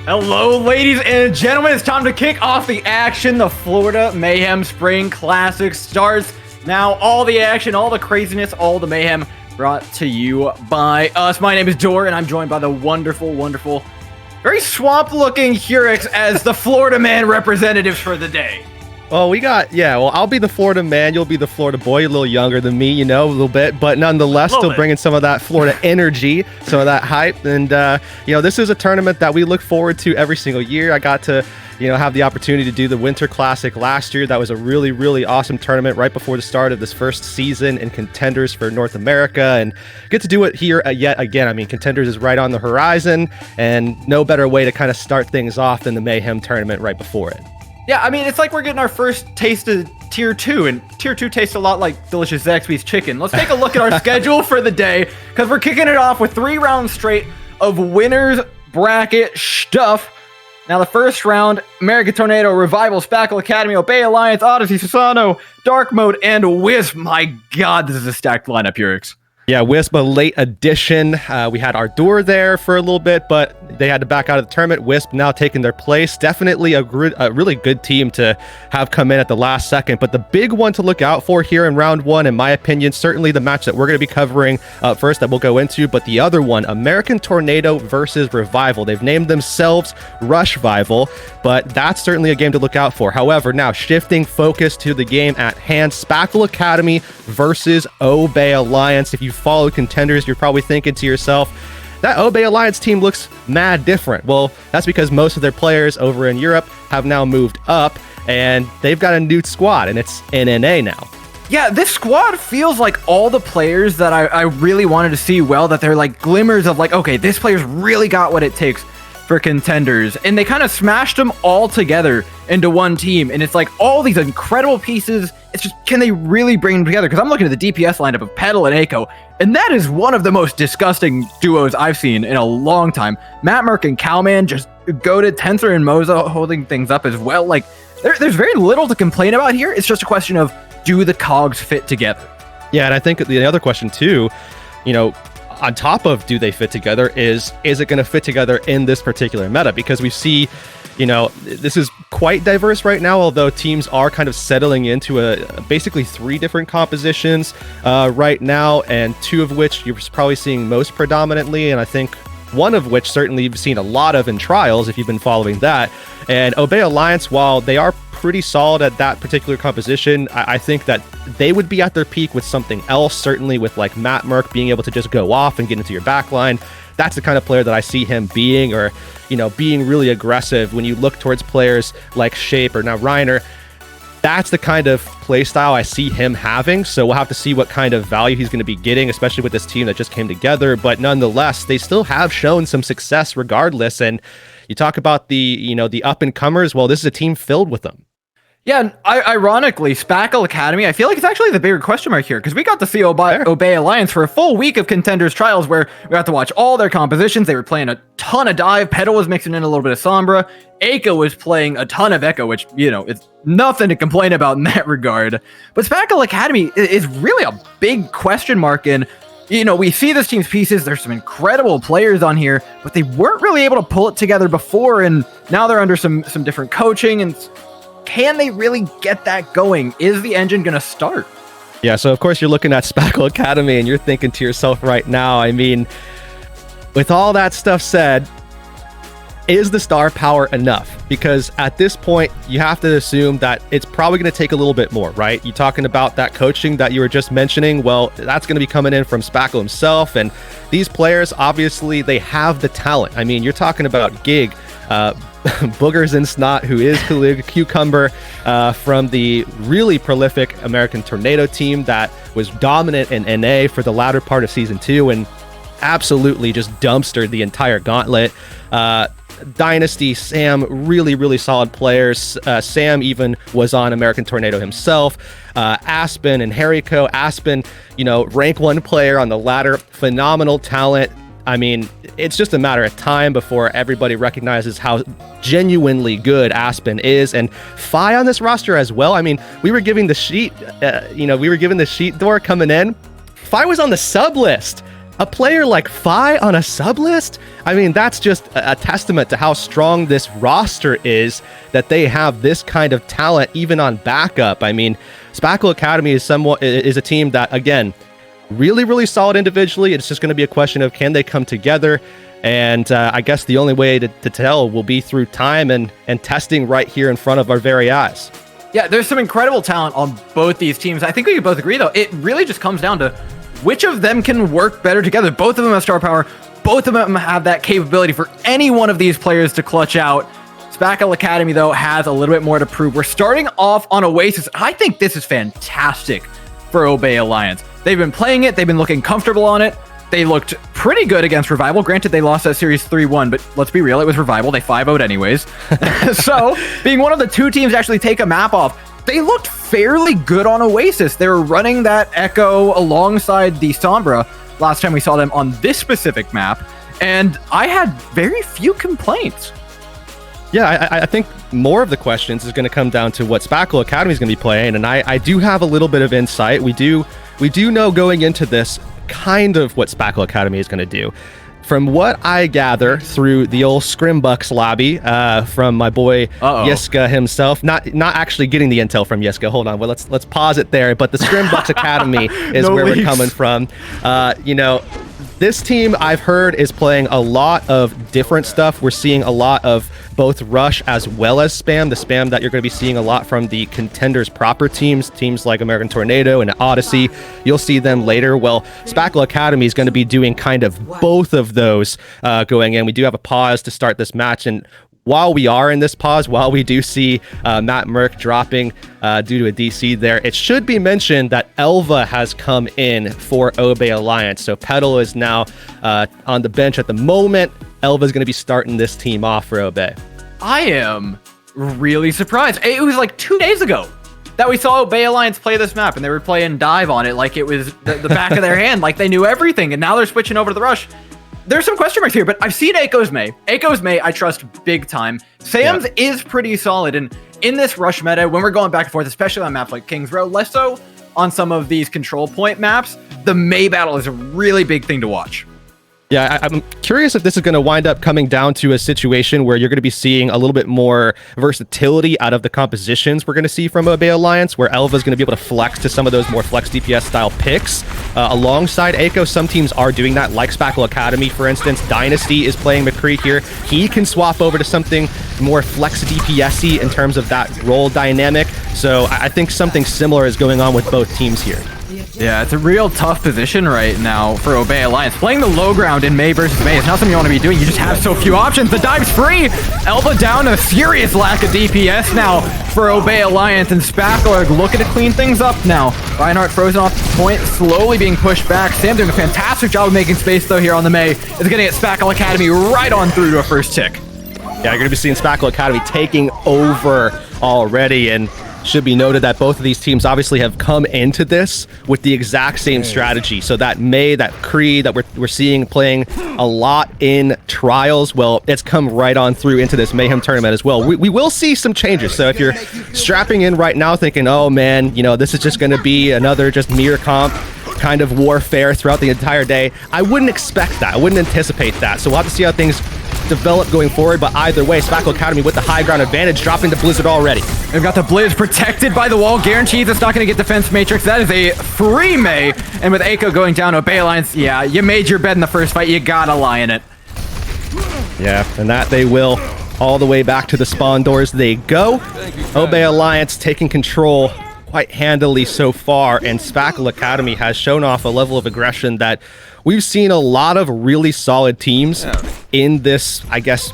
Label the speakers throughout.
Speaker 1: Hello, ladies and gentlemen. It's time to kick off the action. The Florida Mayhem Spring Classic starts now. All the action, all the craziness, all the mayhem brought to you by us. My name is Dor, and I'm joined by the wonderful, very swamp-looking Hurix as the Florida man representatives for the day.
Speaker 2: Well, I'll be the Florida man, you'll be the Florida boy, a little younger than me, a little bit, but nonetheless, still bringing some of that Florida energy, some of that hype, and, this is a tournament that we look forward to every single year. I got to, have the opportunity to do the Winter Classic last year. That was a really, really awesome tournament right before the start of this first season in Contenders for North America, and get to do it here yet again. I mean, Contenders is right on the horizon, and no better way to kind of start things off than the Mayhem tournament right before it.
Speaker 1: Yeah, I mean, it's like we're getting our first taste of Tier 2, and Tier 2 tastes a lot like delicious Zaxby's chicken. Let's take a look at our schedule for the day, because we're kicking it off with 3 rounds straight of winners bracket stuff. Now, the first round, American Tornado, Revival, Spackle Academy, Obey Alliance, Odyssey, Susano, Dark Mode, and Wisp. My God, this is a stacked lineup, Urix.
Speaker 2: Yeah, Wisp, a late addition. We had Ardur there for a little bit, but they had to back out of the tournament. Wisp now taking their place. Definitely a really good team to have come in at the last second. But the big one to look out for here in round 1, in my opinion, certainly the match that we're going to be covering first that we'll go into, but the other one, American Tornado versus Revival. They've named themselves Rushvival, but that's certainly a game to look out for. However, now shifting focus to the game at hand, Spackle Academy versus Obey Alliance. If you follow Contenders, you're probably thinking to yourself, that Obey Alliance team looks mad different. Well, that's because most of their players over in Europe have now moved up, and they've got a new squad, and it's NNA now.
Speaker 1: Yeah, this squad feels like all the players that I really wanted to see well, that they're like glimmers of like, okay, this player's really got what it takes for Contenders, and they kind of smashed them all together into one team, and it's like all these incredible pieces. It's just, can they really bring them together? Because I'm looking at the DPS lineup of Petal and Eiko, and that is one of the most disgusting duos I've seen in a long time. Matt Merck and Cowman just go to Tensor and Moza holding things up as well. Like, there's very little to complain about here. It's just a question of, do the cogs fit together?
Speaker 2: Yeah, and I think the other question too, on top of do they fit together, is it going to fit together in this particular meta? Because we see, this is quite diverse right now, although teams are kind of settling into basically 3 different compositions right now, and 2 of which you're probably seeing most predominantly, and I think one of which certainly you've seen a lot of in trials if you've been following that. And Obey Alliance, while they are pretty solid at that particular composition, I think that they would be at their peak with something else, certainly with like Matt Merck being able to just go off and get into your backline. That's the kind of player that I see him being, or, being really aggressive. When you look towards players like Shape or now Reiner, that's the kind of play style I see him having. So we'll have to see what kind of value he's going to be getting, especially with this team that just came together. But nonetheless, they still have shown some success regardless. And you talk about the up-and-comers. Well, this is a team filled with them.
Speaker 1: Yeah, and ironically, Spackle Academy, I feel like it's actually the bigger question mark here, because we got to see Obey Alliance for a full week of Contenders Trials, where we got to watch all their compositions. They were playing a ton of Dive. Petal was mixing in a little bit of Sombra. Eiko was playing a ton of Echo, which, it's nothing to complain about in that regard. But Spackle Academy is really a big question mark, and we see this team's pieces. There's some incredible players on here, but they weren't really able to pull it together before, and now they're under some different coaching, and can they really get that going? Is the engine going to start?
Speaker 2: Yeah, so of course you're looking at Spackle Academy and you're thinking to yourself right now, I mean, with all that stuff said, is the star power enough? Because at this point, you have to assume that it's probably going to take a little bit more, right? You're talking about that coaching that you were just mentioning. Well, that's going to be coming in from Spackle himself. And these players, obviously, they have the talent. I mean, you're talking about Gig, Boogers and Snot, who is Cucumber from the really prolific American Tornado team that was dominant in NA for the latter part of Season 2 and absolutely just dumpstered the entire gauntlet. Dynasty, Sam, really, really solid players. Sam even was on American Tornado himself. Aspen and Harryco. Aspen, rank 1 player on the ladder, phenomenal talent. I mean, it's just a matter of time before everybody recognizes how genuinely good Aspen is. And Fi on this roster as well. I mean, we were giving the sheet, given the sheet door coming in. Fi was on the sub list. a player like Fi on a sub list? I mean, that's just a testament to how strong this roster is, that they have this kind of talent even on backup. I mean, Spackle Academy is a team that, again, really, really solid individually. It's just going to be a question of, can they come together? And I guess the only way to tell will be through time and testing right here in front of our very eyes.
Speaker 1: Yeah, there's some incredible talent on both these teams. I think we can both agree, though, it really just comes down to which of them can work better together. Both of them have star power. Both of them have that capability for any one of these players to clutch out. Spackle Academy, though, has a little bit more to prove. We're starting off on Oasis. I think this is fantastic for Obey Alliance. They've been playing it. They've been looking comfortable on it. They looked pretty good against Revival. Granted, they lost that series 3-1, but let's be real, it was Revival. They 5-0'd anyways. So, being one of the two teams to actually take a map off, they looked fairly good on Oasis. They were running that Echo alongside the Sombra last time we saw them on this specific map, and I had very few complaints.
Speaker 2: Yeah, I think more of the questions is going to come down to what Spackle Academy is going to be playing, and I do have a little bit of insight. We do know going into this kind of what Spackle Academy is going to do. From what I gather through the old Scrimbucks lobby, from my boy Yiska himself, not actually getting the intel from Yiska. Hold on, well let's pause it there. But the Scrimbucks Academy is where we're coming from. This team, I've heard, is playing a lot of different stuff. We're seeing a lot of both rush as well as spam. The spam that you're going to be seeing a lot from the contenders proper teams like American Tornado and Odyssey. You'll see them later. Well, Spackle Academy is going to be doing kind of both of those going in. We do have a pause to start this match, and while we are in this pause, while we do see Matt Merck dropping due to a DC there, it should be mentioned that Elva has come in for Obey Alliance. So Petal is now on the bench at the moment. Elva is going to be starting this team off for Obey.
Speaker 1: I am really surprised. It was like 2 days ago that we saw Obey Alliance play this map, and they were playing dive on it like it was the back of their hand, like they knew everything, and now they're switching over to the rush. There's some question marks here, but I've seen Aiko's May. Aiko's May, I trust big time. Sam's is pretty solid, and in this rush meta, when we're going back and forth, especially on maps like Kings Row, less so on some of these control point maps, the May battle is a really big thing to watch.
Speaker 2: Yeah, I'm curious if this is going to wind up coming down to a situation where you're going to be seeing a little bit more versatility out of the compositions we're going to see from Obey Alliance, where Elva is going to be able to flex to some of those more flex DPS style picks alongside Aiko. Some teams are doing that, like Spackle Academy, for instance. Dynasty is playing McCree here. He can swap over to something more flex DPS-y in terms of that role dynamic. So I think something similar is going on with both teams here.
Speaker 1: Yeah, it's a real tough position right now for Obey Alliance. Playing the low ground in May versus May is not something you want to be doing. You just have so few options. The dive's free. Elva down, a serious lack of DPS now for Obey Alliance, and Spackle are looking to clean things up now. Reinhardt frozen off the point, slowly being pushed back. Sam doing a fantastic job of making space though here on the May. Is going to get Spackle Academy right on through to a first tick.
Speaker 2: Yeah, you're going to be seeing Spackle Academy taking over already, and should be noted that both of these teams obviously have come into this with the exact same strategy. So that May, that Kree that we're seeing playing a lot in trials, well, it's come right on through into this Mayhem tournament as well. We will see some changes. So if you're strapping in right now thinking, oh man, this is just going to be another just mirror comp kind of warfare throughout the entire day, I wouldn't expect that. I wouldn't anticipate that. So we'll have to see how things develop going forward, but either way, Spackle Academy with the high ground advantage, dropping the Blizzard already.
Speaker 1: They've got the Blizz protected by the wall, guarantees it's not going to get defense matrix. That is a free May, and with Aiko going down, Obey Alliance, yeah, you made your bed in the first fight, you gotta lie in it.
Speaker 2: Yeah, and that they will. All the way back to the spawn doors they go. Obey Alliance taking control quite handily so far, and Spackle Academy has shown off a level of aggression that we've seen a lot of really solid teams in this, I guess,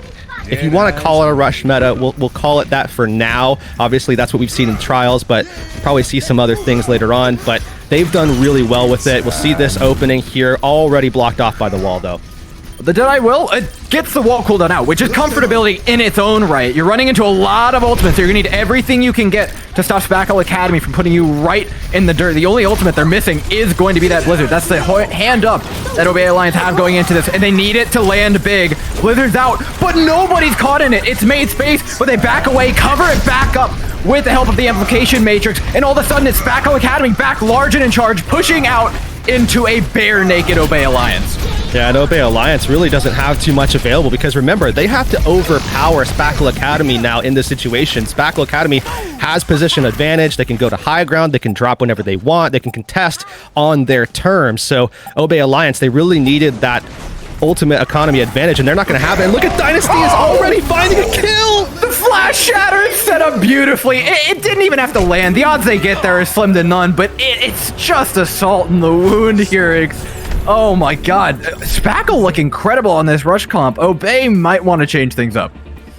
Speaker 2: if you want to call it a rush meta, we'll call it that for now. Obviously, that's what we've seen in trials, but we'll probably see some other things later on. But they've done really well with it. We'll see this opening here, already blocked off by the wall, though.
Speaker 1: The Deadeye will, it gets the wall cooldown out, which is comfortability in its own right. You're running into a lot of ultimates, so you're going to need everything you can get to stop Spackle Academy from putting you right in the dirt. The only ultimate they're missing is going to be that Blizzard. That's the hand up that Obey Alliance have going into this, and they need it to land big. Blizzard's out, but nobody's caught in it. It's made space, but they back away, cover it back up with the help of the Amplification Matrix, and all of a sudden it's Spackle Academy back large and in charge, pushing out into a bare naked Obey Alliance.
Speaker 2: Yeah, and Obey Alliance really doesn't have too much available because remember, they have to overpower Spackle Academy now in this situation. Spackle Academy has position advantage. They can go to high ground. They can drop whenever they want. They can contest on their terms. So Obey Alliance, they really needed that ultimate economy advantage, and they're not going to have it. And look at Dynasty is already finding a kill!
Speaker 1: The Flash Shatter is set up beautifully. It didn't even have to land. The odds they get there are slim to none, but it's just a salt in the wound here. Oh my god. Spackle look incredible on this rush comp. Obey might want to change things up.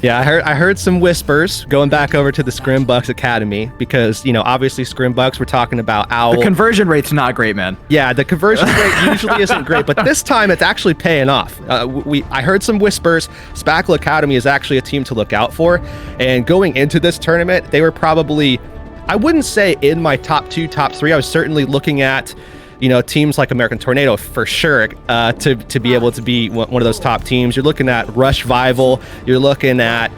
Speaker 2: Yeah, I heard some whispers going back over to the Scrimbucks Academy because, you know, obviously Scrimbucks, we're talking about Owl.
Speaker 1: The conversion rate's not great, man.
Speaker 2: Yeah, the conversion rate usually isn't great, but this time it's actually paying off. I heard some whispers. Spackle Academy is actually a team to look out for, and going into this tournament, they were probably, I wouldn't say in my top 2, top 3. I was certainly looking at, you know, teams like American Tornado for sure to be able to be one of those top teams. You're looking at Rush Vival. You're looking at,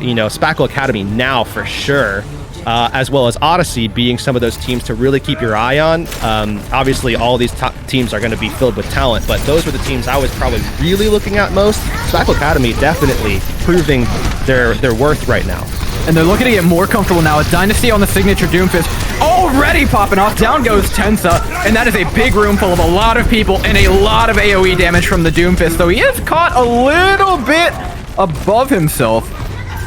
Speaker 2: you know, Spackle Academy now for sure, as well as Odyssey being some of those teams to really keep your eye on. Obviously, all these top teams are going to be filled with talent, but those were the teams I was probably really looking at most. Spackle Academy definitely proving their worth right now.
Speaker 1: And they're looking to get more comfortable now with Dynasty on the signature Doomfist already popping off. Down goes Tensa, and that is a big room full of a lot of people and a lot of AoE damage from the Doomfist, though he is caught a little bit above himself.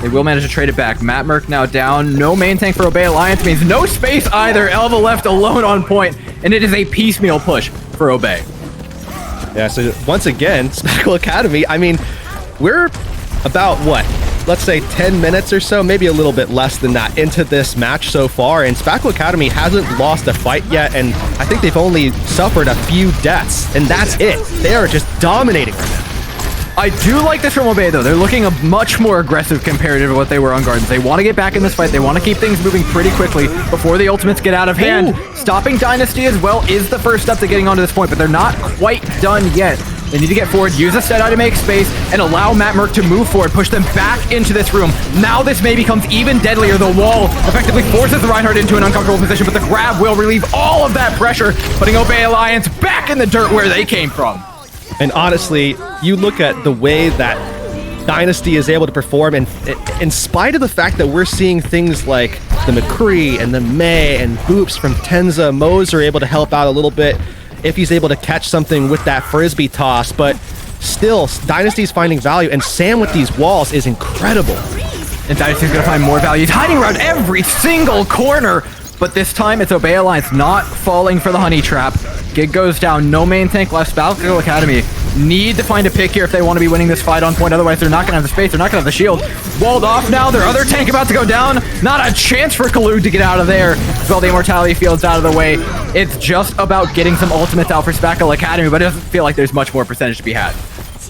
Speaker 1: They will manage to trade it back. Matt Merck now down. No main tank for Obey Alliance means no space either. Elva left alone on point, and it is a piecemeal push for Obey.
Speaker 2: Yeah, so once again, Spackle Academy, I mean, we're about, what? Let's say 10 minutes or so, maybe a little bit less than that into this match so far, and Spackle Academy hasn't lost a fight yet, and I think they've only suffered a few deaths, and that's it. They are just dominating right now.
Speaker 1: I do like this from Obey, though. They're looking a much more aggressive comparative to what they were on Gardens. They want to get back in this fight. They want to keep things moving pretty quickly before the ultimates get out of hand. Ooh. Stopping Dynasty as well is the first step to getting onto this point, but they're not quite done yet. They need to get forward, use a Steadeye to make space, and allow Matt Merck to move forward, push them back into this room. Now this may becomes even deadlier. The wall effectively forces the Reinhardt into an uncomfortable position, but the grab will relieve all of that pressure, putting Obey Alliance back in the dirt where they came from.
Speaker 2: And honestly, you look at the way that Dynasty is able to perform, and in spite of the fact that we're seeing things like the McCree and the May and Boops from Tenza, Moze are able to help out a little bit if he's able to catch something with that frisbee toss, but still, Dynasty's finding value, and Sam with these walls is incredible.
Speaker 1: And Dynasty's gonna find more value. He's hiding around every single corner, but this time it's Obey Alliance not falling for the honey trap. Gig goes down, no main tank left. Spackle Academy need to find a pick here if they want to be winning this fight on point, otherwise they're not gonna have the space, they're not gonna have the shield. Walled off now, their other tank about to go down. Not a chance for Kalud to get out of there. With all the immortality fields out of the way, it's just about getting some ultimates out for Spackle Academy, but it doesn't feel like there's much more percentage to be had.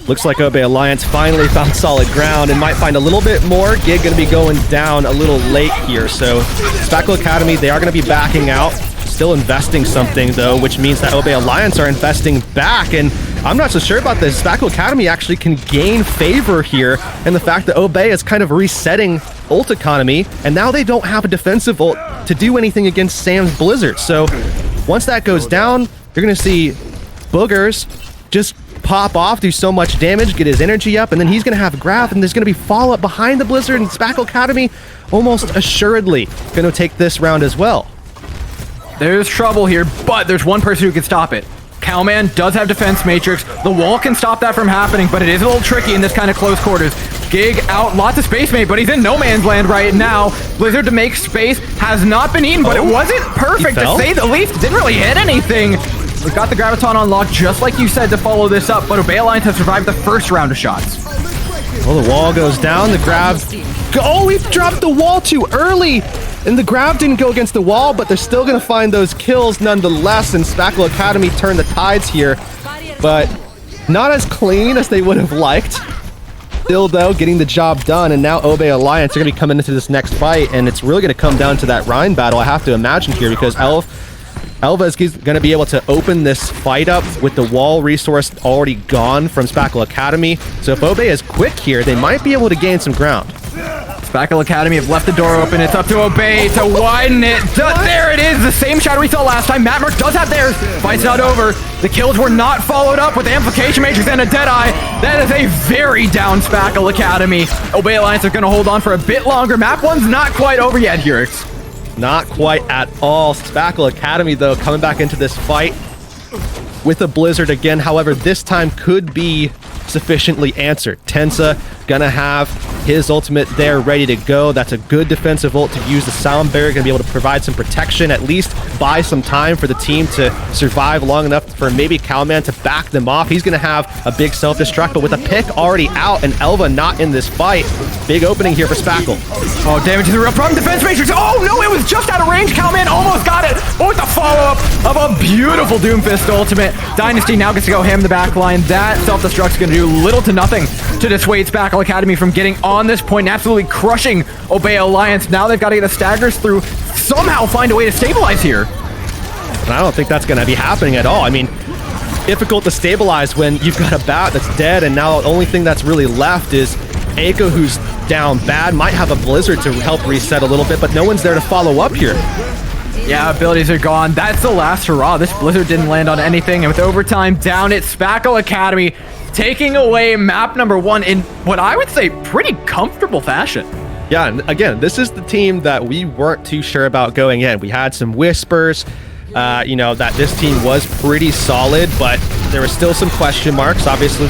Speaker 2: Looks like Obey Alliance finally found solid ground and might find a little bit more. Gig going to be going down a little late here, so Spackle Academy, they are going to be backing out. Still investing something, though, which means that Obey Alliance are investing back, and I'm not so sure about this. Spackle Academy actually can gain favor here, and the fact that Obey is kind of resetting ult economy, and now they don't have a defensive ult to do anything against Sam's Blizzard. So once that goes down, you're going to see Boogers just pop off, do so much damage, get his energy up, and then he's going to have grab, and there's going to be follow-up behind the Blizzard, and Spackle Academy almost assuredly going to take this round as well.
Speaker 1: There's trouble here, but there's one person who can stop it. Cowman does have defense matrix. The wall can stop that from happening, but it is a little tricky in this kind of close quarters. Gig out, lots of space mate, but he's in no man's land right now. Blizzard to make space has not been eaten, but it wasn't perfect to say the least. Didn't really hit anything. We've got the Graviton on lock, just like you said, to follow this up, but Obey Alliance has survived the first round of shots.
Speaker 2: Well, the wall goes down, the grab... Oh, he dropped the wall too early! And the grab didn't go against the wall, but they're still going to find those kills nonetheless, and Spackle Academy turned the tides here, but not as clean as they would have liked. Still, though, getting the job done, and now Obey Alliance are going to be coming into this next fight, and it's really going to come down to that Rhine battle, I have to imagine here, because Elva is going to be able to open this fight up with the wall resource already gone from Spackle Academy. So if Obey is quick here, they might be able to gain some ground.
Speaker 1: Spackle Academy have left the door open. It's up to Obey to widen it. There it is. The same shadow we saw last time. Matt Merck does have theirs. Fight's not over. The kills were not followed up with Amplification Matrix and a Deadeye. That is a very down Spackle Academy. Obey Alliance are going to hold on for a bit longer. Map 1's not quite over yet, Hurix.
Speaker 2: Not quite at all. Spackle Academy, though, coming back into this fight with a Blizzard again. However, this time could be sufficiently answered. Tensa gonna have his ultimate there ready to go. That's a good defensive ult to use. The sound barrier gonna be able to provide some protection, at least buy some time for the team to survive long enough for maybe Cowman to back them off. He's gonna have a big self-destruct, but with a pick already out and Elva not in this fight, big opening here for Spackle.
Speaker 1: Oh, damage is a real problem. Defense Matrix. Oh no, it was just out of range. Cowman almost got it. Oh, with the follow-up of a beautiful Doomfist ultimate. Dynasty now gets to go ham the back line. That self-destruct's gonna do little to nothing to dissuade Spackle Academy from getting on this point and absolutely crushing Obey Alliance. Now they've got to get the staggers through, somehow find a way to stabilize here.
Speaker 2: And I don't think that's going to be happening at all. I mean, difficult to stabilize when you've got a bat that's dead, and now the only thing that's really left is Aiko, who's down bad, might have a Blizzard to help reset a little bit, but no one's there to follow up here.
Speaker 1: Yeah, abilities are gone. That's the last hurrah. This Blizzard didn't land on anything, and with overtime down, it's Spackle Academy taking away map number 1 in what I would say pretty comfortable fashion.
Speaker 2: Yeah, and again, this is the team that we weren't too sure about going in. We had some whispers, that this team was pretty solid, but there were still some question marks. Obviously,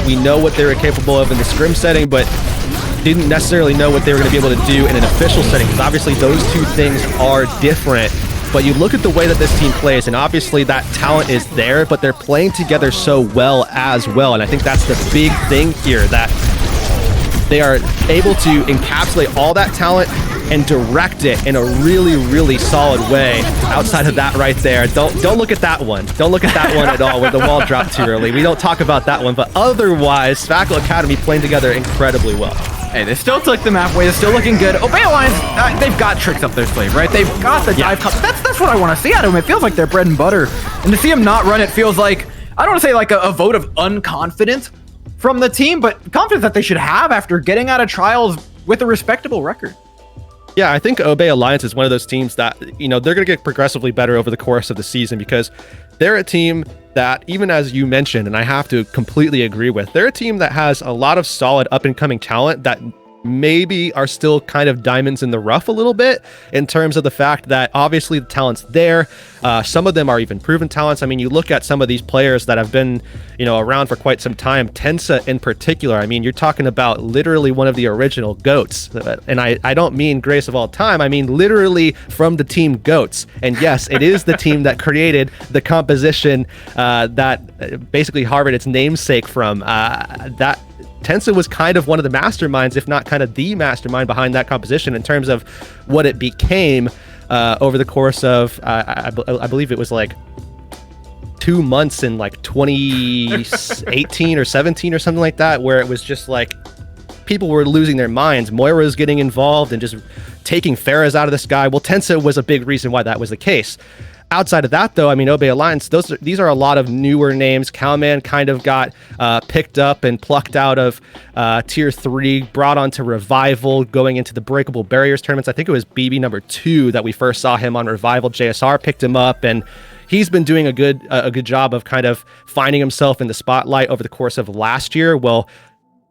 Speaker 2: we know what they were capable of in the scrim setting, but didn't necessarily know what they were going to be able to do in an official setting, because obviously those two things are different. But you look at the way that this team plays, and obviously that talent is there, but they're playing together so well as well. And I think that's the big thing here, that they are able to encapsulate all that talent and direct it in a really, really solid way. Outside of that right there, don't look at that one. Don't look at that one at all, where the wall dropped too early. We don't talk about that one, but otherwise, Spackle Academy playing together incredibly well.
Speaker 1: Hey, they still took the map away. They're still looking good. Obey Alliance, they've got tricks up their sleeve, right? They've got the dive cup. That's what I want to see out of them. It feels like they're bread and butter. And to see them not run it feels like, I don't want to say like a vote of unconfidence from the team, but confidence that they should have after getting out of trials with a respectable record.
Speaker 2: Yeah, I think Obey Alliance is one of those teams that, they're going to get progressively better over the course of the season, because they're a team that, even as you mentioned, and I have to completely agree with, they're a team that has a lot of solid up-and-coming talent that maybe are still kind of diamonds in the rough a little bit, in terms of the fact that obviously the talent's there. Some of them are even proven talents. I mean, you look at some of these players that have been, around for quite some time. Tensa in particular. I mean, you're talking about literally one of the original GOATs. And I don't mean greatest of all time. I mean literally from the team GOATs. And yes, it is the team that created the composition that basically harbored its namesake from. That Tensa was kind of one of the masterminds, if not kind of the mastermind behind that composition, in terms of what it became over the course of, I believe it was like 2 months in like 2018 or 17 or something like that, where it was just like people were losing their minds. Moira was getting involved and just taking Pharahs out of the sky. Well, Tensa was a big reason why that was the case. Outside of that, though, I mean, Obey Alliance, these are a lot of newer names. Cowman kind of got picked up and plucked out of Tier 3, brought onto Revival, going into the Breakable Barriers tournaments. I think it was BB number 2 that we first saw him on Revival. JSR picked him up, and he's been doing a good job of kind of finding himself in the spotlight over the course of last year. Well,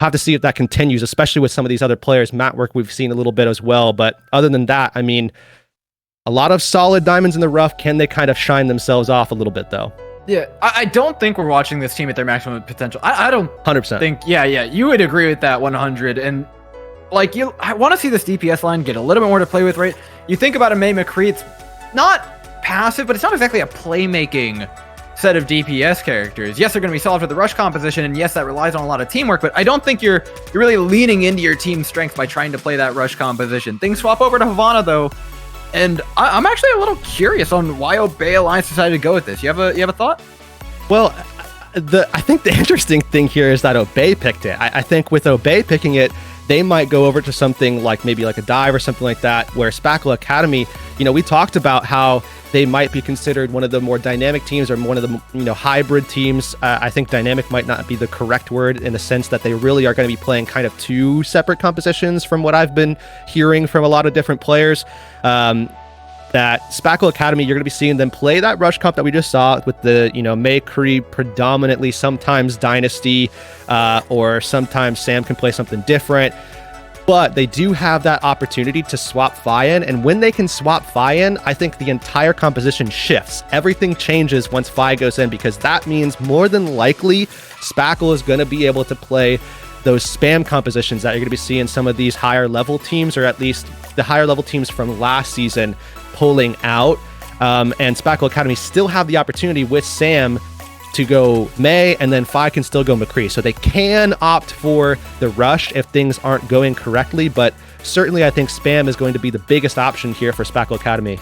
Speaker 2: have to see if that continues, especially with some of these other players. Matt Work, we've seen a little bit as well. But other than that, I mean, a lot of solid diamonds in the rough. Can they kind of shine themselves off a little bit, though?
Speaker 1: Yeah, I don't think we're watching this team at their maximum potential. I don't
Speaker 2: 100%
Speaker 1: think, yeah, you would agree with that 100. And like, I want to see this DPS line get a little bit more to play with, right? You think about a May McCree, it's not passive, but it's not exactly a playmaking set of DPS characters. Yes, they're going to be solid for the rush composition, and yes, that relies on a lot of teamwork, but I don't think you're really leaning into your team's strength by trying to play that rush composition. Things swap over to Havana, though, and I'm actually a little curious on why Obey Alliance decided to go with this. You have a thought?
Speaker 2: Well, I think the interesting thing here is that Obey picked it. I think with Obey picking it, they might go over to something like maybe like a dive or something like that, where Spackle Academy, we talked about how they might be considered one of the more dynamic teams or one of the hybrid teams. I think dynamic might not be the correct word in the sense that they really are going to be playing kind of two separate compositions from what I've been hearing from a lot of different players. That Spackle Academy, you're going to be seeing them play that rush comp that we just saw with the, May Cree predominantly, sometimes Dynasty, or sometimes Sam can play something different. But they do have that opportunity to swap Fi-In, and when they can swap Fi-In, I think the entire composition shifts. Everything changes once Fi goes in, because that means more than likely Spackle is going to be able to play those spam compositions that you're going to be seeing some of these higher level teams, or at least the higher level teams from last season, pulling out. And Spackle Academy still have the opportunity with Sam to go May, and then Fi can still go McCree. So they can opt for the rush if things aren't going correctly, but certainly I think spam is going to be the biggest option here for Spackle Academy.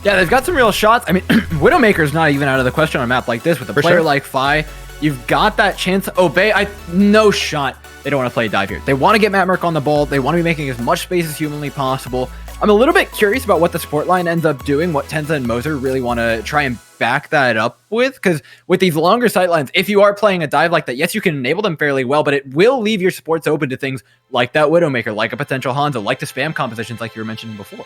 Speaker 1: Yeah, they've got some real shots. I mean, Widowmaker's not even out of the question on a map like this. With a player like Fi, you've got that chance to obey. No shot. They don't want to play dive here. They want to get Matt Merck on the ball. They want to be making as much space as humanly possible. I'm a little bit curious about what the support line ends up doing, what Tenza and Moser really want to try and back that up with, because with these longer sight lines, if you are playing a dive like that, yes, you can enable them fairly well, but it will leave your supports open to things like that Widowmaker, like a potential Hanzo, like the spam compositions like you were mentioning before.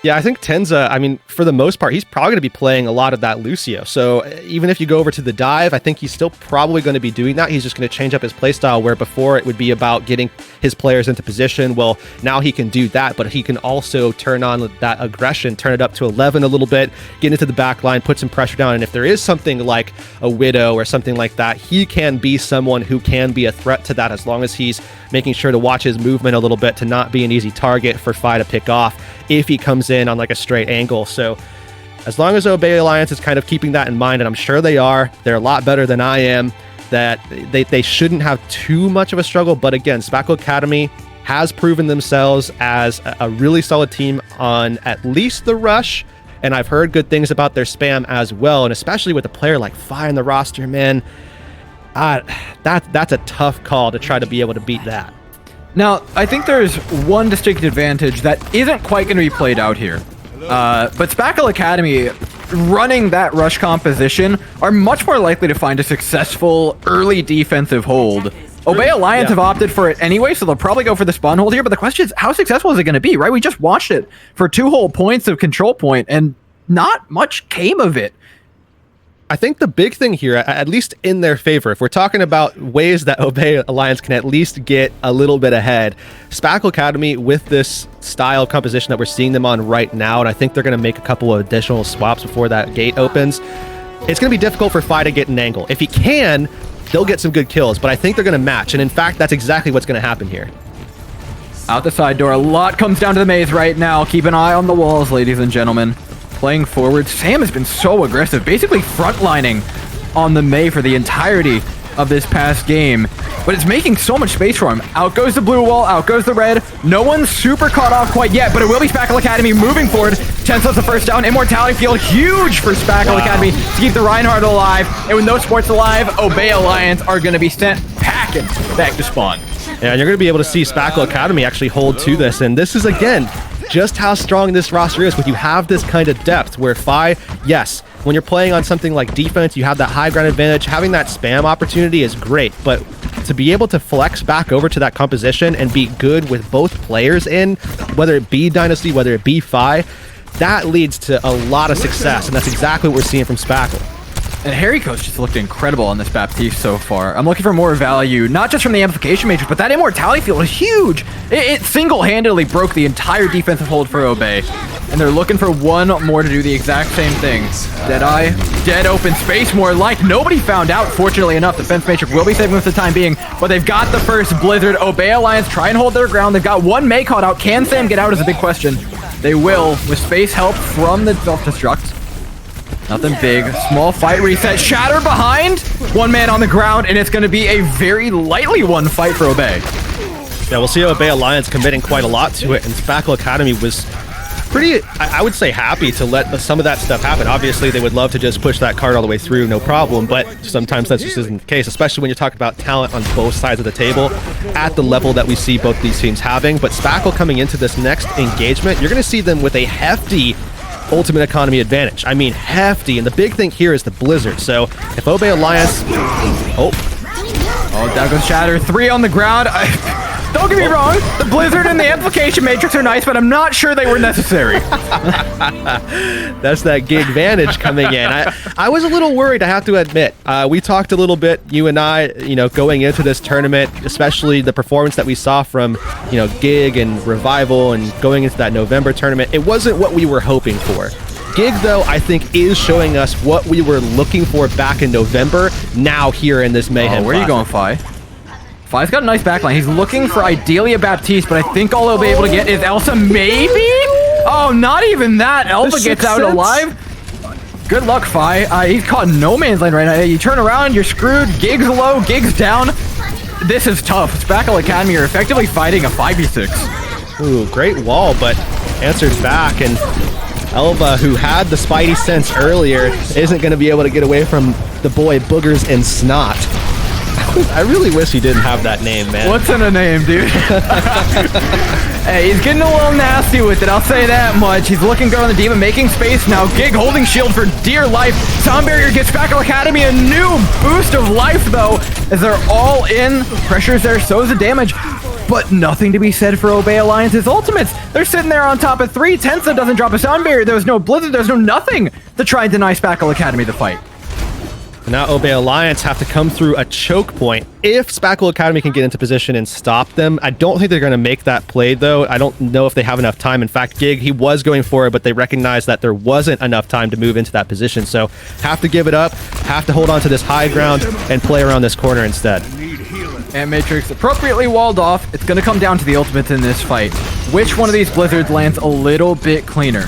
Speaker 2: Yeah, I think Tenza, for the most part, he's probably going to be playing a lot of that Lucio. So even if you go over to the dive, I think he's still probably going to be doing that. He's just going to change up his playstyle, where before it would be about getting his players into position. Well, now he can do that, but he can also turn on that aggression, turn it up to 11 a little bit, get into the back line, put some pressure down. And if there is something like a Widow or something like that, he can be someone who can be a threat to that, as long as he's making sure to watch his movement a little bit to not be an easy target for Fi to pick off if he comes in on like a straight angle. So as long as Obey Alliance is kind of keeping that in mind, and I'm sure they are, they're a lot better than I am, that they shouldn't have too much of a struggle. But again, Spackle Academy has proven themselves as a really solid team on at least the rush, and I've heard good things about their spam as well, and especially with a player like Fi in the roster, man, that's a tough call to try to be able to beat that.
Speaker 1: Now, I think there's one distinct advantage that isn't quite going to be played out here. But Spackle Academy, running that rush composition, are much more likely to find a successful early defensive hold. Obey Alliance have opted for it anyway, so they'll probably go for the spawn hold here, but the question is, how successful is it going to be, right? We just watched it for 2 whole points of control point, and not much came of it.
Speaker 2: I think the big thing here, at least in their favor, if we're talking about ways that Obey Alliance can at least get a little bit ahead, Spackle Academy, with this style composition that we're seeing them on right now, and I think they're going to make a couple of additional swaps before that gate opens, it's going to be difficult for Fi to get an angle. If he can, they'll get some good kills, but I think they're going to match, and in fact, that's exactly what's going to happen here.
Speaker 1: Out the side door, a lot comes down to the maze right now. Keep an eye on the walls, ladies and gentlemen. Playing forward, Sam has been so aggressive, basically frontlining on the May for the entirety of this past game, but it's making so much space for him. Out goes the blue wall, out goes the red. No one's super caught off quite yet, but it will be Spackle Academy moving forward. Tensa's the first down. Immortality field huge for Spackle Academy to keep the Reinhardt alive, and with no sports alive, Obey Alliance are going to be sent packing back to spawn.
Speaker 2: Yeah, and you're going to be able to see Spackle Academy actually hold to this, and this is, again, just how strong this roster is. When you have this kind of depth where Fi, yes, when you're playing on something like defense, you have that high ground advantage. Having that spam opportunity is great, but to be able to flex back over to that composition and be good with both players in, whether it be Dynasty, whether it be Fi, that leads to a lot of success, and that's exactly what we're seeing from Spackle.
Speaker 1: And Harryco's just looked incredible on this Baptiste so far. I'm looking for more value, not just from the amplification matrix, but that immortality field is huge. It single-handedly broke the entire defensive hold for Obey. And they're looking for one more to do the exact same thing. Deadeye, dead open space, more like. Nobody found out, fortunately enough. The fence matrix will be saving for the time being, but they've got the first Blizzard. Obey Alliance try and hold their ground. They've got one May caught out. Can Sam get out is a big question. They will, with space help from the self-destruct. Nothing big. Small fight reset. Shatter behind. One man on the ground, and it's going to be a very lightly won fight for Obey.
Speaker 2: Yeah, we'll see Obey Alliance committing quite a lot to it, and Spackle Academy was pretty, I would say, happy to let some of that stuff happen. Obviously, they would love to just push that card all the way through, no problem, but sometimes that just isn't the case, especially when you're talking about talent on both sides of the table at the level that we see both these teams having. But Spackle coming into this next engagement, you're going to see them with a hefty ultimate economy advantage. I mean, hefty. And the big thing here is the Blizzard. So if Obey Alliance...
Speaker 1: Oh, down goes Shatter. 3 on the ground. Don't get me wrong, the Blizzard and the Amplification Matrix are nice, but I'm not sure they were necessary.
Speaker 2: That's that Gig Vantage coming in. I was a little worried, I have to admit. We talked a little bit, you and I, going into this tournament, especially the performance that we saw from, Gig and Revival and going into that November tournament. It wasn't what we were hoping for. Gig, though, I think is showing us what we were looking for back in November, now here in this Mayhem.
Speaker 1: Where are you going, Fi? Fi's got a nice backline. He's looking for ideally a Baptiste, but I think all he'll be able to get is Elsa, maybe? Oh, not even that. Elsa gets out alive. Good luck, Fi. He's caught in no man's land right now. You turn around, you're screwed. Gig's low, Gig's down. This is tough. Spackle Academy are effectively fighting a 5v6.
Speaker 2: Ooh, great wall, but answered back, and Elva, who had the Spidey sense earlier, isn't going to be able to get away from the boy Boogers and Snot. I really wish he didn't have that name, man.
Speaker 1: What's in a name, dude? Hey, he's getting a little nasty with it, I'll say that much. He's looking good on the D.Va, making space now. Gig holding shield for dear life. Sound Barrier gets Spackle Academy a new boost of life, though, as they're all in. Pressure's there, so's the damage. But nothing to be said for Obey Alliance's ultimates. They're sitting there on top of 3. Tensa doesn't drop a Sound Barrier. There was no Blizzard, there's no nothing to try and deny Spackle Academy the fight.
Speaker 2: Now Obey Alliance have to come through a choke point. If Spackle Academy can get into position and stop them, I don't think they're going to make that play, though. I don't know if they have enough time. In fact, Gig, he was going for it, but they recognized that there wasn't enough time to move into that position. So have to give it up, have to hold on to this high ground and play around this corner instead.
Speaker 1: And Matrix appropriately walled off. It's going to come down to the ultimates in this fight. Which one of these Blizzards lands a little bit cleaner?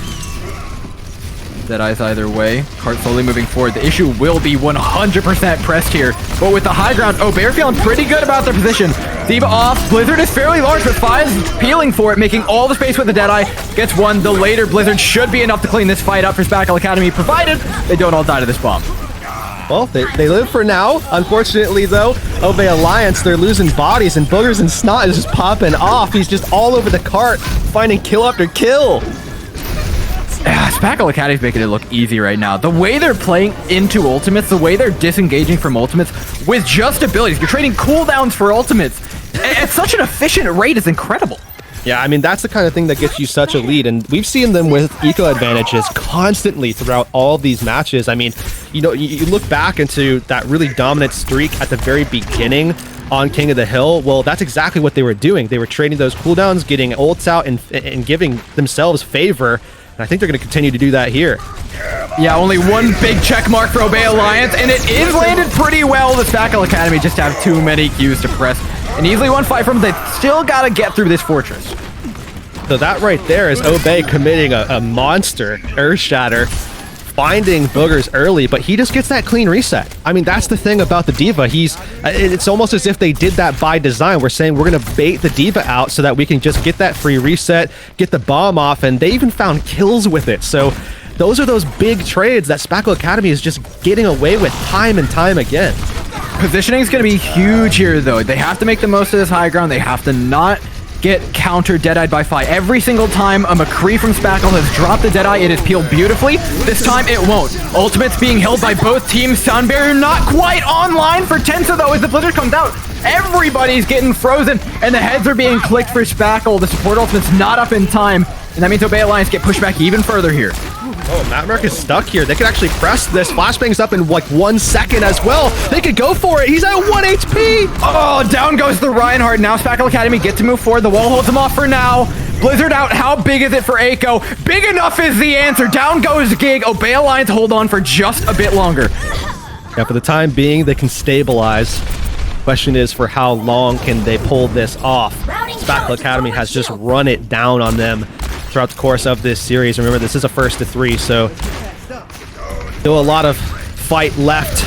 Speaker 1: Deadeye's either way. Cart slowly moving forward. The issue will be 100% pressed here. But with the high ground, Obey are feeling pretty good about their position. D.Va off. Blizzard is fairly large, but Fi's peeling for it, making all the space with the Deadeye. Gets one. The later Blizzard should be enough to clean this fight up for Spackle Academy, provided they don't all die to this bomb.
Speaker 2: Well, they live for now. Unfortunately, though, Obey Alliance, they're losing bodies, and Boogers and Snot is just popping off. He's just all over the cart, finding kill after kill.
Speaker 1: Spackle Academy's making it look easy right now. The way they're playing into ultimates, the way they're disengaging from ultimates with just abilities. You're trading cooldowns for ultimates at such an efficient rate is incredible.
Speaker 2: Yeah, I mean, that's the kind of thing that gets you such a lead, and we've seen them with eco advantages constantly throughout all of these matches. I mean, you look back into that really dominant streak at the very beginning on King of the Hill. Well, that's exactly what they were doing. They were trading those cooldowns, getting ults out, and giving themselves favor. And I think they're going to continue to do that here.
Speaker 1: Yeah, only one big check mark for Obey Alliance, and it is landed pretty well. The Spackle Academy just have too many Qs to press. An easily won fight from them. They still got to get through this fortress.
Speaker 2: So that right there is Obey committing a monster Earth Shatter, finding Boogers early, but he just gets that clean reset. I mean, that's the thing about the D.Va. It's almost as if they did that by design. We're saying we're going to bait the D.Va out so that we can just get that free reset, get the bomb off, and they even found kills with it. So those are those big trades that Spackle Academy is just getting away with time and time again.
Speaker 1: Positioning is going to be huge here, though. They have to make the most of this high ground. They have to not get counter Deadeyed by Fi. Every single time a McCree from Spackle has dropped the Deadeye, it is peeled beautifully. This time it won't. Ultimate's being held by both teams. Sound Barrier not quite online for Tensa, though, as the Blizzard comes out. Everybody's getting frozen, and the heads are being clicked for Spackle. The support ultimate's not up in time, and that means Obey Alliance get pushed back even further here.
Speaker 2: Oh, Matt Merck is stuck here. They could actually press this. Flashbang's up in like 1 second as well. They could go for it. He's at 1 HP.
Speaker 1: Oh, down goes the Reinhardt. Now Spackle Academy get to move forward. The wall holds him off for now. Blizzard out. How big is it for Eiko? Big enough is the answer. Down goes Gig. Obey Alliance hold on for just a bit longer.
Speaker 2: Yeah, for the time being, they can stabilize. Question is, for how long can they pull this off? Spackle Academy has just run it down on them throughout the course of this series. Remember, this is a 1st to 3, so still a lot of fight left.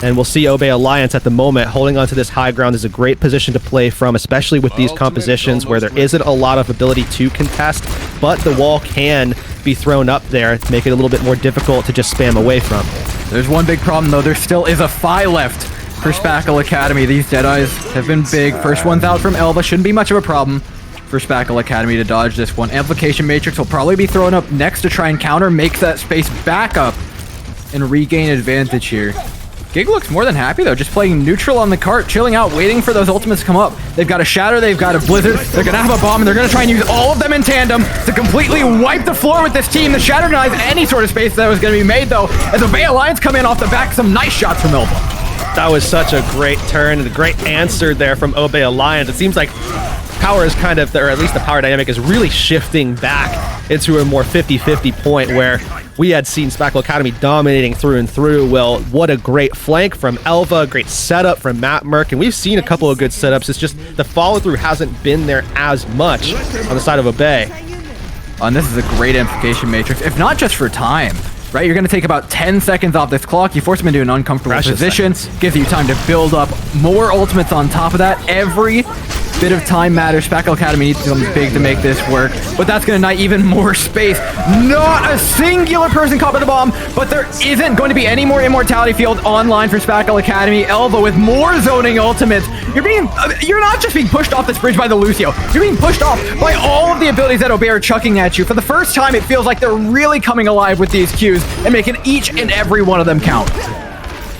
Speaker 2: And we'll see Obey Alliance at the moment holding on to this high ground is a great position to play from, especially with these compositions where there isn't a lot of ability to contest. but the wall can be thrown up there to make it a little bit more difficult to just spam away from.
Speaker 1: There's one big problem, though. There still is a Phi left for Spackle Academy. These Deadeyes have been big. First one's out from Elva. Shouldn't be much of a problem for Spackle Academy to dodge this one. Amplification Matrix will probably be thrown up next to try and counter, make that space back up, and regain advantage here. Gig looks more than happy, though, just playing neutral on the cart, chilling out, waiting for those ultimates to come up. They've got a Shatter, they've got a Blizzard, they're going to have a Bomb, and they're going to try and use all of them in tandem to completely wipe the floor with this team. The Shatter denies any sort of space that was going to be made, though, as the Bay Alliance come in off the back. Some nice shots from Elva.
Speaker 2: That was such a great turn and a great answer there from Obey Alliance. It seems like power is kind of, or at least the power dynamic is really shifting back into a more 50-50 point where we had seen Spackle Academy dominating through and through. Well, what a great flank from Elva, great setup from Matt Merck, and we've seen a couple of good setups. It's just the follow-through hasn't been there as much on the side of Obey.
Speaker 1: And this is a great amplification matrix, if not just for time. Right, you're going to take about 10 seconds off this clock. You force him into an uncomfortable position. Gives you time to build up more ultimates on top of that. Every bit of time matters. Spackle Academy needs to come big to make this work, but that's going to deny even more space. Not a singular person caught by the bomb, but there isn't going to be any more Immortality Field online for Spackle Academy. Elva with more zoning ultimates. You're not just being pushed off this bridge by the Lucio. You're being pushed off by all of the abilities that Obey are chucking at you. For the first time, it feels like they're really coming alive with these Qs and making each and every one of them count.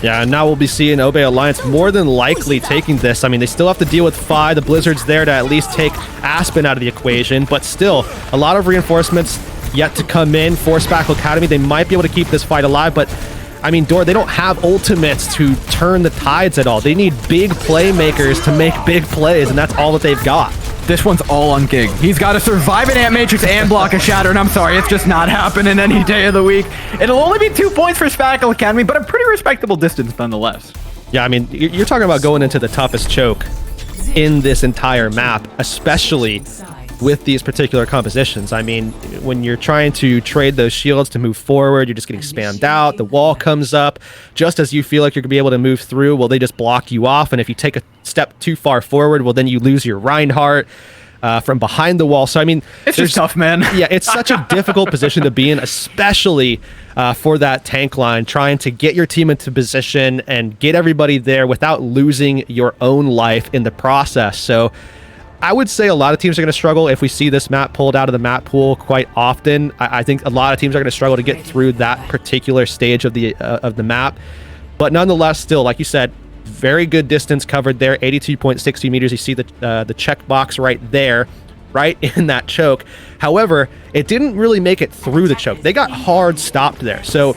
Speaker 2: Yeah, and now we'll be seeing Obey Alliance more than likely taking this. I mean, they still have to deal with Phi. The Blizzard's there to at least take Aspen out of the equation, but still, a lot of reinforcements yet to come in for Spackle Academy. They might be able to keep this fight alive, but I mean, Dor, they don't have ultimates to turn the tides at all. They need big playmakers to make big plays, and that's all that they've got.
Speaker 1: This one's all on Gig. He's got to survive an Ant Matrix and block a Shatter, and I'm sorry, it's just not happening any day of the week. It'll only be 2 points for Spackle Academy, but a pretty respectable distance nonetheless.
Speaker 2: Yeah, I mean, you're talking about going into the toughest choke in this entire map, especially with these particular compositions. I mean, when you're trying to trade those shields to move forward, you're just getting spammed out. The wall comes up just as you feel like you're going to be able to move through. Well, they just block you off. And if you take a step too far forward, well, then you lose your Reinhardt from behind the wall. So, I mean,
Speaker 1: it's just tough, man.
Speaker 2: Yeah, it's such a difficult position to be in, especially for that tank line, trying to get your team into position and get everybody there without losing your own life in the process. So, I would say a lot of teams are going to struggle if we see this map pulled out of the map pool quite often. I think a lot of teams are going to struggle to get through that particular stage of the map. But nonetheless, still, like you said, very good distance covered there, 82.60 meters. You see the checkbox right there, right in that choke. However, it didn't really make it through the choke. They got hard stopped there. So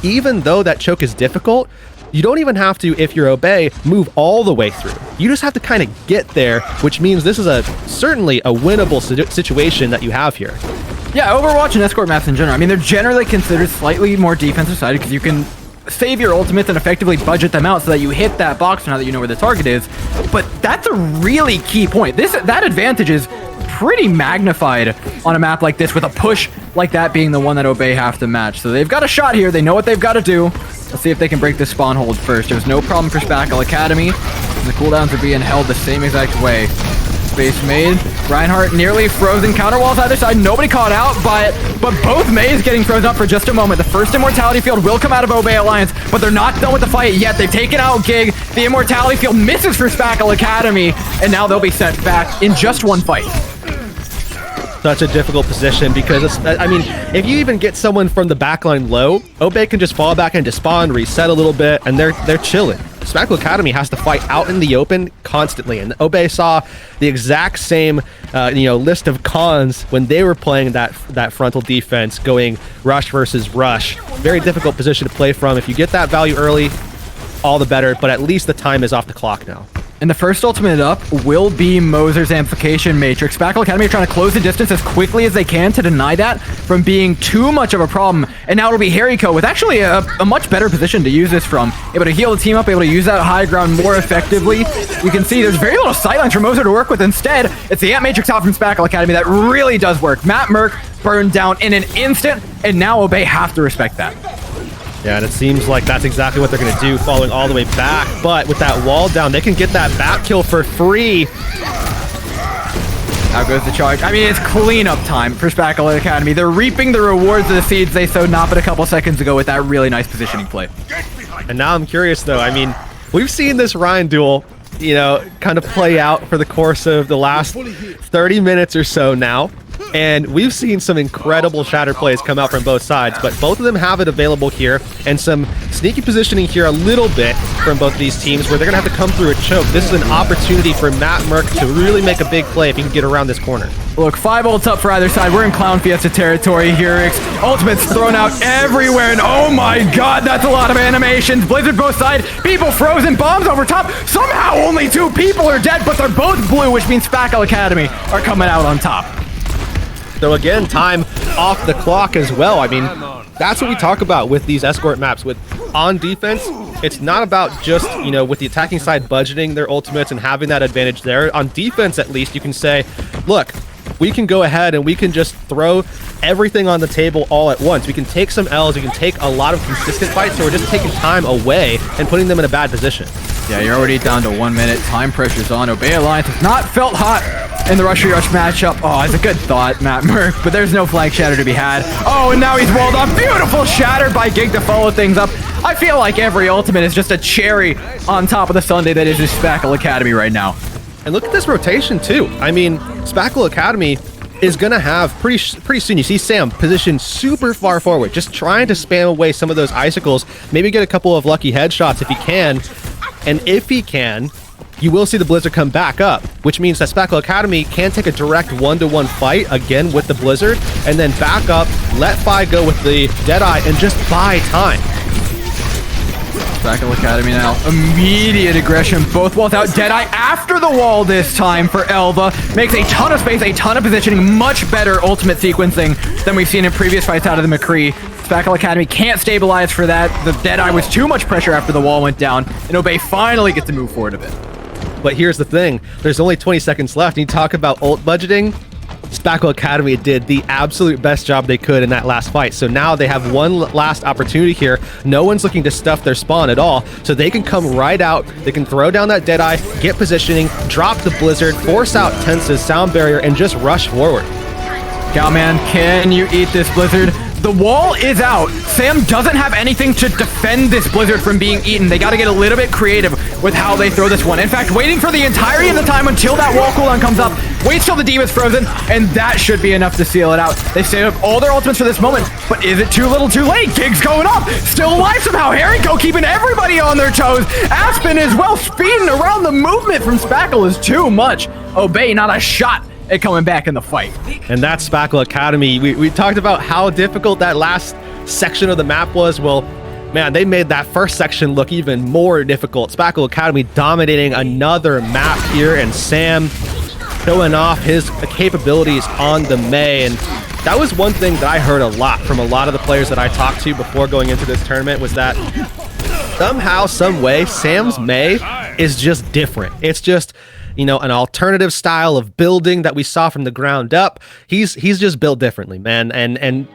Speaker 2: even though that choke is difficult, you don't even have to, if you're Obey, move all the way through. You just have to kind of get there, which means this is certainly a winnable situation that you have here.
Speaker 1: Yeah, Overwatch and escort maps in general, I mean, they're generally considered slightly more defensive sided because you can save your ultimates and effectively budget them out so that you hit that box now that you know where the target is. But that's a really key point. That advantage is pretty magnified on a map like this, with a push like that being the one that Obey have to match. So they've got a shot here. They know what they've got to do. Let's see if they can break this spawn hold first. There's no problem for Spackle Academy. And the cooldowns are being held the same exact way. Space made. Reinhardt nearly frozen. Counter walls either side. Nobody caught out, but both Mays getting frozen up for just a moment. The first Immortality Field will come out of Obey Alliance, but they're not done with the fight yet. They've taken out Gig. The Immortality Field misses for Spackle Academy, and now they'll be sent back in just one fight.
Speaker 2: Such a difficult position because, I mean, if you even get someone from the backline low, Obey can just fall back into spawn, reset a little bit, and they're chilling. Spackle Academy has to fight out in the open constantly, and Obey saw the exact same list of cons when they were playing that frontal defense, going rush versus rush. Very difficult position to play from. If you get that value early, all the better, but at least the time is off the clock now.
Speaker 1: And the first ultimate up will be Moser's Amplification Matrix. Spackle Academy are trying to close the distance as quickly as they can to deny that from being too much of a problem. And now it'll be Harryco with actually a much better position to use this from. Able to heal the team up, able to use that high ground more effectively. You can see there's very little sightlines for Moser to work with. Instead, it's the Ant Matrix out from Spackle Academy that really does work. Matt Merck burned down in an instant, and now Obey have to respect that.
Speaker 2: Yeah, and it seems like that's exactly what they're going to do, following all the way back. But with that wall down, they can get that back kill for free.
Speaker 1: Now goes the charge. I mean, it's cleanup time for Spackle Academy. They're reaping the rewards of the seeds they sowed not but a couple seconds ago with that really nice positioning play.
Speaker 2: And now I'm curious, though. I mean, we've seen this Ryan duel, you know, kind of play out for the course of the last 30 minutes or so now. And we've seen some incredible shatter plays come out from both sides, but both of them have it available here, and some sneaky positioning here a little bit from both of these teams where they're going to have to come through a choke. This is an opportunity for Matt Merck to really make a big play if he can get around this corner.
Speaker 1: Look, 5 ults up for either side. We're in Clown Fiesta territory here. Ultimates thrown out everywhere, and oh my god, that's a lot of animations. Blizzard both sides, people frozen, bombs over top. Somehow only 2 people are dead, but they're both blue, which means Spackle Academy are coming out on top.
Speaker 2: So again, time off the clock as well. I mean, that's what we talk about with these escort maps. With on defense, it's not about just, you know, with the attacking side budgeting their ultimates and having that advantage there. On defense, at least, you can say, look, we can go ahead and we can just throw everything on the table all at once. We can take some L's, we can take a lot of consistent fights, so we're just taking time away and putting them in a bad position.
Speaker 1: Yeah, you're already down to 1 minute. Time pressure's on. Obey Alliance has not felt hot in the Rush matchup. Oh, it's a good thought, Matt Merck, but there's no flag shatter to be had. Oh, and now he's walled off. Beautiful shatter by Gig to follow things up. I feel like every ultimate is just a cherry on top of the sundae that is this Spackle Academy right now.
Speaker 2: And look at this rotation, too. I mean, Spackle Academy is going to have pretty soon. You see Sam positioned super far forward, just trying to spam away some of those icicles, maybe get a couple of lucky headshots if he can. And if he can, you will see the Blizzard come back up, which means that Spackle Academy can take a direct one-to-one fight again with the Blizzard, and then back up, let Fi go with the Deadeye, and just buy time.
Speaker 1: Spackle Academy now. Immediate aggression. Both walls out. Deadeye after the wall this time for Elva. Makes a ton of space, a ton of positioning. Much better ultimate sequencing than we've seen in previous fights out of the McCree. Spackle Academy can't stabilize for that. The Deadeye was too much pressure after the wall went down. And Obey finally gets to move forward a bit.
Speaker 2: But here's the thing. There's only 20 seconds left. And you talk about ult budgeting. Spackle Academy did the absolute best job they could in that last fight. So now they have one last opportunity here. No one's looking to stuff their spawn at all. So they can come right out. They can throw down that Deadeye, get positioning, drop the Blizzard, force out Tense's sound barrier, and just rush forward.
Speaker 1: Cowman, can you eat this Blizzard? The wall is out. Sam doesn't have anything to defend this Blizzard from being eaten. They got to get a little bit creative with how they throw this one. In fact, waiting for the entirety of the time until that wall cooldown comes up, waits till the D is frozen, and that should be enough to seal it out. They saved up all their ultimates for this moment, but is it too little too late? Gig's going up, still alive somehow. Harryco keeping everybody on their toes. Aspen as well, speeding around. The movement from Spackle is too much. Obey, not a shot at coming back in the fight.
Speaker 2: And that's Spackle Academy. We talked about how difficult that last section of the map was. Well, man, they made that first section look even more difficult. Spackle Academy dominating another map here, and Sam showing off his capabilities on the May. And that was one thing that I heard a lot from a lot of the players that I talked to before going into this tournament, was that somehow, some way, Sam's May is just different. It's just, you know, an alternative style of building that we saw from the ground up. He's just built differently, man. And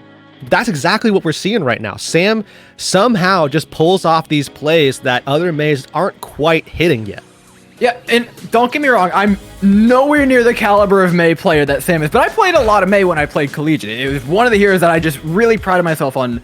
Speaker 2: that's exactly what we're seeing right now. Sam somehow just pulls off these plays that other Mays aren't quite hitting yet.
Speaker 1: Yeah, and don't get me wrong, I'm nowhere near the caliber of May player that Sam is, but I played a lot of May when I played Collegiate. It was one of the heroes that I just really prided myself on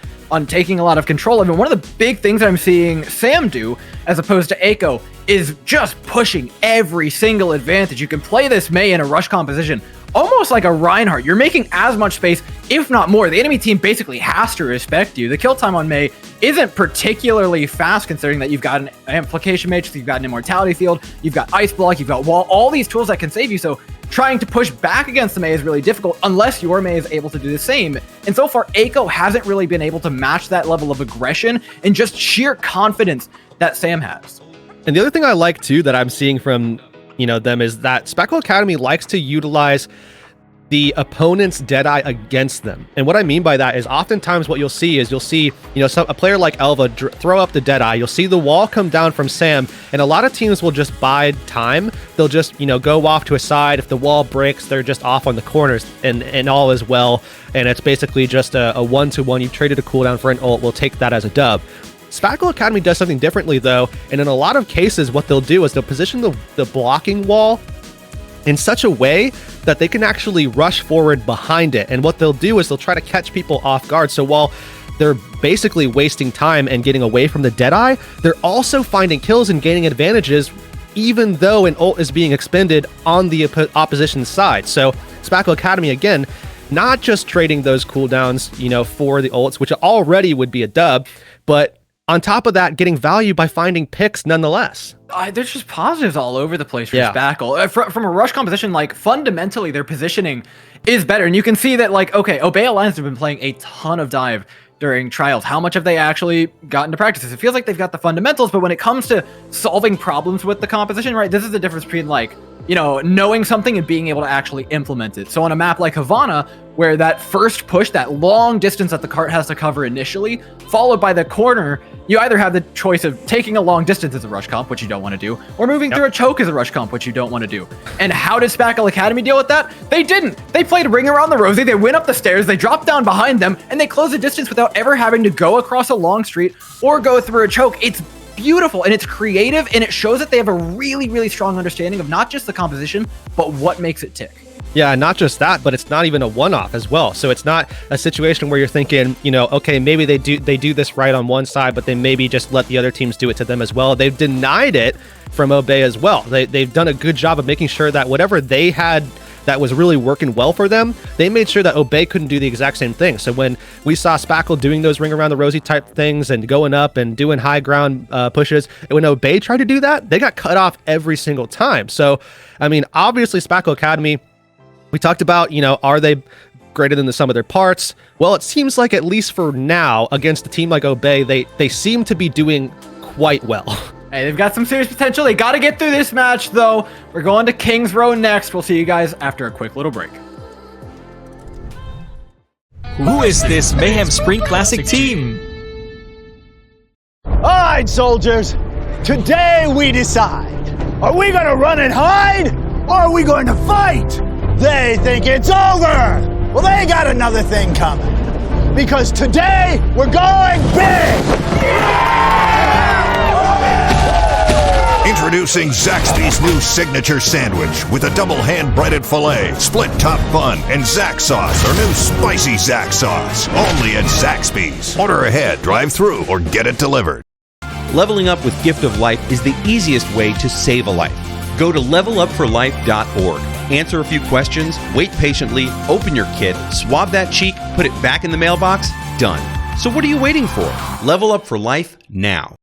Speaker 1: taking a lot of control of. And one of the big things I'm seeing Sam do, as opposed to Eiko, is just pushing every single advantage. You can play this May in a rush composition, almost like a Reinhardt. You're making as much space, if not more. The enemy team basically has to respect you. The kill time on May isn't particularly fast, considering that you've got an amplification matrix, you've got an immortality field, you've got ice block, you've got wall, all these tools that can save you. So trying to push back against the May is really difficult unless your May is able to do the same. And so far, Eiko hasn't really been able to match that level of aggression and just sheer confidence that Sam has.
Speaker 2: And the other thing I like too that I'm seeing from, you know, them is that Spackle Academy likes to utilize the opponent's Deadeye against them. And what I mean by that is oftentimes what you'll see, you know, a player like Elva throw up the Deadeye. You'll see the wall come down from Sam, and a lot of teams will just bide time. They'll just, you know, go off to a side. If the wall breaks, they're just off on the corners, and all is well. And it's basically just a one-to-one. You've traded a cooldown for an ult. We'll take that as a dub. Spackle Academy does something differently, though, and in a lot of cases, what they'll do is they'll position the blocking wall in such a way that they can actually rush forward behind it. And what they'll do is they'll try to catch people off guard. So while they're basically wasting time and getting away from the Deadeye, they're also finding kills and gaining advantages, even though an ult is being expended on the opposition side. So Spackle Academy, again, not just trading those cooldowns, for the ults, which already would be a dub, but on top of that, getting value by finding picks nonetheless.
Speaker 1: There's just positives all over the place for Spackle. From a rush composition, fundamentally, their positioning is better. And you can see that, Obey Alliance have been playing a ton of dive during trials. How much have they actually gotten to practices? It feels like they've got the fundamentals, but when it comes to solving problems with the composition, right, this is the difference between, knowing something and being able to actually implement it. So on a map like Havana, where that first push, that long distance that the cart has to cover initially, followed by the corner, you either have the choice of taking a long distance as a rush comp, which you don't want to do, or moving through a choke as a rush comp, which you don't want to do. And how did Spackle Academy deal with that? They didn't. They played Ring Around the Rosie, they went up the stairs, they dropped down behind them, and they closed the distance without ever having to go across a long street or go through a choke. It's beautiful and it's creative, and it shows that they have a really, really strong understanding of not just the composition, but what makes it tick.
Speaker 2: Yeah, not just that, but it's not even a one-off as well. So it's not a situation where you're thinking, okay, maybe they do this right on one side, but they maybe just let the other teams do it to them as well. They've denied it from Obey as well. They've done a good job of making sure that whatever they had that was really working well for them, they made sure that Obey couldn't do the exact same thing. So when we saw Spackle doing those Ring Around the Rosie type things and going up and doing high ground pushes, and when Obey tried to do that, they got cut off every single time. So, obviously Spackle Academy, we talked about, are they greater than the sum of their parts? Well, it seems like, at least for now, against a team like Obey, they seem to be doing quite well.
Speaker 1: Hey, they've got some serious potential. They got to get through this match, though. We're going to Kings Row next. We'll see you guys after a quick little break.
Speaker 3: Who is this Mayhem Spring Classic team?
Speaker 4: All right, soldiers. Today we decide. Are we going to run and hide, or are we going to fight? They think it's over. Well, they got another thing coming. Because today we're going big.
Speaker 5: Introducing Zaxby's new signature sandwich with a double hand-breaded filet, split top bun, and Zax sauce, or new spicy Zax sauce. Only at Zaxby's. Order ahead, drive through, or get it delivered.
Speaker 6: Leveling up with Gift of Life is the easiest way to save a life. Go to levelupforlife.org. Answer a few questions, wait patiently, open your kit, swab that cheek, put it back in the mailbox, done. So what are you waiting for? Level up for life now.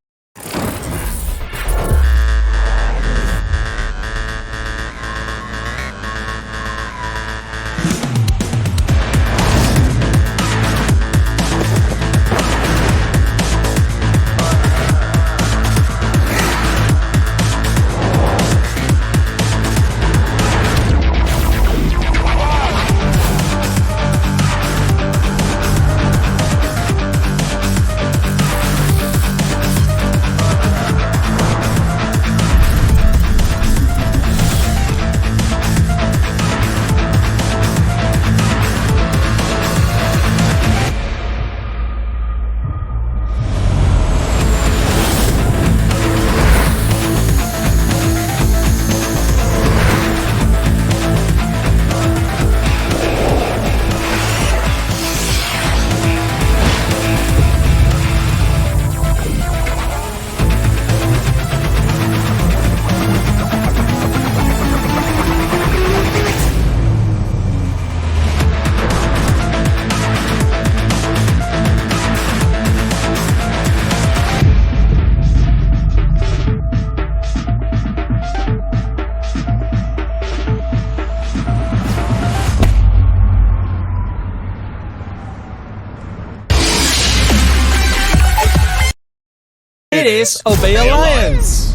Speaker 3: It is Obey Alliance!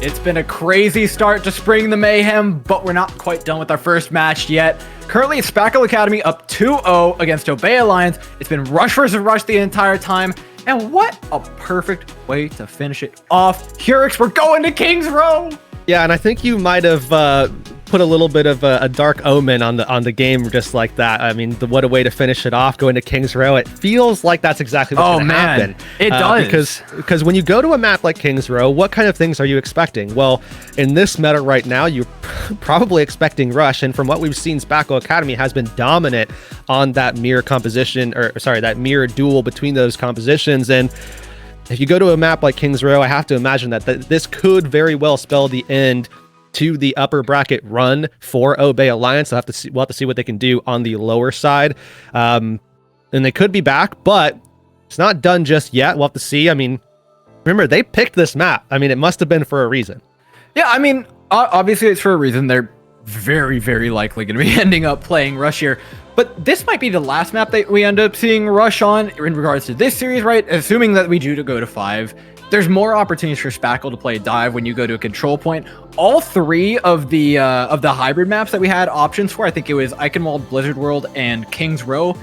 Speaker 1: It's been a crazy start to spring the Mayhem, but we're not quite done with our first match yet. Currently, it's Spackle Academy up 2-0 against Obey Alliance. It's been rush versus rush the entire time. And what a perfect way to finish it off. Hurix, we're going to King's Row!
Speaker 2: Yeah, and I think you might have put a little bit of a dark omen on the game just like that. I mean, what a way to finish it off, going to King's Row. It feels like that's exactly what's going to happen.
Speaker 1: It does.
Speaker 2: Because when you go to a map like King's Row, what kind of things are you expecting? Well, in this meta right now, you're probably expecting rush, and from what we've seen, Spackle Academy has been dominant on that mirror composition, that mirror duel between those compositions. And if you go to a map like King's Row, I have to imagine that this could very well spell the end to the upper bracket run for Obey Alliance. We'll have to see what they can do on the lower side. And they could be back, but it's not done just yet. We'll have to see. I mean, remember, they picked this map. I mean, it must have been for a reason.
Speaker 1: Yeah, I mean, obviously it's for a reason. They're very, very likely going to be ending up playing Rush here. But this might be the last map that we end up seeing Rush on in regards to this series, right? Assuming that we do to go to 5. There's more opportunities for Spackle to play dive when you go to a control point. All 3 of the hybrid maps that we had options for, I think it was Eichenwald, Blizzard World, and King's Row,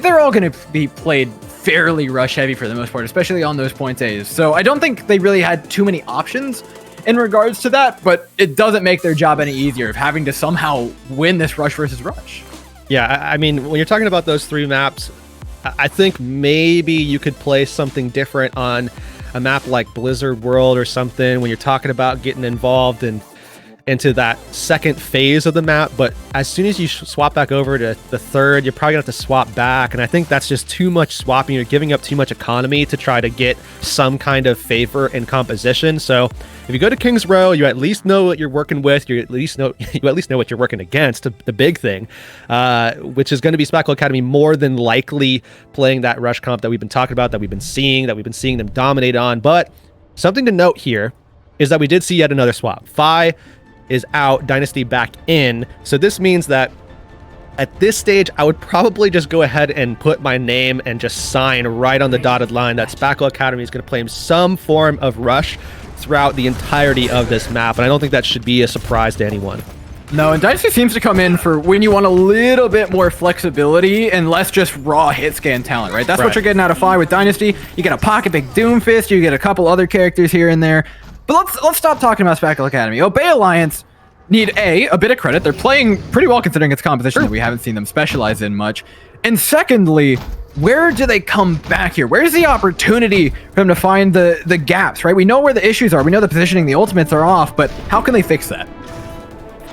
Speaker 1: they're all going to be played fairly rush heavy for the most part, especially on those point A's. So I don't think they really had too many options in regards to that, but it doesn't make their job any easier of having to somehow win this rush versus rush.
Speaker 2: Yeah, I mean, when you're talking about those 3 maps, I think maybe you could play something different on a map like Blizzard World or something when you're talking about getting involved into that second phase of the map. But as soon as you swap back over to the third, you're probably gonna have to swap back, and I think that's just too much swapping. You're giving up too much economy to try to get some kind of favor in composition. So if you go to King's Row, you at least know what you're working with. You at least know what you're working against. The big thing, which is going to be Spackle Academy more than likely playing that rush comp that we've been talking about, that we've been seeing them dominate on. But something to note here is that we did see yet another swap. Fi is out, Dynasty back in. So this means that at this stage, I would probably just go ahead and put my name and just sign right on the dotted line that Spackle Academy is going to play some form of rush throughout the entirety of this map. And I don't think that should be a surprise to anyone.
Speaker 1: No, and Dynasty seems to come in for when you want a little bit more flexibility and less just raw hit scan talent, right? That's what you're getting out of Fi with Dynasty. You get a pocket pick Doomfist, you get a couple other characters here and there. But let's stop talking about Spackle Academy. Obey Alliance need a bit of credit. They're playing pretty well considering its composition that we haven't seen them specialize in much. And secondly, where do they come back here? Where's the opportunity for them to find the gaps, right? We know where the issues are. We know the positioning, the ultimates are off, but how can they fix that?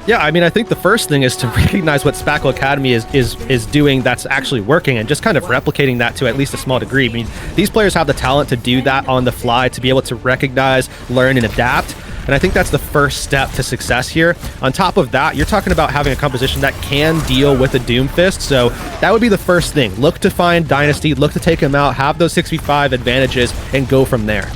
Speaker 2: Yeah, I mean, I think the first thing is to recognize what Spackle Academy is doing that's actually working, and just kind of replicating that to at least a small degree. I mean, these players have the talent to do that on the fly, to be able to recognize, learn, and adapt. And I think that's the first step to success here. On top of that, you're talking about having a composition that can deal with a Doomfist. So that would be the first thing. Look to find Dynasty, look to take him out, have those 6v5 advantages, and go from there.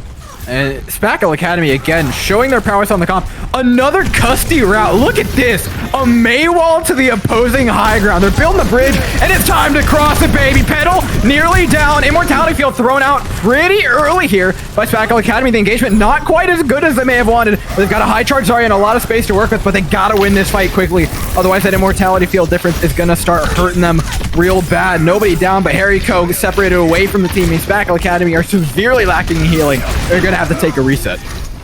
Speaker 1: And Spackle Academy, again, showing their prowess on the comp. Another custy route. Look at this. A Maywall to the opposing high ground. They're building the bridge, and it's time to cross it, baby. Pedal nearly down. Immortality Field thrown out pretty early here by Spackle Academy. The engagement not quite as good as they may have wanted. They've got a high charge Zarya and a lot of space to work with, but they got to win this fight quickly. Otherwise, that Immortality Field difference is going to start hurting them real bad. Nobody down, but Hariko separated away from the team. Spackle Academy are severely lacking in healing. They're going to have to take a reset.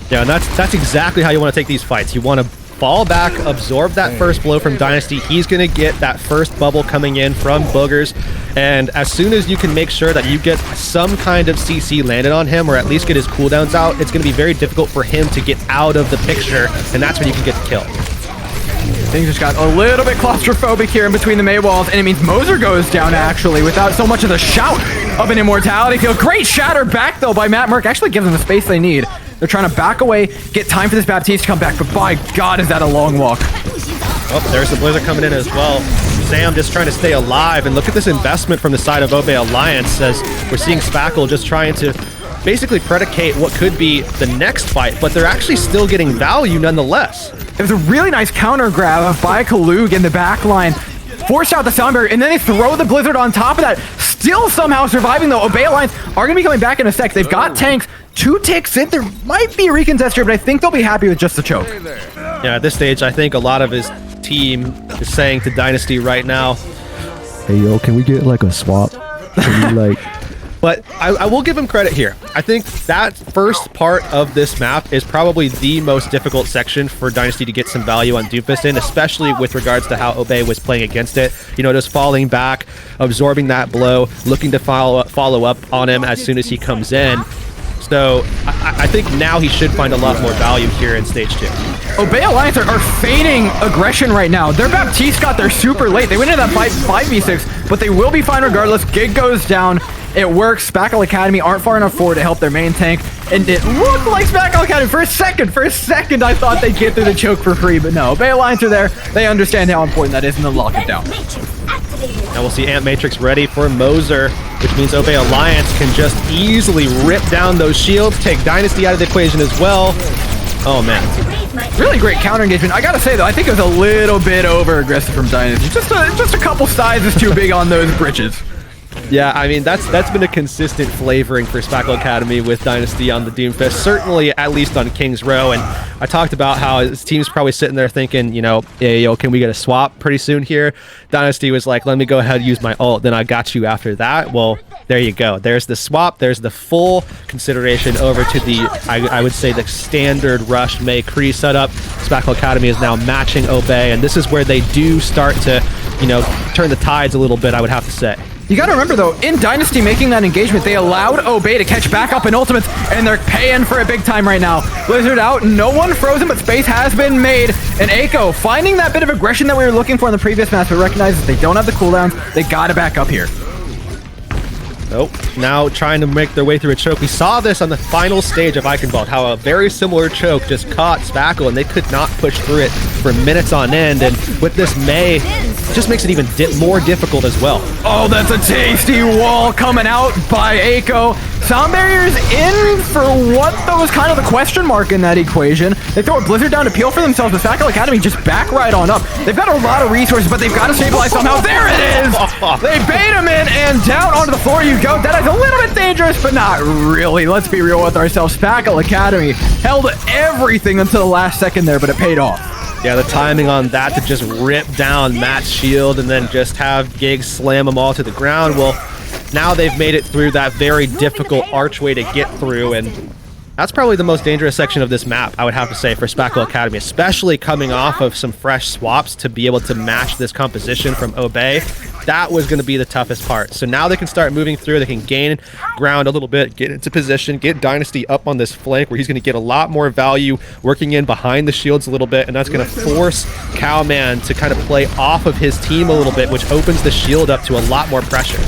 Speaker 2: Yeah, and that's exactly how you want to take these fights. You want to fall back, absorb that first blow from Dynasty. He's going to get that first bubble coming in from Boogers, and as soon as you can make sure that you get some kind of CC landed on him, or at least get his cooldowns out, it's going to be very difficult for him to get out of the picture, and that's when you can get the kill.
Speaker 1: Things just got a little bit claustrophobic here in between the Maywalls, and it means Moser goes down actually without so much of the shout of an Immortality Field. Great shatter back though by Matt Merck, actually gives them the space they need. They're trying to back away, get time for this Baptiste to come back, but by God, is that a long walk.
Speaker 2: Oh, there's the Blizzard coming in as well. Sam just trying to stay alive, and look at this investment from the side of Obey Alliance as we're seeing Spackle just trying to basically predicate what could be the next fight, but they're actually still getting value nonetheless.
Speaker 1: It was a really nice counter grab by Kalug in the back line. Force out the sound barrier, and then they throw the Blizzard on top of that. Still somehow surviving though. Obey Alliance are going to be coming back in a sec. They've got tanks. 2 ticks in, there might be a recontest here, but I think they'll be happy with just the choke.
Speaker 2: Yeah, at this stage, I think a lot of his team is saying to Dynasty right now, hey, yo, can we get like a swap? Can we, like... But I will give him credit here. I think that first part of this map is probably the most difficult section for Dynasty to get some value on Doomfist in, especially with regards to how Obey was playing against it. You know, just falling back, absorbing that blow, looking to follow up on him as soon as he comes in. So I think now he should find a lot more value here in stage 2.
Speaker 1: Obey Alliance are feigning aggression right now. Their Baptiste got there super late. They went into that 5v6, but they will be fine regardless. Gig goes down. It works. Spackle Academy aren't far enough forward to help their main tank. And it looked like Spackle Academy for a second I thought they'd get through the choke for free, but no. Obey Alliance are there. They understand how important that is and they'll lock it down.
Speaker 2: Now we'll see Ant Matrix ready for Moser, which means Obey Alliance can just easily rip down those shields, take Dynasty out of the equation as well. Oh, man.
Speaker 1: Really great counter engagement. I gotta say, though, I think it was a little bit over-aggressive from Dynasty. Just a couple sizes too big on those britches.
Speaker 2: Yeah, I mean, that's been a consistent flavoring for Spackle Academy with Dynasty on the Doomfist, certainly at least on King's Row. And I talked about how his team's probably sitting there thinking, you know, hey, yo, can we get a swap pretty soon here? Dynasty was like, let me go ahead and use my ult, then I got you after that. Well, there you go. There's the swap. There's the full consideration over to the, I would say, the standard Rush McCree setup. Spackle Academy is now matching Obey, and this is where they do start to, you know, turn the tides a little bit, I would have to say.
Speaker 1: You gotta remember, though, in Dynasty making that engagement, they allowed Obey to catch back up in ultimates, and they're paying for it big time right now. Blizzard out, no one frozen, but space has been made. And Echo finding that bit of aggression that we were looking for in the previous match, but recognizes they don't have the cooldowns. They gotta back up here.
Speaker 2: Nope. Now trying to make their way through a choke. We saw this on the final stage of Eichenwald, how a very similar choke just caught Spackle, and they could not push through it for minutes on end. And with this May, it just makes it even more difficult as well.
Speaker 1: Oh, that's a tasty wall coming out by Echo. Sound barriers in for what, though, is kind of the question mark in that equation. They throw a Blizzard down to peel for themselves, but Spackle Academy just back right on up. They've got a lot of resources, but they've got to stabilize somehow. There it is! They bait him in, and down onto the floor you go. That is a little bit dangerous, but not really. Let's be real with ourselves. Spackle Academy held everything until the last second there, but it paid off.
Speaker 2: Yeah, the timing on that to just rip down Matt's shield and then just have Gig slam them all to the ground. Well, now they've made it through that very difficult archway to get through, and that's probably the most dangerous section of this map, I would have to say, for Spackle Academy, especially coming off of some fresh swaps to be able to match this composition from Obey. That was going to be the toughest part. So now they can start moving through, they can gain ground a little bit, get into position, get Dynasty up on this flank where he's going to get a lot more value working in behind the shields a little bit, and that's going to force Cowman to kind of play off of his team a little bit, which opens the shield up to a lot more pressure.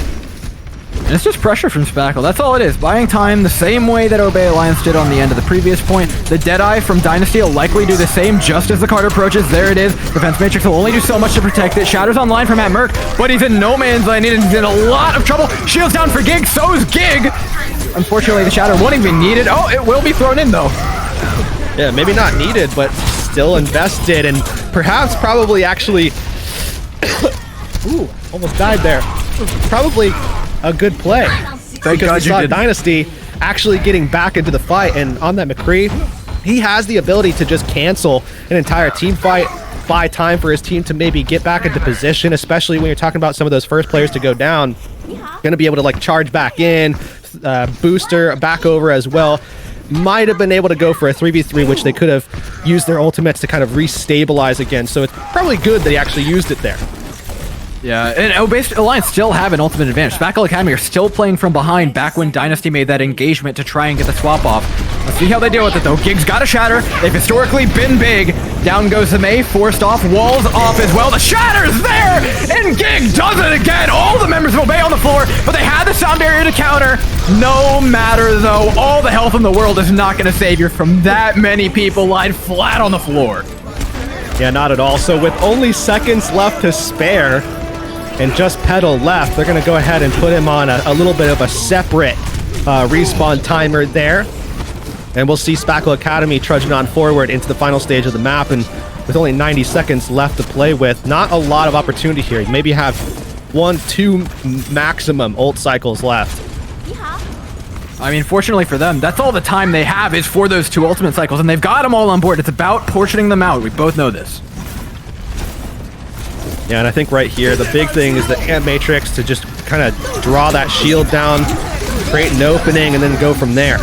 Speaker 1: And it's just pressure from Spackle. That's all it is. Buying time the same way that Obey Alliance did on the end of the previous point. The Deadeye from Dynasty will likely do the same just as the card approaches. There it is. Defense Matrix will only do so much to protect it. Shatters online from Matt Merc, but he's in no man's land. He's in a lot of trouble. Shields down for Gig. So's Gig. Unfortunately, the Shatter won't even be needed. Oh, it will be thrown in, though.
Speaker 2: Yeah, maybe not needed, but still invested, and perhaps probably actually... Ooh, almost died there. Probably a good play. Because we saw Dynasty actually getting back into the fight, and on that McCree, he has the ability to just cancel an entire team fight, buy time for his team to maybe get back into position, especially when you're talking about some of those first players to go down. Gonna be able to like charge back in, booster back over as well. Might have been able to go for a 3v3, which they could have used their ultimates to kind of restabilize again, so it's probably good that he actually used it there.
Speaker 1: Yeah, and Obey Alliance still have an ultimate advantage. Spackle Academy are still playing from behind back when Dynasty made that engagement to try and get the swap off. Let's see how they deal with it, though. Gig's got a Shatter. They've historically been big. Down goes the May, forced off, walls off as well. The Shatter's there, and Gig does it again. All the members of Obey on the floor, but they had the sound barrier to counter. No matter, though, all the health in the world is not going to save you from that many people lying flat on the floor.
Speaker 2: Yeah, not at all. So with only seconds left to spare, and just Pedal left, they're going to go ahead and put him on a little bit of a separate respawn timer there. And we'll see Spackle Academy trudging on forward into the final stage of the map, and with only 90 seconds left to play with, not a lot of opportunity here. You maybe have 1-2 maximum ult cycles left.
Speaker 1: I mean, fortunately for them, that's all the time they have is for those 2 ultimate cycles, and they've got them all on board. It's about portioning them out. We both know this.
Speaker 2: Yeah, and I think right here, the big thing is the Ant Matrix to just kind of draw that shield down, create an opening, and then go from there.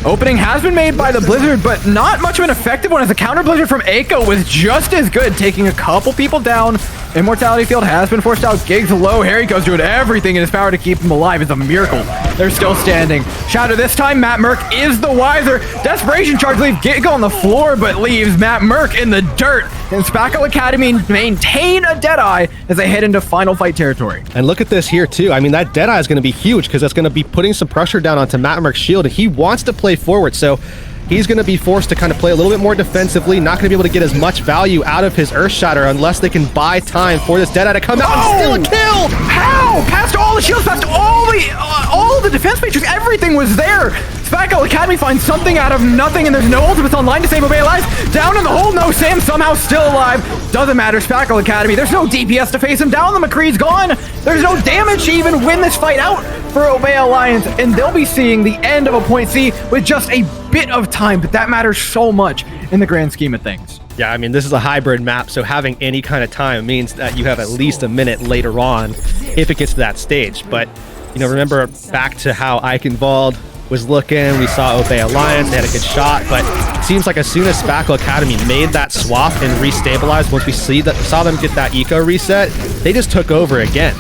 Speaker 1: Opening has been made by the Blizzard, but not much of an effective one, as the counter Blizzard from Eiko was just as good, taking a couple people down. Immortality Field has been forced out. Giggs low. Harry goes doing everything in his power to keep him alive. It's a miracle. They're still standing. Shadow this time. Matt Merck is the wiser. Desperation charge leaves Giggs on the floor, but leaves Matt Merck in the dirt. And Spackle Academy maintain a Deadeye as they head into final fight territory.
Speaker 2: And look at this here, too. I mean, that Deadeye is going to be huge because that's going to be putting some pressure down onto Matt Merck's shield, and he wants to play forward. So he's going to be forced to kind of play a little bit more defensively, not going to be able to get as much value out of his Earth Shatter unless they can buy time for this Deadeye to come out and steal a kill!
Speaker 1: How? Past all the shields, past all the defense matrix, everything was there! Spackle Academy finds something out of nothing, and there's no ultimates online to save Obey alive. Down in the hole, no, Sam somehow still alive. Doesn't matter, Spackle Academy. There's no DPS to face him down. The McCree's gone. There's no damage to even win this fight out for Obey Alliance, and they'll be seeing the end of a point C with just a bit of time, but that matters so much in the grand scheme of things.
Speaker 2: Yeah, I mean, this is a hybrid map, so having any kind of time means that you have at least a minute later on if it gets to that stage. But, you know, remember back to how Eichenwald was looking, we saw Obey Alliance, they had a good shot, but it seems like as soon as Spackle Academy made that swap and restabilized, once we saw them get that eco reset, they just took over again.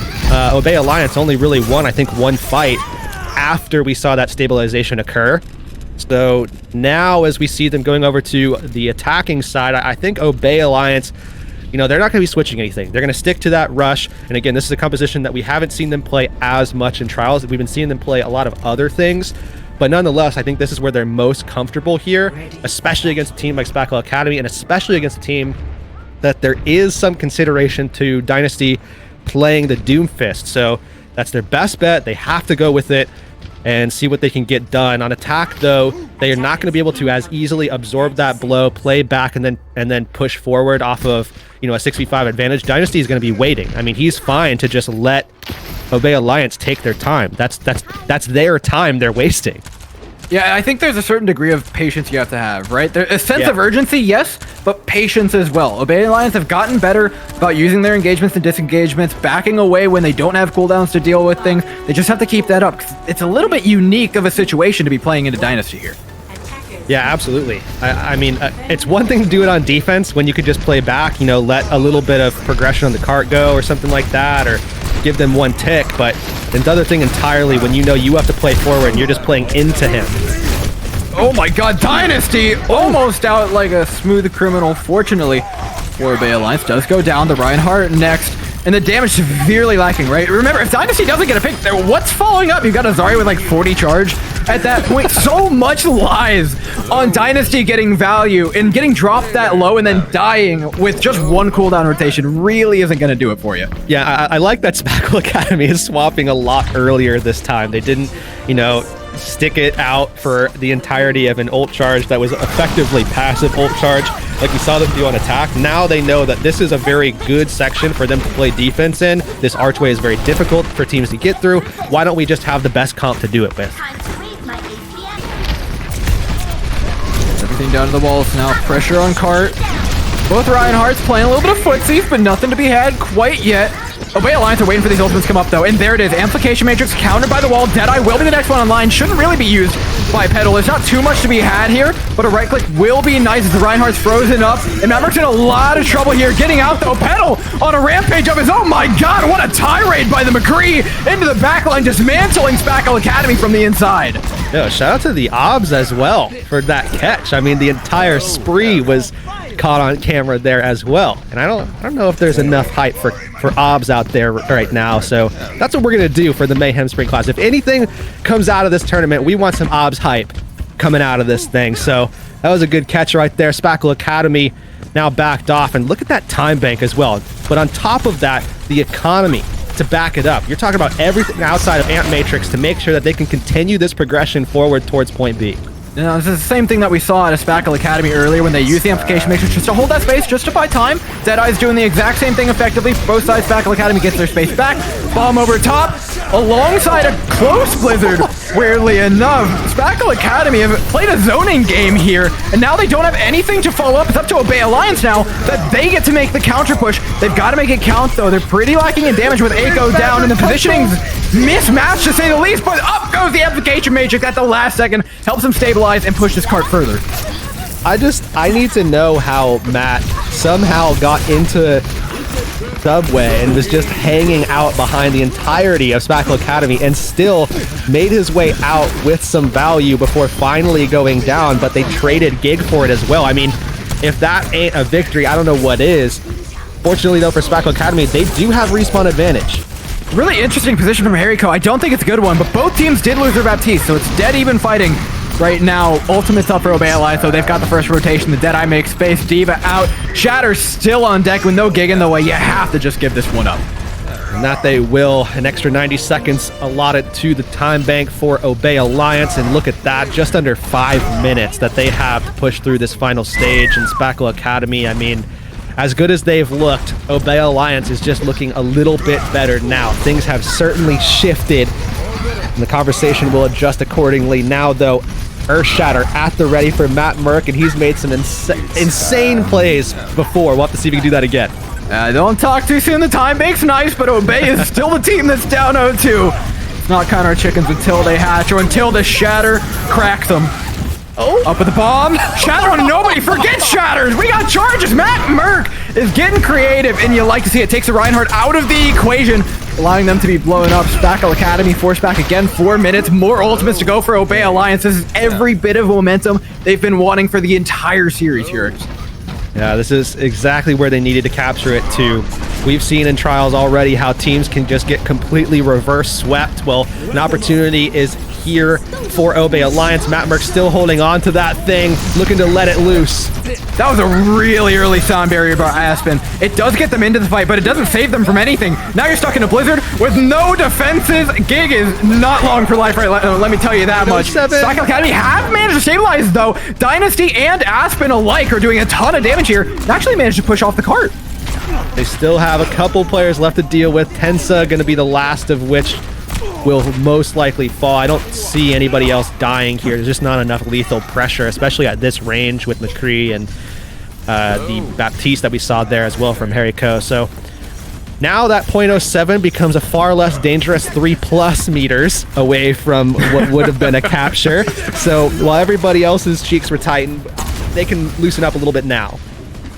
Speaker 2: Obey Alliance only really won, I think, 1 fight after we saw that stabilization occur. So now as we see them going over to the attacking side, I think Obey Alliance, you know, they're not going to be switching anything. They're going to stick to that rush. And again, this is a composition that we haven't seen them play as much in Trials. We've been seeing them play a lot of other things. But nonetheless, I think this is where they're most comfortable here, especially against a team like Spackle Academy, and especially against a team that there is some consideration to Dynasty playing the Doomfist. So that's their best bet. They have to go with it and see what they can get done. On attack, though, they are not going to be able to as easily absorb that blow, play back, and then push forward off of, you know, a 6v5 advantage. Dynasty is going to be waiting. I mean, he's fine to just let Obey Alliance take their time. That's their time they're wasting.
Speaker 1: Yeah, I think there's a certain degree of patience you have to have, right? There's a sense of urgency, yes, but patience as well. Obey Alliance have gotten better about using their engagements and disengagements, backing away when they don't have cooldowns to deal with things. They just have to keep that up, 'cause it's a little bit unique of a situation to be playing into Dynasty here.
Speaker 2: Yeah, absolutely. I mean, it's one thing to do it on defense when you could just play back, you know, let a little bit of progression on the cart go or something like that, or give them 1 tick, but it's the other thing entirely when you know you have to play forward and you're just playing into him.
Speaker 1: Oh my god, Dynasty almost out like a smooth criminal. Fortunately, for Obey Alliance does go down. The Reinhardt next, and the damage severely lacking, right? Remember, if Dynasty doesn't get a pick, what's following up? You've got a Zarya with like 40 charge at that point. So much lies on Dynasty getting value and getting dropped that low and then dying with just 1 cooldown rotation really isn't going to do it for you.
Speaker 2: Yeah, I like that Spackle Academy is swapping a lot earlier this time. They didn't, you know, stick it out for the entirety of an ult charge that was effectively passive ult charge like we saw them do on attack. Now they know that this is a very good section for them to play defense in. This archway is very difficult for teams to get through. Why don't we just have the best comp to do it with?
Speaker 1: Everything down to the walls now. Pressure on cart. Both Reinhardts playing a little bit of footsies, but nothing to be had quite yet. Obey Alliance are waiting for these ultimates to come up, though, and there it is. Amplification Matrix countered by the wall. Deadeye will be the next one online. Shouldn't really be used by Petal. There's not too much to be had here, but a right click will be nice as the Reinhardt's frozen up, and Maverick's in a lot of trouble here. Getting out, though. Petal on a rampage of his. Oh my god, what a tirade by the McCree into the backline, dismantling Spackle Academy from the inside.
Speaker 2: Yo, shout out to the OBS as well for that catch. I mean, the entire spree was caught on camera there as well. And I don't know if there's enough hype for OBS out there right now. So that's what we're going to do for the Mayhem Spring Class. If anything comes out of this tournament, we want some OBS hype coming out of this thing. So that was a good catch right there. Spackle Academy now backed off. And look at that time bank as well. But on top of that, the economy to back it up. You're talking about everything outside of Ant Matrix to make sure that they can continue this progression forward towards point B.
Speaker 1: You know, this is the same thing that we saw at a Spackle Academy earlier when they used the Amplification Matrix just to hold that space, just to buy time. Deadeye's doing the exact same thing effectively. Both sides, Spackle Academy gets their space back. Bomb over top, alongside a close Blizzard. Weirdly enough, Spackle Academy have played a zoning game here, and now they don't have anything to follow up. It's up to Obey Alliance now that they get to make the counter push. They've got to make it count, though. They're pretty lacking in damage with Eiko down, and the positioning's mismatched, to say the least, but up goes the Amplification Matrix at the last second. Helps them stabilize and push this cart further.
Speaker 2: I need to know how Matt somehow got into Subway and was just hanging out behind the entirety of Spackle Academy and still made his way out with some value before finally going down, but they traded Gig for it as well. I mean, if that ain't a victory, I don't know what is. Fortunately, though, for Spackle Academy, they do have respawn advantage.
Speaker 1: Really interesting position from Hariko. I don't think it's a good one, but both teams did lose their Baptiste, so it's dead even fighting right now. Ultimate's up for Obey Alliance, so they've got the first rotation. The Deadeye makes space. Diva out. Shatter's still on deck with no Gig in the way. You have to just give this one up.
Speaker 2: And that they will. An extra 90 seconds allotted to the time bank for Obey Alliance, and look at that, just under 5 minutes that they have to push through this final stage. And Spackle Academy, I mean, as good as they've looked, Obey Alliance is just looking a little bit better now. Things have certainly shifted, and the conversation will adjust accordingly. Now, though, Earthshatter at the ready for Matt Merck, and he's made some insane plays before. We'll have to see if we can do that again.
Speaker 1: Don't talk too soon. The time bank's nice, but Obey is still the team that's down 0-2. It's not count our chickens until they hatch or until the Shatter cracks them. Oh, up with the bomb. Shatter on nobody. Forget Shatters. We got charges. Matt Merck is getting creative, and you like to see it. Takes the Reinhardt out of the equation, allowing them to be blown up. Spackle Academy forced back again. 4 minutes. More ultimates to go for Obey Alliance. This is every bit of momentum they've been wanting for the entire series here.
Speaker 2: Yeah, this is exactly where they needed to capture it too. We've seen in trials already how teams can just get completely reverse swept. Well, an opportunity is here for Obey Alliance. Matt Merck still holding on to that thing, looking to let it loose.
Speaker 1: That was a really early sound barrier by Aspen. It does get them into the fight, but it doesn't save them from anything. Now you're stuck in a Blizzard with no defenses. Gig is not long for life, right? Let me tell you that much. Spackle Academy have managed to stabilize, though. Dynasty and Aspen alike are doing a ton of damage here. They actually managed to push off the cart.
Speaker 2: They still have a couple players left to deal with. Tensa going to be the last of which will most likely fall. I don't see anybody else dying here. There's just not enough lethal pressure, especially at this range with McCree and the Baptiste that we saw there as well from Hariko. So now that .07 becomes a far less dangerous 3+ meters away from what would have been a capture. So while everybody else's cheeks were tightened, they can loosen up a little bit now.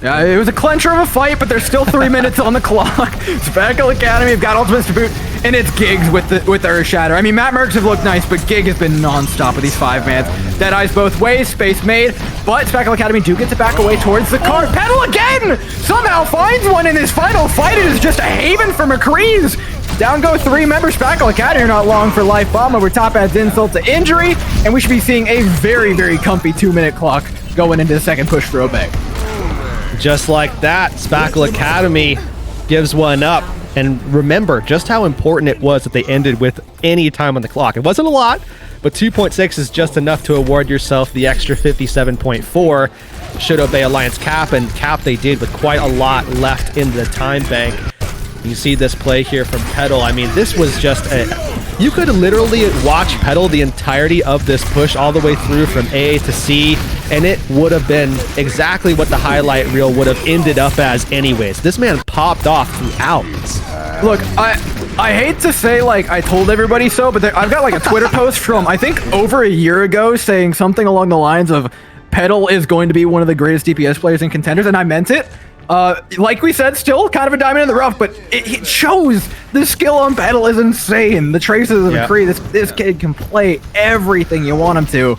Speaker 1: Yeah, it was a clincher of a fight, but there's still 3 minutes on the clock. Spackle Academy have got ultimates to boot, and it's Gigs with the Earthshatter. I mean, Matt Merck's have looked nice, but Gig has been non-stop with these 5-mans. Deadeyes both ways, space made, but Spackle Academy do get to back away towards the cart. Pedal again! Somehow finds one in this final fight. It is just a haven for McCree's. Down go 3 members. Spackle Academy are not long for life. Bomb over top adds insult to injury, and we should be seeing a very, very comfy 2-minute clock going into the second push for Obey.
Speaker 2: Just like that, Spackle Academy gives one up. And remember just how important it was that they ended with any time on the clock. It wasn't a lot, but 2.6 is just enough to award yourself the extra 57.4 should Obey Alliance cap, and cap they did with quite a lot left in the time bank. You see this play here from Petal. I mean, this was just you could literally watch Petal the entirety of this push all the way through from A to C, and it would have been exactly what the highlight reel would have ended up as anyways. This man popped off throughout.
Speaker 1: Look, I hate to say, like, I told everybody so, but I've got, like, a Twitter post from, I think, over a year ago saying something along the lines of Petal is going to be one of the greatest DPS players in contenders, and I meant it. Like we said, still kind of a diamond in the rough, but it shows the skill on Petal is insane. The traces of McCree, this kid can play everything you want him to,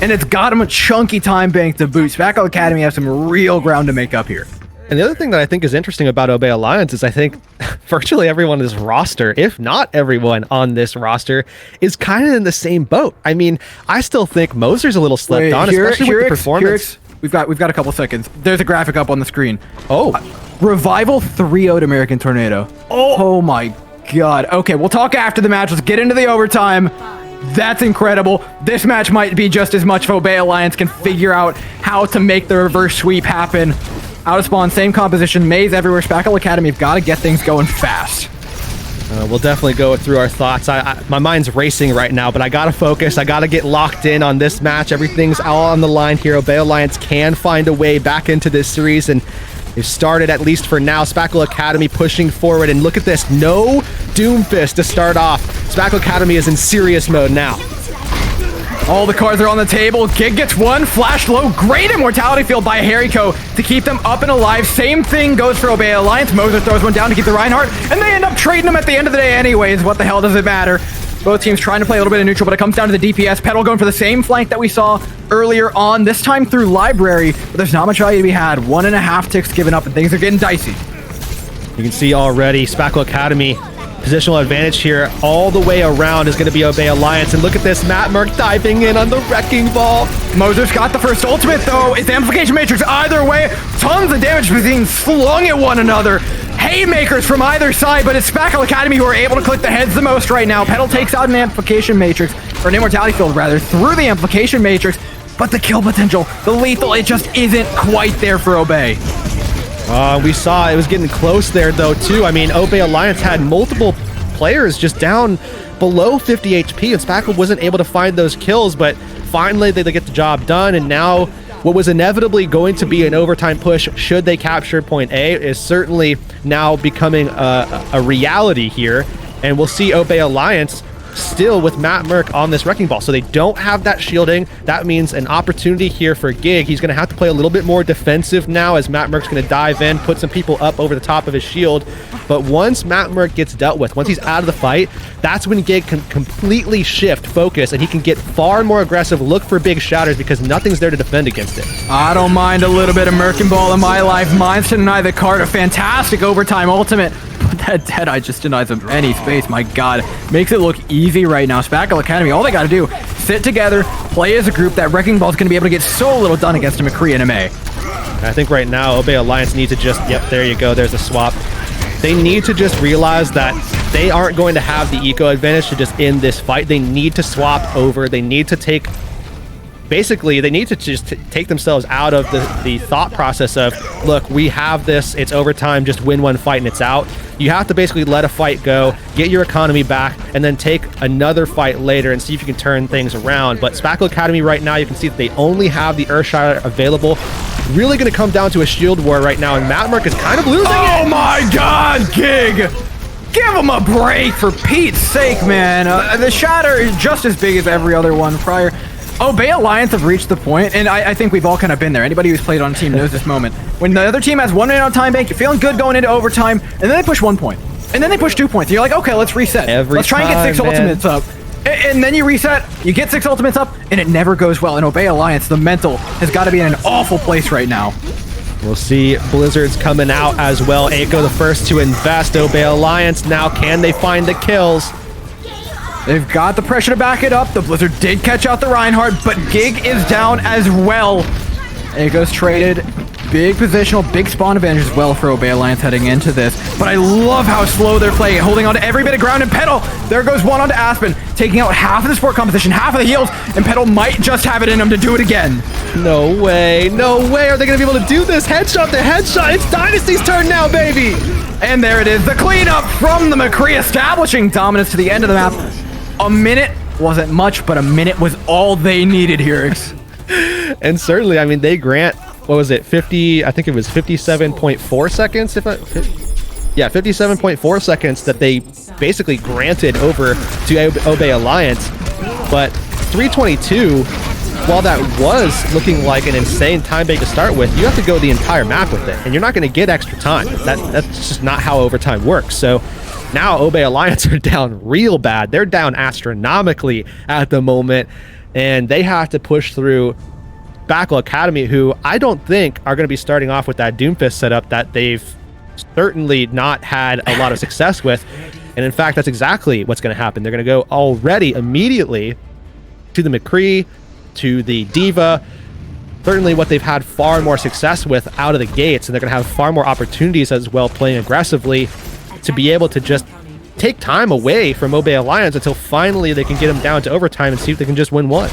Speaker 1: and it's got him a chunky time bank to boot. Spackle Academy has some real ground to make up here.
Speaker 2: And the other thing that I think is interesting about Obey Alliance is I think virtually everyone on this roster, if not everyone on this roster, is kind of in the same boat. I mean, I still think Moser's a little slept on, especially with the performance.
Speaker 1: We've got a couple seconds. There's a graphic up on the screen.
Speaker 2: Oh.
Speaker 1: Revival 3-0'd American Tornado. Oh my god. Okay, we'll talk after the match. Let's get into the overtime. That's incredible. This match might be just as much if Obey Alliance can figure out how to make the reverse sweep happen. Out of spawn, same composition, maze everywhere. Spackle Academy have got to get things going fast.
Speaker 2: We'll definitely go through our thoughts. My mind's racing right now, but I gotta focus. I gotta get locked in on this match. Everything's all on the line here. Obey Alliance can find a way back into this series, and they've started, at least for now. Spackle Academy pushing forward, and look at this. No Doomfist to start off. Spackle Academy is in serious mode now.
Speaker 1: All the cards are on the table. Gig gets one. Flash low. Great immortality field by Hariko to keep them up and alive. Same thing goes for Obey Alliance. Moser throws one down to keep the Reinhardt, and they end up trading them at the end of the day anyways. What the hell does it matter? Both teams trying to play a little bit of neutral, but it comes down to the DPS. Petal going for the same flank that we saw earlier on, this time through Library, but there's not much value to be had. 1.5 ticks given up, and things are getting dicey.
Speaker 2: You can see already Spackle Academy positional advantage here all the way around is going to be Obey Alliance. And look at this, Matt Merck diving in on the Wrecking Ball.
Speaker 1: Moser's got the first ultimate, though. It's Amplification Matrix either way. Tons of damage being slung at one another. Haymakers from either side, but it's Spackle Academy who are able to click the heads the most right now. Petal takes out an Amplification Matrix, or an Immortality Field, rather, through the Amplification Matrix. But the kill potential, the lethal, it just isn't quite there for Obey.
Speaker 2: We saw it was getting close there, though, too. I mean, Obey Alliance had multiple players just down below 50 HP, and Spackle wasn't able to find those kills, but finally they get the job done, and now what was inevitably going to be an overtime push should they capture point A is certainly now becoming a reality here, and we'll see Obey Alliance still with Matt Merck on this Wrecking Ball. So they don't have that shielding. That means an opportunity here for Gig. He's going to have to play a little bit more defensive now as Matt Merck's going to dive in, put some people up over the top of his shield. But once Matt Merck gets dealt with, once he's out of the fight, that's when Gig can completely shift focus and he can get far more aggressive, look for big shatters because nothing's there to defend against it.
Speaker 1: I don't mind a little bit of Merkin Ball in my life. Mine's to deny the card a fantastic overtime ultimate. But that Deadeye just denies them any space. My God, makes it look easy right now. Spackle Academy, all they got to do, sit together, play as a group. That Wrecking Ball is going to be able to get so little done against a McCree and a May.
Speaker 2: I think right now, Obey Alliance need to just, yep, there you go, there's a swap. They need to just realize that they aren't going to have the eco advantage to just end this fight. They need to swap over. They need to take, basically, they need to just take themselves out of the thought process of, look, we have this, it's overtime, just win one fight and it's out. You have to basically let a fight go, get your economy back, and then take another fight later and see if you can turn things around. But Spackle Academy right now, you can see that they only have the Earthshatter available. Really going to come down to a shield war right now, and Matt Merck is kind of losing it.
Speaker 1: Oh my God, Gig! Give him a break, for Pete's sake, man. The shatter is just as big as every other one prior. Obey Alliance have reached the point, and I think we've all kind of been there. Anybody who's played on a team knows this moment. When the other team has 1 minute on time bank, you're feeling good going into overtime, and then they push 1 point. And then they push 2 points. And you're like, okay, let's reset. Let's try and get 6 ultimates up. And then you reset, you get 6 ultimates up, and it never goes well. And Obey Alliance, the mental, has got to be in an awful place right now.
Speaker 2: We'll see Blizzard's coming out as well. Aiko the first to invest. Obey Alliance now, can they find the kills?
Speaker 1: They've got the pressure to back it up. The Blizzard did catch out the Reinhardt, but Gig is down as well. Aiko's traded. Big positional, big spawn advantage as well for Obey Alliance heading into this. But I love how slow they're playing it, holding on to every bit of ground. And Petal, there goes one onto Aspen, taking out half of the support composition, half of the heals, and Petal might just have it in him to do it again.
Speaker 2: No way, no way are they going to be able to do this. Headshot to headshot. It's Dynasty's turn now, baby.
Speaker 1: And there it is, the cleanup from the McCree, establishing dominance to the end of the map. A minute wasn't much, but a minute was all they needed here.
Speaker 2: And certainly, I mean, they grant, what was it, 50, I think it was 57.4 seconds, 57.4 seconds that they basically granted over to Obey Alliance. But 322, while that was looking like an insane time bank to start with, you have to go the entire map with it, and you're not going to get extra time. That's just not how overtime works. So now Obey Alliance are down real bad. They're down astronomically at the moment, and they have to push through Spackle Academy, who I don't think are going to be starting off with that Doomfist setup that they've certainly not had a lot of success with. And in fact, that's exactly what's going to happen. They're going to go already immediately to the McCree, to the Diva, certainly what they've had far more success with out of the gates, and they're going to have far more opportunities as well playing aggressively to be able to just take time away from Obey Alliance until finally they can get them down to overtime and see if they can just win one.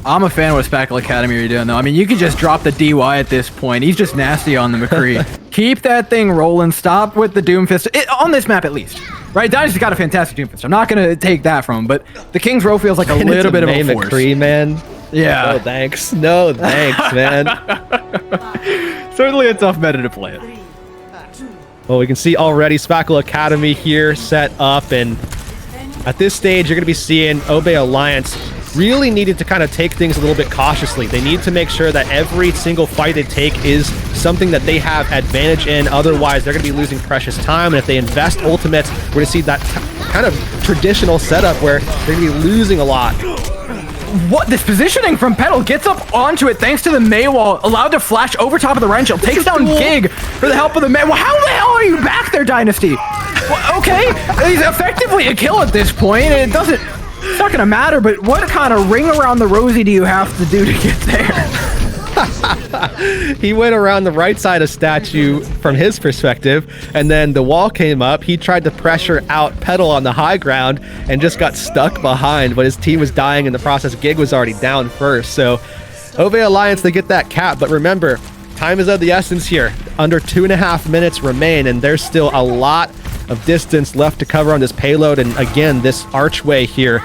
Speaker 1: I'm a fan of what Spackle Academy are doing, though. I mean, you could just drop the DY at this point. He's just nasty on the McCree. Keep that thing rolling. Stop with the Doomfist. On this map, at least. right? Dynasty's got a fantastic defense. I'm not going to take that from him, but the King's Row feels like a little bit of a force.
Speaker 2: McCree, man.
Speaker 1: Yeah.
Speaker 2: No thanks. No thanks, man.
Speaker 1: Certainly a tough meta to play it.
Speaker 2: Well, we can see already Spackle Academy here set up, and at this stage, you're going to be seeing Obey Alliance really needed to kind of take things a little bit cautiously. They need to make sure that every single fight they take is something that they have advantage in. Otherwise, they're going to be losing precious time. And if they invest ultimates, we're going to see that kind of traditional setup where they're going to be losing a lot.
Speaker 1: What? This positioning from Petal gets up onto it thanks to the May wall, allowed to flash over top of the Wrench. Takes down Gig for the help of the May. Well, how the hell are you back there, Dynasty? Well, okay, he's effectively a kill at this point. It's not gonna matter, but what kind of ring around the rosy do you have to do to get there?
Speaker 2: He went around the right side of statue from his perspective, and then the wall came up. He tried to pressure out Petal on the high ground and just got stuck behind, but his team was dying in the process. Gig was already down first, so Obey Alliance, they get that cap, but remember, time is of the essence here. Under 2.5 minutes remain, and there's still a lot of distance left to cover on this payload, and again, this archway here,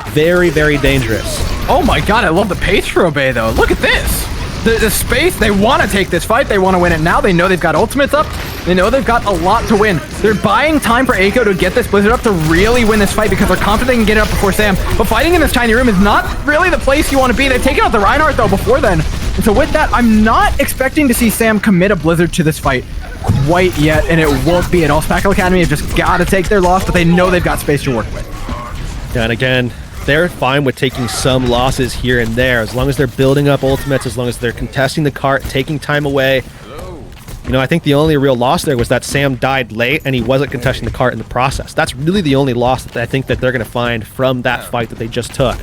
Speaker 2: very, very dangerous.
Speaker 1: Oh my god, I love the pace for Obey, though. Look at this. The space, they want to take this fight. They want to win it now. They know they've got ultimates up. They know they've got a lot to win. They're buying time for Aiko to get this Blizzard up to really win this fight because they're confident they can get it up before Sam. But fighting in this tiny room is not really the place you want to be. They've taken out the Reinhardt, though, before then. And so with that, I'm not expecting to see Sam commit a Blizzard to this fight quite yet, and it won't be at all. Spackle Academy have just got to take their loss, but they know they've got space to work with.
Speaker 2: And again, they're fine with taking some losses here and there, as long as they're building up ultimates, as long as they're contesting the cart, taking time away. You know, I think the only real loss there was that Sam died late and he wasn't contesting the cart in the process. That's really the only loss that I think that they're going to find from that fight that they just took.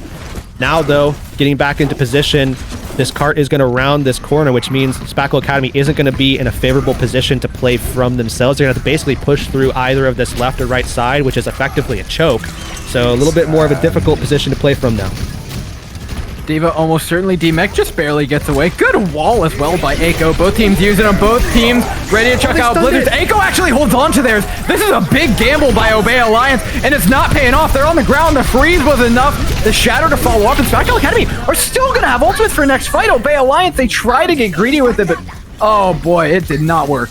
Speaker 2: Now, though, getting back into position, this cart is going to round this corner, which means Spackle Academy isn't going to be in a favorable position to play from themselves. They're going to have to basically push through either of this left or right side, which is effectively a choke. So a little bit more of a difficult position to play from now.
Speaker 1: D.Va almost certainly D-Mech just barely gets away. Good wall as well by Aiko. Both teams using them. Both teams ready to chuck out Blizzards. Aiko actually holds on to theirs. This is a big gamble by Obey Alliance, and it's not paying off. They're on the ground. The freeze was enough. The shadow to follow up, and Spackle Academy are still going to have ultimates for next fight. Obey Alliance, they try to get greedy with it, but oh boy, it did not work.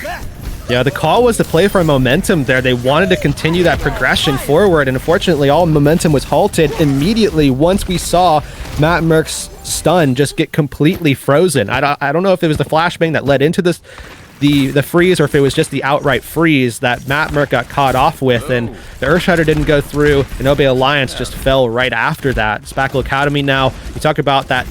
Speaker 2: Yeah, the call was to play for momentum there. They wanted to continue that progression forward, and unfortunately, all momentum was halted immediately once we saw Matt Merck's stun just get completely frozen. I don't know if it was the flashbang that led into this, the freeze, or if it was just the outright freeze that Matt Merck got caught off with, and the Earthshatter didn't go through, and Obey Alliance just fell right after that. Spackle Academy now, you talk about that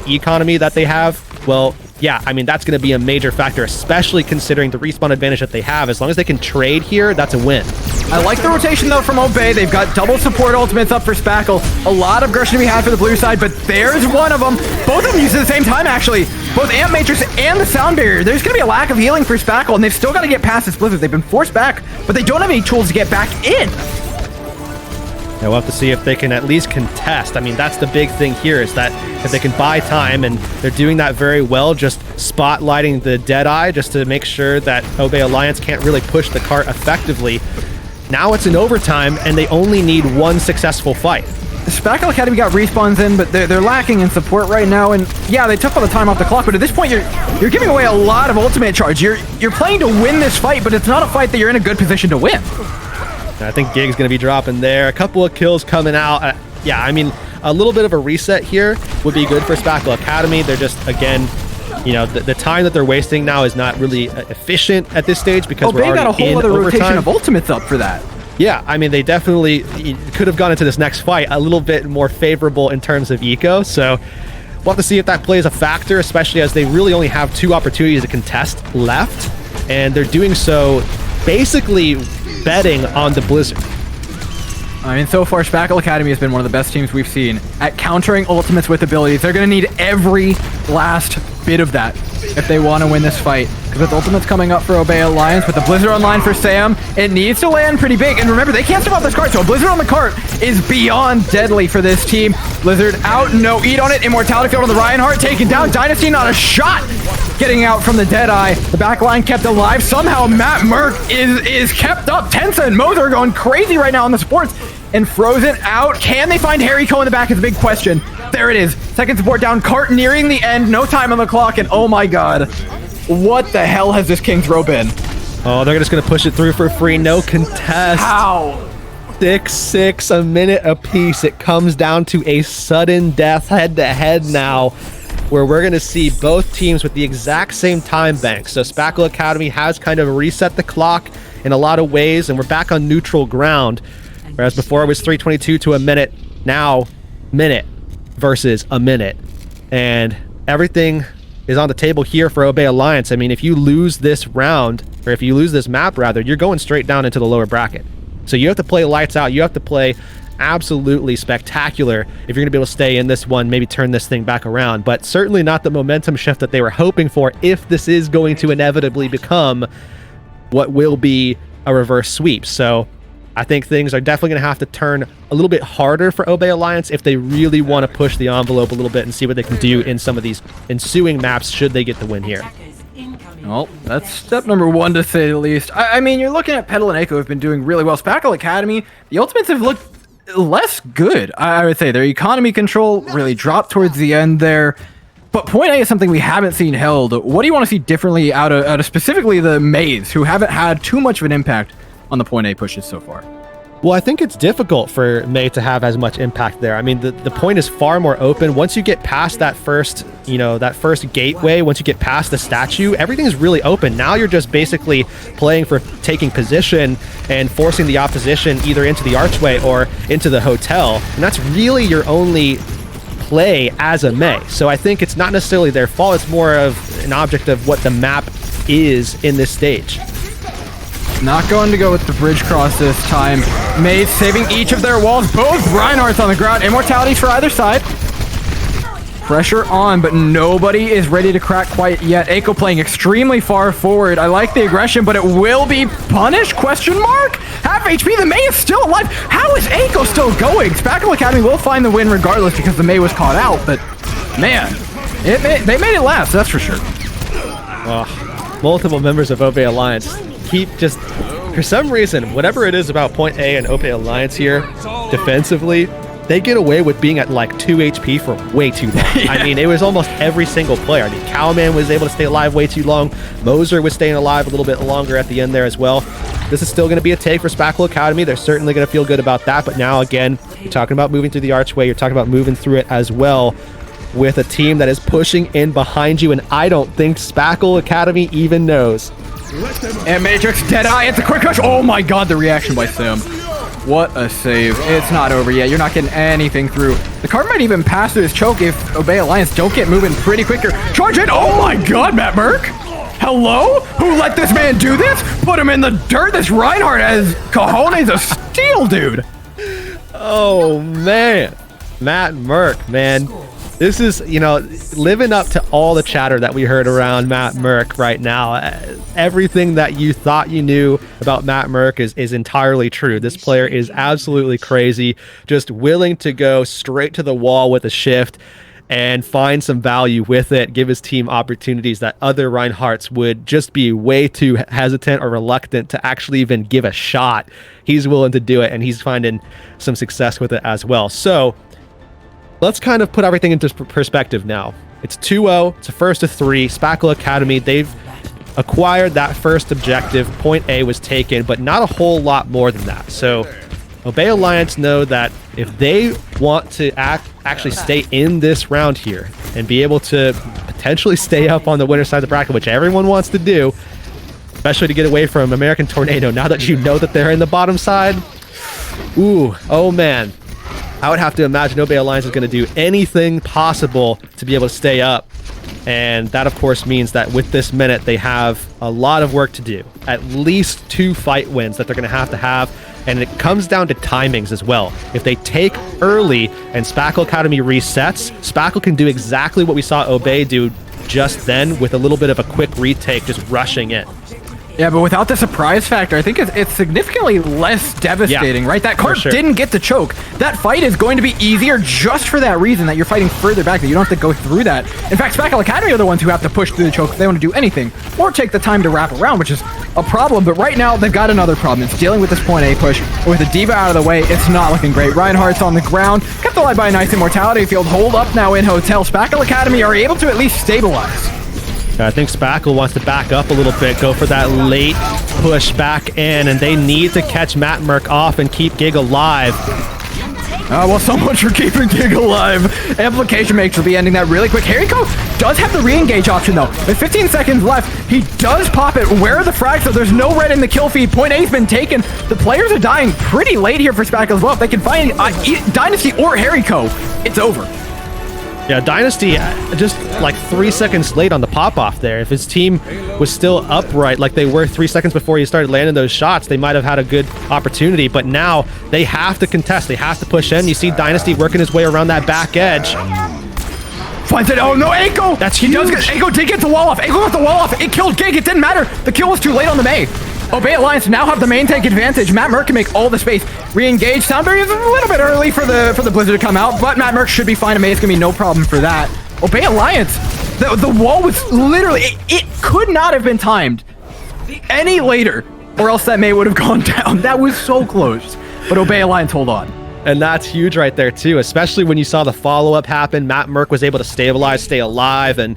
Speaker 2: economy that they have. Well, yeah, I mean, that's going to be a major factor, especially considering the respawn advantage that they have. As long as they can trade here, that's a win.
Speaker 1: I like the rotation, though, from Obey. They've got double support ultimates up for Spackle. A lot of aggression to be had for the blue side, but there's one of them. Both of them used at the same time, actually. Both Amp Matrix and the Sound Barrier. There's going to be a lack of healing for Spackle, and they've still got to get past this Blizzard. They've been forced back, but they don't have any tools to get back in.
Speaker 2: Yeah, we'll have to see if they can at least contest. I mean, that's the big thing here, is that if they can buy time, and they're doing that very well, just spotlighting the Deadeye just to make sure that Obey Alliance can't really push the cart effectively. Now it's in overtime, and they only need one successful fight.
Speaker 1: Spackle Academy got respawns in, but they're lacking in support right now, and yeah, they took all the time off the clock, but at this point, you're giving away a lot of ultimate charge. You're playing to win this fight, but it's not a fight that you're in a good position to win.
Speaker 2: I think Gig's going to be dropping there. A couple of kills coming out. Yeah, I mean, a little bit of a reset here would be good for Spackle Academy. They're just, again, you know, the time that they're wasting now is not really efficient at this stage because we're already in overtime.
Speaker 1: They got a whole other rotation of ultimates up for that.
Speaker 2: Yeah, I mean, they definitely could have gone into this next fight a little bit more favorable in terms of eco. So we'll have to see if that plays a factor, especially as they really only have 2 opportunities to contest left. And they're doing so basically betting on the Blizzard.
Speaker 1: I mean, so far, Spackle Academy has been one of the best teams we've seen at countering ultimates with abilities. They're going to need every last bit of that if they want to win this fight. Because with ultimates coming up for Obey Alliance, with the Blizzard online for Sam, it needs to land pretty big. And remember, they can't survive this cart, so a Blizzard on the cart is beyond deadly for this team. Blizzard out, no eat on it. Immortality field on the Reinhardt, taken down. Dynasty, not a shot getting out from the Deadeye. The back line kept alive. Somehow Matt Merck is kept up. Tensa and Moser are going crazy right now on the supports. And Frozen out. Can they find Harry Coe in the back is a big question. There it is. Second support down. Cart nearing the end. No time on the clock. And oh my god. What the hell has this King's Row been?
Speaker 2: Oh, they're just going to push it through for free. No contest.
Speaker 1: How?
Speaker 2: 6-6, a minute apiece. It comes down to a sudden death head-to-head now, where we're going to see both teams with the exact same time bank. So Spackle Academy has kind of reset the clock in a lot of ways, and we're back on neutral ground. Whereas before it was 3:22 to a minute, now minute versus a minute. And everything is on the table here for Obey Alliance. I mean, if you lose this round, or if you lose this map rather, you're going straight down into the lower bracket. So you have to play lights out. You have to play absolutely spectacular if you're going to be able to stay in this one, maybe turn this thing back around. But certainly not the momentum shift that they were hoping for if this is going to inevitably become what will be a reverse sweep. So I think things are definitely going to have to turn a little bit harder for Obey Alliance if they really want to push the envelope a little bit and see what they can do in some of these ensuing maps should they get the win here.
Speaker 1: Well, that's step number one, to say the least. I mean, you're looking at Petal and Echo have been doing really well. Spackle Academy, the Ultimates have looked less good. I would say their economy control really dropped towards the end there. But point A is something we haven't seen held. What do you want to see differently out of specifically the Mays, who haven't had too much of an impact on the point A pushes so far?
Speaker 2: Well, I think it's difficult for May to have as much impact there. I mean, the point is far more open. Once you get past that first, that first gateway, once you get past the statue, everything's really open. Now you're just basically playing for taking position and forcing the opposition either into the archway or into the hotel. And that's really your only play as a May. So I think it's not necessarily their fault. It's more of an object of what the map is in this stage.
Speaker 1: Not going to go with the bridge cross this time. Maze saving each of their walls. Both Reinhardt's on the ground. Immortalities for either side. Pressure on, but nobody is ready to crack quite yet. Eiko playing extremely far forward. I like the aggression, but it will be punished? Question mark? Half HP. The May is still alive. How is Eiko still going? Spackle Academy will find the win regardless because the May was caught out, but man, they made it last, that's for sure.
Speaker 2: Multiple members of Obey Alliance keep just, for some reason, whatever it is about Point A and Obey Alliance here, defensively, they get away with being at like 2 HP for way too long. Yeah. I mean, it was almost every single player. I mean, Cowman was able to stay alive way too long. Moser was staying alive a little bit longer at the end there as well. This is still going to be a take for Spackle Academy. They're certainly going to feel good about that. But now, again, you're talking about moving through the archway. You're talking about moving through it as well with a team that is pushing in behind you. And I don't think Spackle Academy even knows.
Speaker 1: And Matrix Deadeye, it's a quick rush. Oh my god, the reaction by Sim. What a save. It's not over yet. You're not getting anything through. The card might even pass through his choke if Obey Alliance don't get moving pretty quicker. Charge it. Oh my god, Matt Merck. Hello? Who let this man do this? Put him in the dirt. This Reinhardt has cojones of steel, dude.
Speaker 2: Oh, man. Matt Merck, man. This is, living up to all the chatter that we heard around Matt Merck right now. Everything that you thought you knew about Matt Merck is entirely true. This player is absolutely crazy, just willing to go straight to the wall with a shift and find some value with it, give his team opportunities that other Reinhardts would just be way too hesitant or reluctant to actually even give a shot. He's willing to do it, and he's finding some success with it as well. So let's kind of put everything into perspective now. It's 2-0. It's a first of 3. Spackle Academy, they've acquired that first objective. Point A was taken, but not a whole lot more than that. So Obey Alliance know that if they want to actually stay in this round here and be able to potentially stay up on the winner side of the bracket, which everyone wants to do, especially to get away from American Tornado, now that you know that they're in the bottom side, ooh, oh man. I would have to imagine Obey Alliance is going to do anything possible to be able to stay up. And that, of course, means that with this minute, they have a lot of work to do. At least 2 fight wins that they're going to have. And it comes down to timings as well. If they take early and Spackle Academy resets, Spackle can do exactly what we saw Obey do just then with a little bit of a quick retake, just rushing in.
Speaker 1: Yeah, but without the surprise factor, I think it's significantly less devastating, right? That card didn't get the choke. That fight is going to be easier just for that reason, that you're fighting further back, that you don't have to go through that. In fact, Spackle Academy are the ones who have to push through the choke if they want to do anything, or take the time to wrap around, which is a problem. But right now, they've got another problem. It's dealing with this point A push. With the Diva out of the way, it's not looking great. Reinhardt's on the ground, kept alive by a nice Immortality Field. Hold up now in Hotel. Spackle Academy are able to at least stabilize.
Speaker 2: I think Spackle wants to back up a little bit, go for that late push back in, and they need to catch Matt Merck off and keep Gig alive.
Speaker 1: Well, so much for keeping Gig alive. Amplification Matrix will be ending that really quick. Hariko does have the re-engage option, though. With 15 seconds left, he does pop it. Where are the frags? So there's no red in the kill feed. Point A's been taken. The players are dying pretty late here for Spackle as well. If they can find Dynasty or Hariko, it's over.
Speaker 2: Yeah, Dynasty just like 3 seconds late on the pop-off there. If his team was still upright like they were 3 seconds before he started landing those shots, they might have had a good opportunity. But now they have to contest. They have to push in. You see Dynasty working his way around that back edge.
Speaker 1: Finds it. Oh, no, Eiko!
Speaker 2: That's huge.
Speaker 1: Eiko did get the wall off. Eiko got the wall off. It killed Gig. It didn't matter. The kill was too late on the May. Obey Alliance now have the main tank advantage. Matt Merck can make all the space. Re-engage. Soundberry is a little bit early for the Blizzard to come out, but Matt Merck should be fine. May is going to be no problem for that. Obey Alliance. The wall was literally... It could not have been timed any later, or else that May would have gone down. That was so close. But Obey Alliance, hold on.
Speaker 2: And that's huge right there, too, especially when you saw the follow-up happen. Matt Merck was able to stabilize, stay alive, and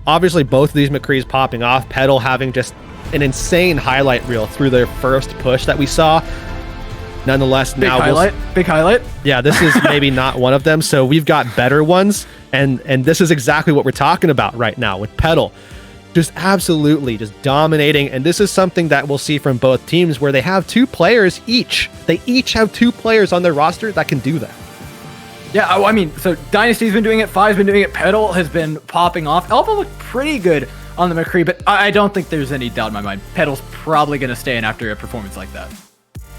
Speaker 2: obviously both of these McCrees popping off. Petal having just an insane highlight reel through their first push that we saw. Nonetheless,
Speaker 1: big highlight.
Speaker 2: Yeah, this is maybe not one of them. So we've got better ones, and this is exactly what we're talking about right now with Petal. Just absolutely just dominating, and this is something that we'll see from both teams where they have 2 players each. They each have 2 players on their roster that can do that.
Speaker 1: Yeah, I mean, so Dynasty's been doing it, Five's been doing it, Petal has been popping off. Alpha looked pretty good on the McCree, but I don't think there's any doubt in my mind. Petal's probably going to stay in after a performance like that.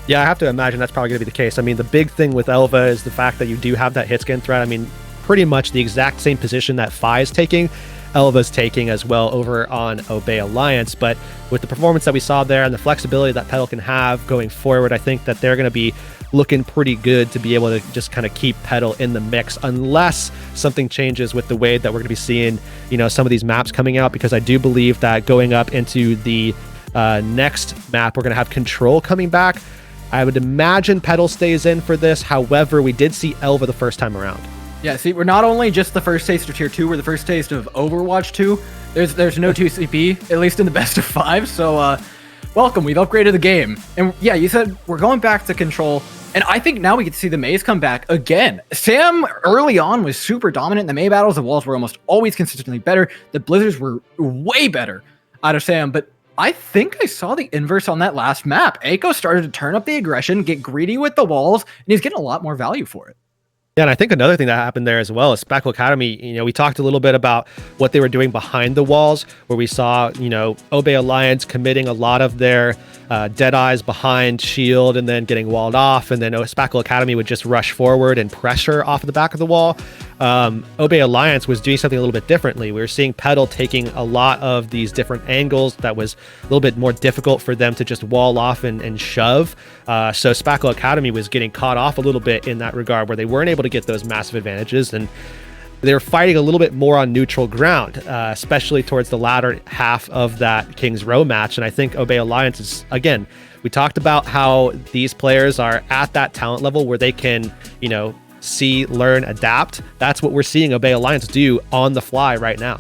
Speaker 2: Yeah, I have to imagine that's probably going to be the case. I mean, the big thing with Elva is the fact that you do have that hit scan threat. I mean, pretty much the exact same position that Fi is taking, Elva's taking as well over on Obey Alliance. But with the performance that we saw there and the flexibility that Petal can have going forward, I think that they're going to be looking pretty good to be able to just kind of keep Petal in the mix, unless something changes with the way that we're going to be seeing, you know, some of these maps coming out, because I do believe that going up into the next map, we're going to have Control coming back. I would imagine Petal stays in for this. However, we did see Elva the first time around.
Speaker 1: Yeah, see, we're not only just the first taste of Tier 2, we're the first taste of Overwatch 2. There's no 2CP, at least in the best of 5, so welcome, we've upgraded the game. And yeah, you said we're going back to Control, and I think now we get to see the Maze come back again. Sam, early on, was super dominant in the May battles. The walls were almost always consistently better. The Blizzards were way better out of Sam, but I think I saw the inverse on that last map. Eiko started to turn up the aggression, get greedy with the walls, and he's getting a lot more value for it.
Speaker 2: Yeah, and I think another thing that happened there as well is Spackle Academy, you know, we talked a little bit about what they were doing behind the walls, where we saw, you know, Obey Alliance committing a lot of their dead eyes behind shield and then getting walled off, and then Spackle Academy would just rush forward and pressure off of the back of the wall. Obey Alliance was doing something a little bit differently. We were seeing Petal taking a lot of these different angles that was a little bit more difficult for them to just wall off and shove. So Spackle Academy was getting caught off a little bit in that regard, where they weren't able to get those massive advantages, and they were fighting a little bit more on neutral ground, especially towards the latter half of that King's Row match. And I think Obey Alliance is, again, we talked about how these players are at that talent level where they can, you know, see, learn, adapt. That's what we're seeing Obey Alliance do on the fly right now.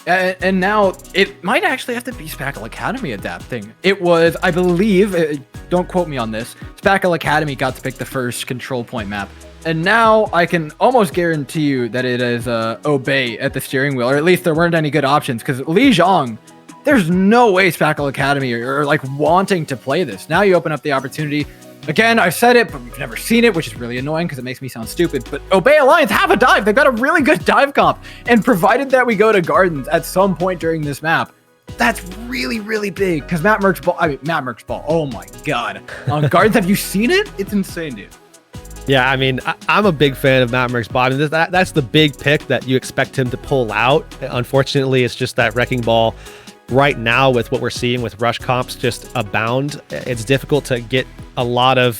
Speaker 1: And now it might actually have to be Spackle Academy adapting. It was, I believe, don't quote me on this, Spackle Academy got to pick the first control point map. And now I can almost guarantee you that it is Obey at the steering wheel, or at least there weren't any good options, because Li Zhang, there's no way Spackle Academy are like wanting to play this. Now you open up the opportunity. Again, I've said it, but we've never seen it, which is really annoying because it makes me sound stupid. But Obey Alliance have a dive. They've got a really good dive comp. And provided that we go to Gardens at some point during this map, that's really, really big. Because Matt Merck's ball, oh my God. On Gardens, have you seen it? It's insane, dude.
Speaker 2: Yeah, I mean, I'm a big fan of Matt Merck's ball. I mean, that's the big pick that you expect him to pull out. Unfortunately, it's just that Wrecking Ball right now with what we're seeing with rush comps just abound, it's difficult to get a lot of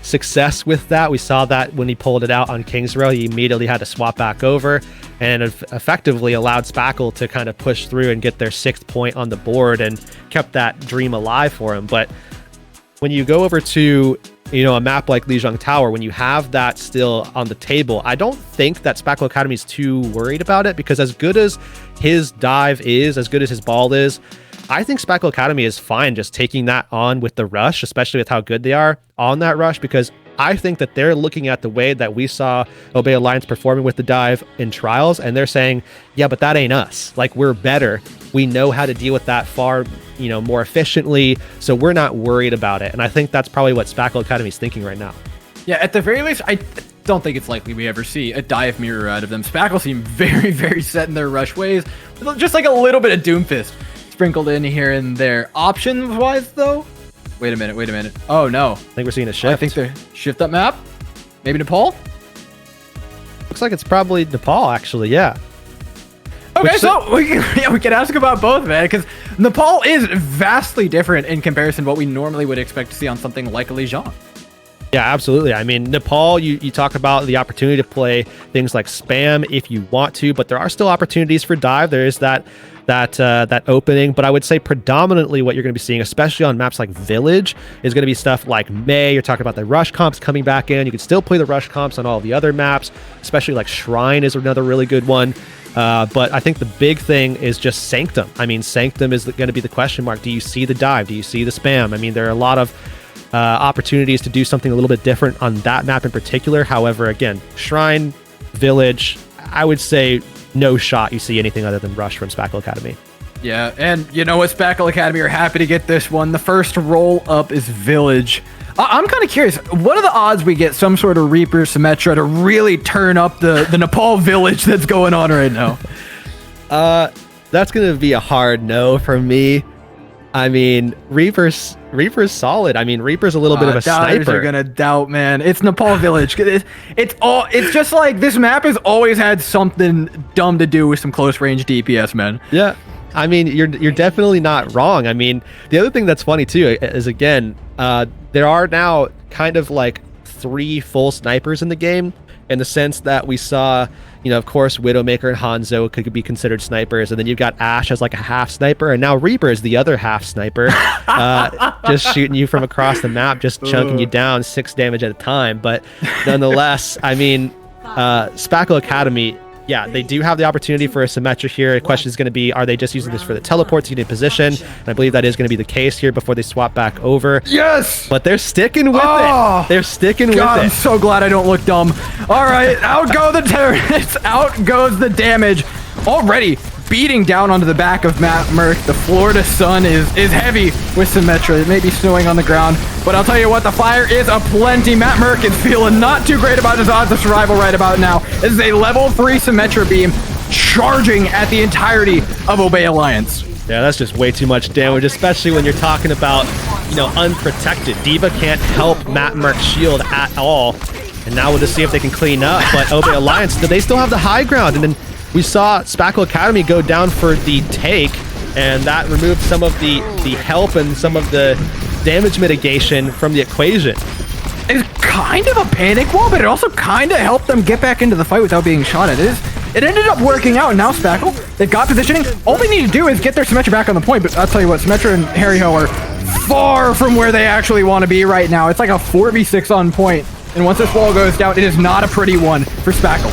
Speaker 2: success with that. We saw that when he pulled it out on King's Row, he immediately had to swap back over and effectively allowed Spackle to kind of push through and get their 6th point on the board and kept that dream alive for him. But when you go over to, you know, a map like Lijiang Tower, when you have that still on the table, I don't think that Spackle Academy is too worried about it, because as good as his dive is, as good as his ball is, I think Spackle Academy is fine just taking that on with the rush, especially with how good they are on that rush, because I think that they're looking at the way that we saw Obey Alliance performing with the dive in Trials, and they're saying, yeah, but that ain't us. Like, we're better. We know how to deal with that far, you know, more efficiently, so we're not worried about it. And I think that's probably what Spackle Academy is thinking right now.
Speaker 1: Yeah, at the very least, I don't think it's likely we ever see a dive mirror out of them. Spackle seem very, very set in their rush ways, with just like a little bit of Doomfist sprinkled in here and there. Options-wise, though? Wait a minute. Oh, no.
Speaker 2: I think we're seeing a shift.
Speaker 1: I think they're shift up map. Maybe Nepal?
Speaker 2: Looks like it's probably Nepal, actually, yeah.
Speaker 1: Okay, so we can ask about both, man, because Nepal is vastly different in comparison to what we normally would expect to see on something like a Lijiang.
Speaker 2: Yeah, absolutely. I mean, Nepal, you talk about the opportunity to play things like spam if you want to, but there are still opportunities for dive. There is that opening, but I would say predominantly what you're going to be seeing, especially on maps like Village, is going to be stuff like May. You're talking about the rush comps coming back in. You can still play the rush comps on all the other maps, especially like Shrine is another really good one. But I think the big thing is just Sanctum. I mean, Sanctum is going to be the question mark. Do you see the dive? Do you see the spam? I mean, there are a lot of opportunities to do something a little bit different on that map in particular. However, again, Shrine, Village, I would say no shot you see anything other than Rush from Spackle Academy.
Speaker 1: Yeah, and you know what, Spackle Academy are happy to get this one. The first roll up is Village. I'm kind of curious, what are the odds we get some sort of Reaper Symmetra to really turn up the Nepal Village that's going on right now?
Speaker 2: That's going to be a hard no for me. I mean, Reaper's solid. I mean, Reaper's a little bit of a sniper.
Speaker 1: Are gonna doubt, man. It's Nepal Village. It's just like this map has always had something dumb to do with some close range DPS, man.
Speaker 2: Yeah, I mean, you're definitely not wrong. I mean, the other thing that's funny too is, again, there are now kind of like 3 full snipers in the game, in the sense that we saw, you know, of course, Widowmaker and Hanzo could be considered snipers, and then you've got Ashe as like a half sniper, and now Reaper is the other half sniper, just shooting you from across the map, just chunking you down 6 damage at a time. But nonetheless, I mean, Spackle Academy, yeah, they do have the opportunity for a Symmetra here. The question is going to be, are they just using this for the teleport to get in position? And I believe that is going to be the case here before they swap back over.
Speaker 1: Yes!
Speaker 2: But they're sticking with it. They're sticking with it.
Speaker 1: I'm so glad I don't look dumb. All right, out go the terrorists. Out goes the damage. Already beating down onto the back of Matt Merck. The Florida sun is heavy with Symmetra. It may be snowing on the ground, but I'll tell you what, the fire is aplenty. Matt Merck is feeling not too great about his odds of survival right about now. This is a level 3 Symmetra beam charging at the entirety of Obey Alliance.
Speaker 2: Yeah, that's just way too much damage, especially when you're talking about, you know, unprotected. D.Va can't help Matt Merck's shield at all. And now we'll just see if they can clean up. But Obey Alliance, they still have the high ground. And then we saw Spackle Academy go down for the take, and that removed some of the help and some of the damage mitigation from the equation.
Speaker 1: It's kind of a panic wall, but it also kind of helped them get back into the fight without being shot at. It ended up working out, and now Spackle, they've got positioning. All they need to do is get their Symmetra back on the point, but I'll tell you what, Symmetra and Harry Ho are far from where they actually want to be right now. It's like a 4v6 on point, and once this wall goes down, it is not a pretty one for Spackle.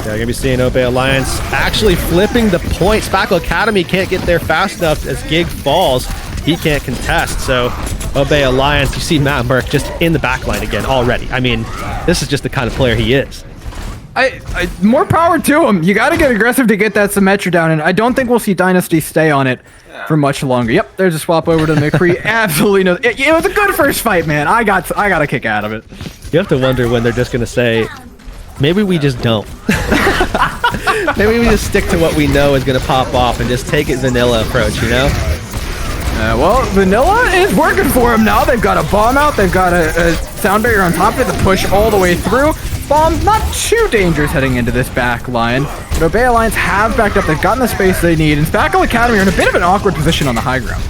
Speaker 2: Yeah, you're going to be seeing Obey Alliance actually flipping the point. Spackle Academy can't get there fast enough as Gig falls. He can't contest, so Obey Alliance, you see Matt Merck just in the backline again already. I mean, this is just the kind of player he is.
Speaker 1: More power to him. You got to get aggressive to get that Symmetra down, and I don't think we'll see Dynasty stay on it for much longer. Yep, there's a swap over to McCree. Absolutely no. It was a good first fight, man. I got a kick out of it.
Speaker 2: You have to wonder when they're just going to say, maybe we just don't. Maybe we just stick to what we know is going to pop off and just take it vanilla approach, you know?
Speaker 1: Well, vanilla is working for them now. They've got a bomb out. They've got a sound barrier on top of it to push all the way through. Bomb, not too dangerous heading into this back line. But Obey Alliance have backed up. They've gotten the space they need, and Spackle Academy are in a bit of an awkward position on the high ground.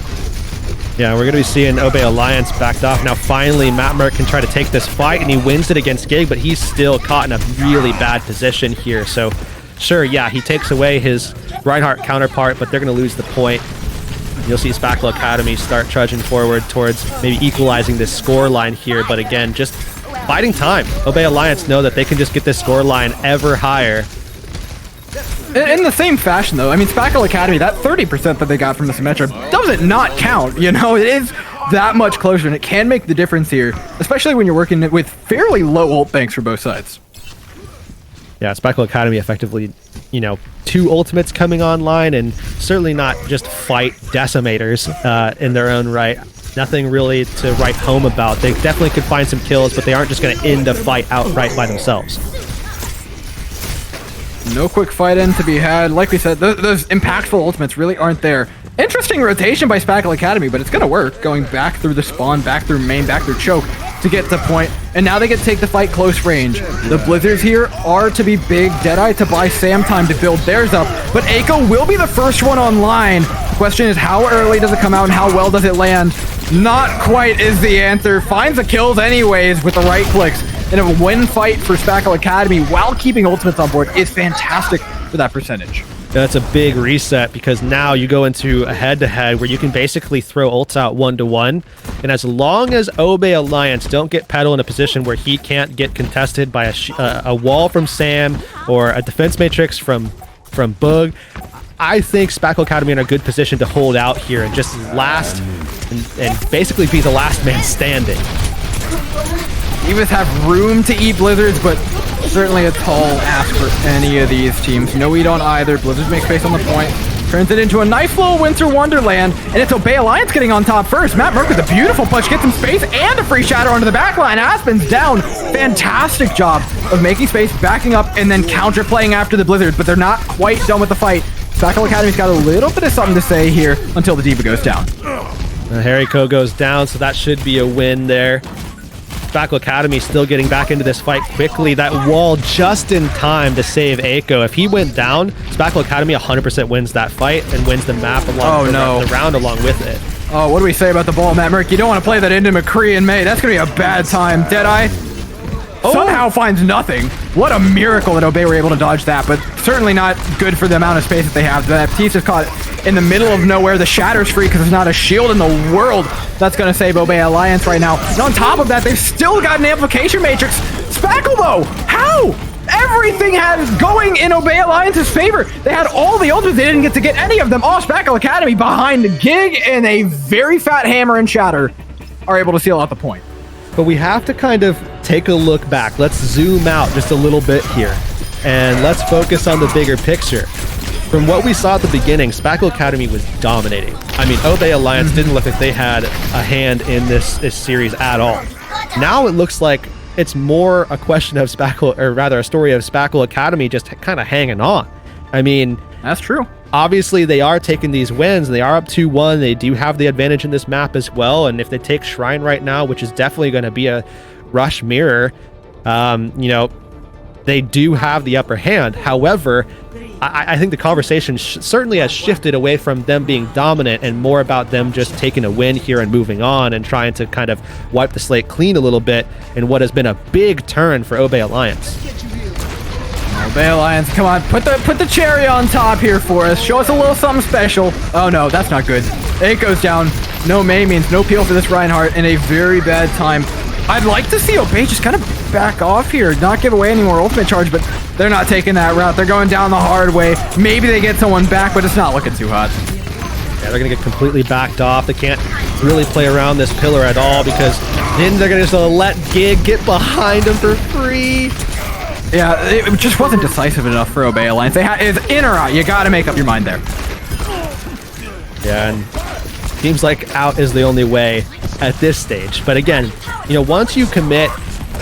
Speaker 2: Yeah, we're going to be seeing Obey Alliance backed off. Now, finally, Matt Merck can try to take this fight, and he wins it against Gig, but he's still caught in a really bad position here. So, sure, yeah, he takes away his Reinhardt counterpart, but they're going to lose the point. You'll see Spackle Academy start trudging forward towards maybe equalizing this score line here, but again, just biding time. Obey Alliance know that they can just get this score line ever higher.
Speaker 1: In the same fashion, though, I mean, Spackle Academy, that 30% that they got from the Symmetra doesn't not count, you know? It is that much closer, and it can make the difference here, especially when you're working with fairly low ult banks for both sides.
Speaker 2: Yeah, Spackle Academy effectively, you know, 2 ultimates coming online, and certainly not just fight decimators in their own right. Nothing really to write home about. They definitely could find some kills, but they aren't just going to end a fight outright by themselves.
Speaker 1: No quick fight in to be had. Like we said, those impactful ultimates really aren't there. Interesting rotation by Spackle Academy, but it's going to work. Going back through the spawn, back through main, back through choke to get to point. And now they get to take the fight close range. The Blizzards here are to be big. Deadeye to buy Sam time to build theirs up. But Eiko will be the first one online. The question is, how early does it come out and how well does it land? Not quite is the answer. Finds the kills anyways with the right clicks. And a win fight for Spackle Academy while keeping ultimates on board is fantastic for that percentage.
Speaker 2: That's a big reset, because now you go into a head-to-head where you can basically throw ults out 1-to-1, and as long as Obey Alliance don't get Petal in a position where he can't get contested by a wall from Sam or a defense matrix from Boog, I think Spackle Academy are in a good position to hold out here and just last and basically be the last man standing.
Speaker 1: Evis have room to eat Blizzards, but certainly a tall ask for any of these teams. No eat on either. Blizzards make space on the point. Turns it into a nice little winter wonderland, and it's Obey Alliance getting on top first. Matt Merck with a beautiful push, gets some space and a free shadow onto the back line. Aspen's down. Fantastic job of making space, backing up, and then counterplaying after the Blizzards, but they're not quite done with the fight. Spackle Academy's got a little bit of something to say here until the D.Va goes down.
Speaker 2: Hariko goes down, so that should be a win there. Spackle Academy still getting back into this fight quickly. That wall just in time to save Eiko. If he went down, Spackle Academy 100% wins that fight and wins the map along the round along with it.
Speaker 1: Oh, what do we say about the ball, Matt Merck? You don't want to play that into McCree in May. That's going to be a bad time. Deadeye somehow finds nothing. What a miracle that Obey were able to dodge that, but certainly not good for the amount of space that they have. The Baptiste is caught in the middle of nowhere. The Shatter's free because there's not a shield in the world that's going to save Obey Alliance right now. And on top of that, they've still got an amplification matrix. Spackle, though, how? Everything has going in Obey Alliance's favor. They had all the ultimates. They didn't get to get any of them. Oh, Spackle Academy behind the Gig and a very fat hammer and Shatter are able to seal out the point.
Speaker 2: But we have to kind of take a look back. Let's zoom out just a little bit here, and let's focus on the bigger picture. From what we saw at the beginning, Spackle Academy was dominating. I mean, Obey Alliance didn't look like they had a hand in this series at all. Now it looks like it's more a question of Spackle, or rather a story of Spackle Academy just kind of hanging on. I mean,
Speaker 1: that's true.
Speaker 2: Obviously, they are taking these wins. They are up 2-1. They do have the advantage in this map as well. And if they take Shrine right now, which is definitely going to be a rush mirror, you know, they do have the upper hand. However, I think the conversation certainly has shifted away from them being dominant and more about them just taking a win here and moving on and trying to kind of wipe the slate clean a little bit in what has been a big turn for Obey Alliance.
Speaker 1: Obey Alliance, come on, put the cherry on top here for us. Show us a little something special. Oh no, that's not good. Eiko's down. No May means no peel for this Reinhardt in a very bad time. I'd like to see Obey just kind of back off here, not give away any more ultimate charge, but they're not taking that route. They're going down the hard way. Maybe they get someone back, but it's not looking too hot.
Speaker 2: Yeah, they're going to get completely backed off. They can't really play around this pillar at all because then they're going to just let Gig get behind them for free.
Speaker 1: Yeah, it just wasn't decisive enough for Obey Alliance. It's in or out. You got to make up your mind there.
Speaker 2: Yeah, and seems like out is the only way at this stage. But again, you know, once you commit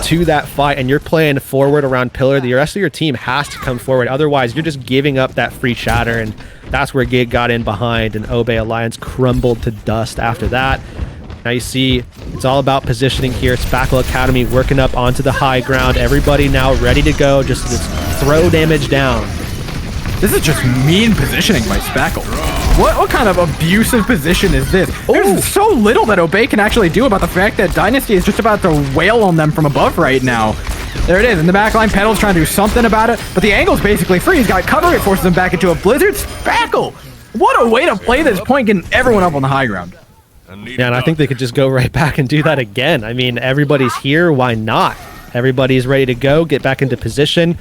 Speaker 2: to that fight and you're playing forward around pillar, the rest of your team has to come forward. Otherwise, you're just giving up that free shatter, and that's where Gig got in behind, and Obey Alliance crumbled to dust after that. Now you see it's all about positioning here. Spackle Academy working up onto the high ground. Everybody now ready to go. Just throw damage down.
Speaker 1: This is just mean positioning by Spackle. What kind of abusive position is this? There's so little that Obey can actually do about the fact that Dynasty is just about to wail on them from above right now. There it is. In the back line, Pedal's trying to do something about it, but the angle's basically free. He's got cover. It forces him back into a blizzard. Spackle! What a way to play this point, getting everyone up on the high ground.
Speaker 2: Yeah, and I think they could just go right back and do that again. I mean, everybody's here. Why not? Everybody's ready to go, get back into position.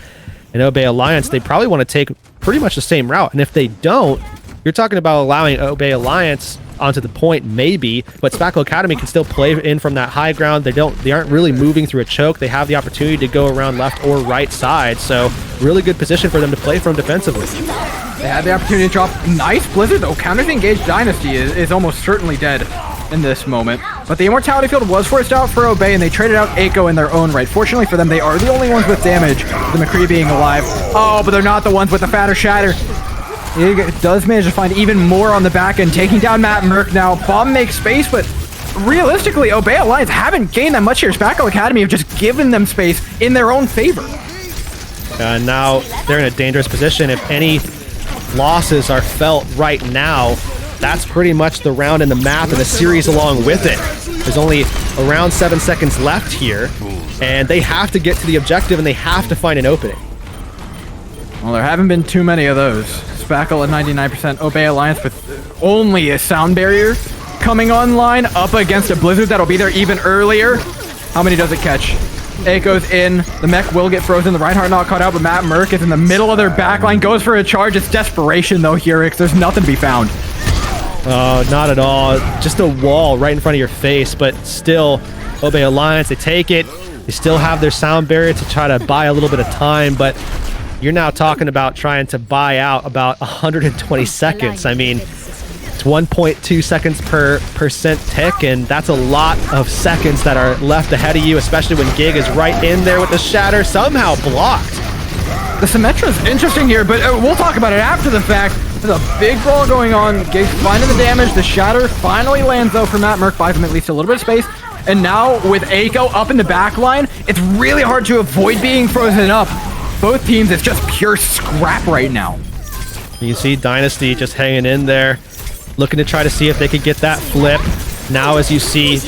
Speaker 2: And Obey Alliance, they probably want to take pretty much the same route. And if they don't, you're talking about allowing Obey Alliance onto the point, maybe, but Spackle Academy can still play in from that high ground. They aren't really moving through a choke. They have the opportunity to go around left or right side. So really good position for them to play from defensively.
Speaker 1: They had the opportunity to drop nice blizzard, though. Counter to engage Dynasty is almost certainly dead in this moment. But the Immortality Field was forced out for Obey, and they traded out Eiko in their own right. Fortunately for them, they are the only ones with damage, the McCree being alive. Oh, but they're not the ones with the fatter shatter. He does manage to find even more on the back end, taking down Matt Merck now. Bomb makes space, but realistically, Obey Alliance haven't gained that much here. Spackle Academy have just given them space in their own favor.
Speaker 2: Now they're in a dangerous position. If any losses are felt right now, that's pretty much the round in the map and the series along with it. There's only around 7 seconds left here, and they have to get to the objective and they have to find an opening.
Speaker 1: Well, there haven't been too many of those. Spackle at 99%, Obey Alliance with only a sound barrier coming online up against a blizzard that'll be there even earlier. How many does it catch? Eiko's in. The mech will get frozen. The Reinhardt not caught out, but Matt Merck is in the middle of their backline. Goes for a charge. It's desperation, though, Hurix. There's nothing to be found.
Speaker 2: Oh, not at all. Just a wall right in front of your face, but still, Obey Alliance, they take it. They still have their sound barrier to try to buy a little bit of time, but you're now talking about trying to buy out about 120 seconds. I mean, it's 1.2 seconds per percent tick, and that's a lot of seconds that are left ahead of you, especially when Gig is right in there with the shatter, somehow blocked.
Speaker 1: The Symmetra is interesting here, but we'll talk about it after the fact. There's a big brawl going on. Gig's finding the damage. The shatter finally lands, though, for Matt Merck. Buys him at least a little bit of space. And now, with Eiko up in the back line, it's really hard to avoid being frozen up. Both teams, it's just pure scrap right now.
Speaker 2: You can see Dynasty just hanging in there, looking to try to see if they could get that flip. Now, as you see,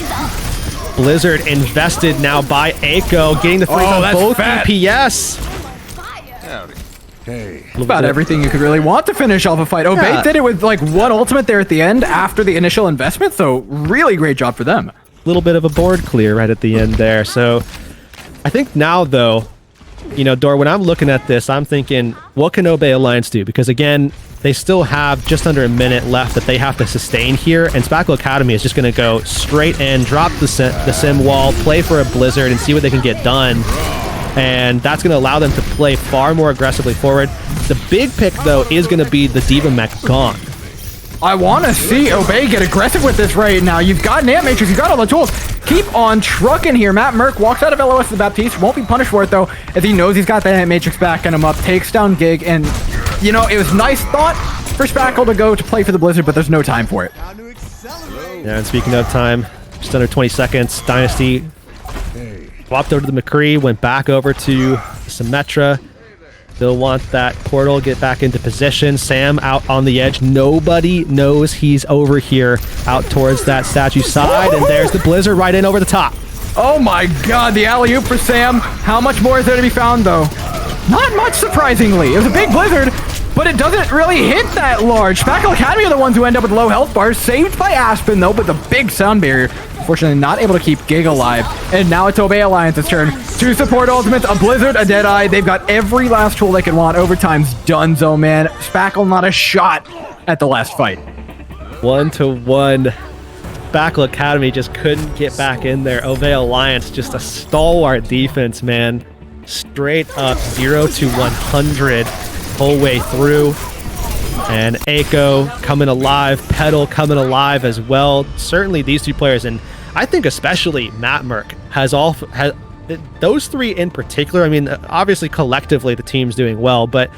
Speaker 2: Blizzard invested now by Eiko, getting the freeze on both DPS.
Speaker 5: Hey.
Speaker 1: About everything you could really want to finish off a fight. Obey did it with like one ultimate there at the end after the initial investment, so really great job for them.
Speaker 2: Little bit of a board clear right at the end there. So I think now, though, you know, Dor, when I'm looking at this, I'm thinking, what can Obey Alliance do? Because again, they still have just under a minute left that they have to sustain here, and Spackle Academy is just going to go straight in, drop the sim wall, play for a blizzard, and see what they can get done. And that's going to allow them to play far more aggressively forward. The big pick, though, is going to be the Diva mech gone.
Speaker 1: I want to see Obey get aggressive with this right now. You've got an Ant Matrix, you've got all the tools. Keep on trucking here. Matt Merck walks out of LOS to the Baptiste. Won't be punished for it, though, as he knows he's got that Ant Matrix backing him up. Takes down Gig, and, you know, it was nice thought for Spackle to go to play for the Blizzard, but there's no time for it.
Speaker 2: Yeah, and speaking of time, just under 20 seconds, Dynasty swapped over to the McCree, went back over to Symmetra. They'll want that portal, get back into position. Sam out on the edge. Nobody knows he's over here out towards that statue side. And there's the Blizzard right in over the top.
Speaker 1: Oh my god, the alley-oop for Sam. How much more is there to be found, though? Not much, surprisingly. It was a big blizzard, but it doesn't really hit that large. Spackle Academy are the ones who end up with low health bars. Saved by Aspen, though, but the big sound barrier. Unfortunately, not able to keep Gig alive. And now it's Obey Alliance's turn. 2 support ultimates, a Blizzard, a Deadeye. They've got every last tool they can want. Overtime's donezo, man. Spackle not a shot at the last fight.
Speaker 2: 1-1. Spackle Academy just couldn't get back in there. Obey Alliance, just a stalwart defense, man. Straight up 0 to 100 whole way through. And Eiko coming alive, Pedal coming alive as well. Certainly these two players, and I think especially Matt Merck, has those three in particular. I mean, obviously collectively the team's doing well, but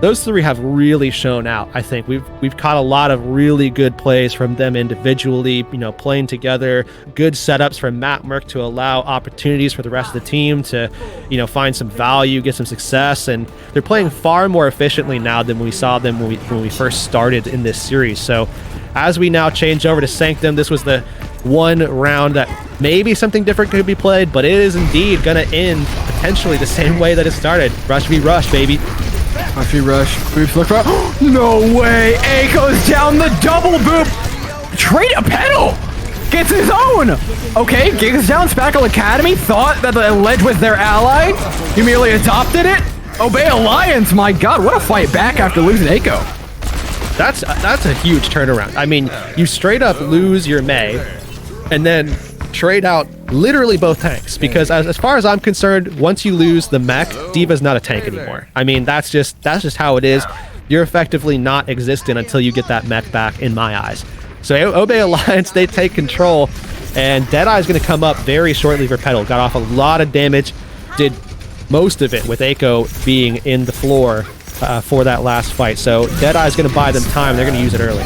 Speaker 2: those three have really shown out. I think we've caught a lot of really good plays from them individually, playing together, good setups from Matt Merck to allow opportunities for the rest of the team to, find some value, get some success, and they're playing far more efficiently now than we saw them when we first started in this series. So as we now change over to Sanctum, this was the one round that maybe something different could be played, but it is indeed going to end potentially the same way that it started. Rush v. Rush, baby.
Speaker 1: Rush v. Rush. Boops look for... No way! A goes down the double boop! Trade a pedal! Gets his own! Okay, Gigs down. Spackle Academy thought that the ledge was their ally. He merely adopted it. Obey Alliance, my god, what a fight back after losing Aiko.
Speaker 2: That's a huge turnaround. I mean, you straight up lose your May, and then trade out literally both tanks, because as far as I'm concerned, once you lose the mech, D.Va's not a tank anymore. I mean, that's just how it is. You're effectively not existent until you get that mech back, in my eyes. So Obey Alliance, they take control, and Deadeye's going to come up very shortly for Petal. Got off a lot of damage, did most of it with Aiko being in the floor for that last fight. So Deadeye's going to buy them time. They're going to use it early.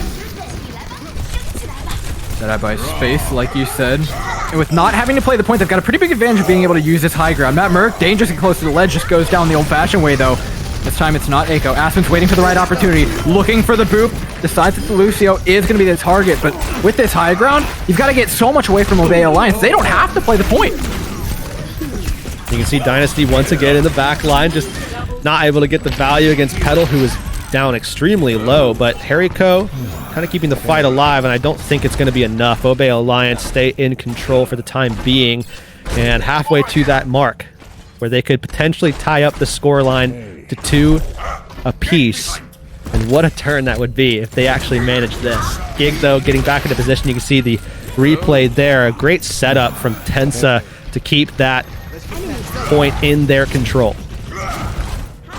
Speaker 1: Deadeye buys space, like you said. And with not having to play the point, they've got a pretty big advantage of being able to use this high ground. Matt Merck, dangerously close to the ledge, just goes down the old-fashioned way, though. This time it's not Aiko. Aspen's waiting for the right opportunity, looking for the boop, decides that the Lucio is going to be the target, but with this high ground, you've got to get so much away from Obey Alliance. They don't have to play the point.
Speaker 2: You can see Dynasty once again in the back line, just not able to get the value against Petal, who is down extremely low, but Hariko kind of keeping the fight alive, and I don't think it's going to be enough. Obey Alliance stay in control for the time being, and halfway to that mark where they could potentially tie up the scoreline to 2 apiece. And what a turn that would be if they actually managed this. Gig, though, getting back into position. You can see the replay there. A great setup from Tensa to keep that point in their control.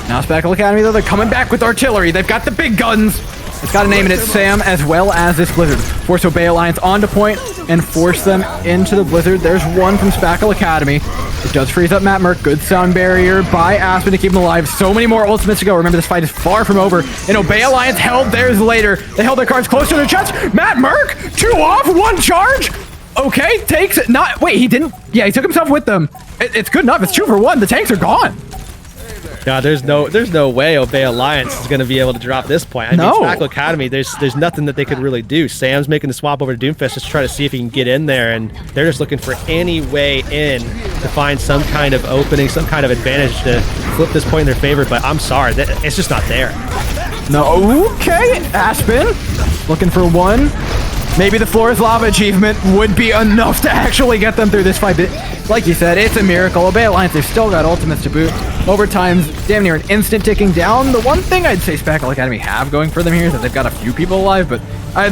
Speaker 1: Now Spackle Academy, though, they're coming back with artillery. They've got the big guns. It's got a name in it, Sam, as well as this Blizzard. Force Obey Alliance onto point and force them into the Blizzard. There's one from Spackle Academy. It does freeze up Matt Merck. Good sound barrier by Aspen to keep him alive. So many more ultimates to go. Remember, this fight is far from over. And Obey Alliance held theirs later. They held their cards close to their chest. Matt Merck, 2 off, 1 charge. Okay, takes it. Not, wait, he didn't. Yeah, he took himself with them. It's good enough. It's 2 for 1. The tanks are gone.
Speaker 2: Yeah, there's no way Obey Alliance is going to be able to drop this point. I mean, Spackle Academy, there's nothing that they could really do. Sam's making the swap over to Doomfist just to try to see if he can get in there, and they're just looking for any way in to find some kind of opening, some kind of advantage to flip this point in their favor, but I'm sorry, it's just not there.
Speaker 1: No, okay, Aspen looking for 1. Maybe the Floor is Lava achievement would be enough to actually get them through this fight. But like you said, it's a miracle. Obey Alliance, they've still got ultimates to boot. Overtime's damn near an instant ticking down. The one thing I'd say Spackle Academy have going for them here is that they've got a few people alive, but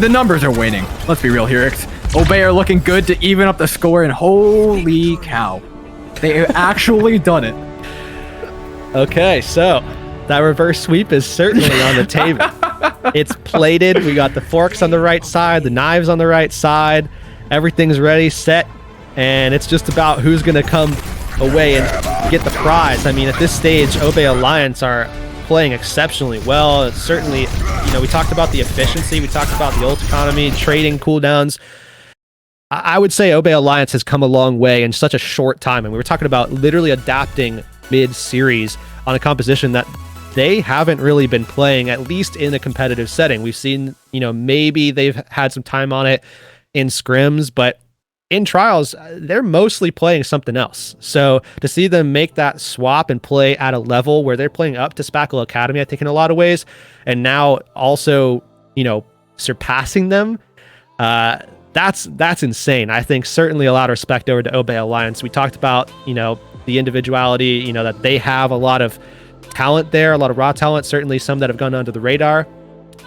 Speaker 1: the numbers are waning. Let's be real here, Ix. Obey are looking good to even up the score, and holy cow. They have actually done it.
Speaker 2: Okay, so that reverse sweep is certainly on the table. It's plated. We got the forks on the right side, the knives on the right side. Everything's ready, set, and it's just about who's going to come away and get the prize. I mean, at this stage, Obey Alliance are playing exceptionally well. It's certainly, we talked about the efficiency. We talked about the ult economy, trading cooldowns. I would say Obey Alliance has come a long way in such a short time. And we were talking about literally adapting mid-series on a composition that they haven't really been playing, at least in a competitive setting. We've seen, maybe they've had some time on it in scrims, but in trials, they're mostly playing something else. So to see them make that swap and play at a level where they're playing up to Spackle Academy, I think in a lot of ways, and now also, surpassing them, that's insane. I think certainly a lot of respect over to Obey Alliance. We talked about, the individuality, that they have a lot of talent there, a lot of raw talent, certainly some that have gone under the radar.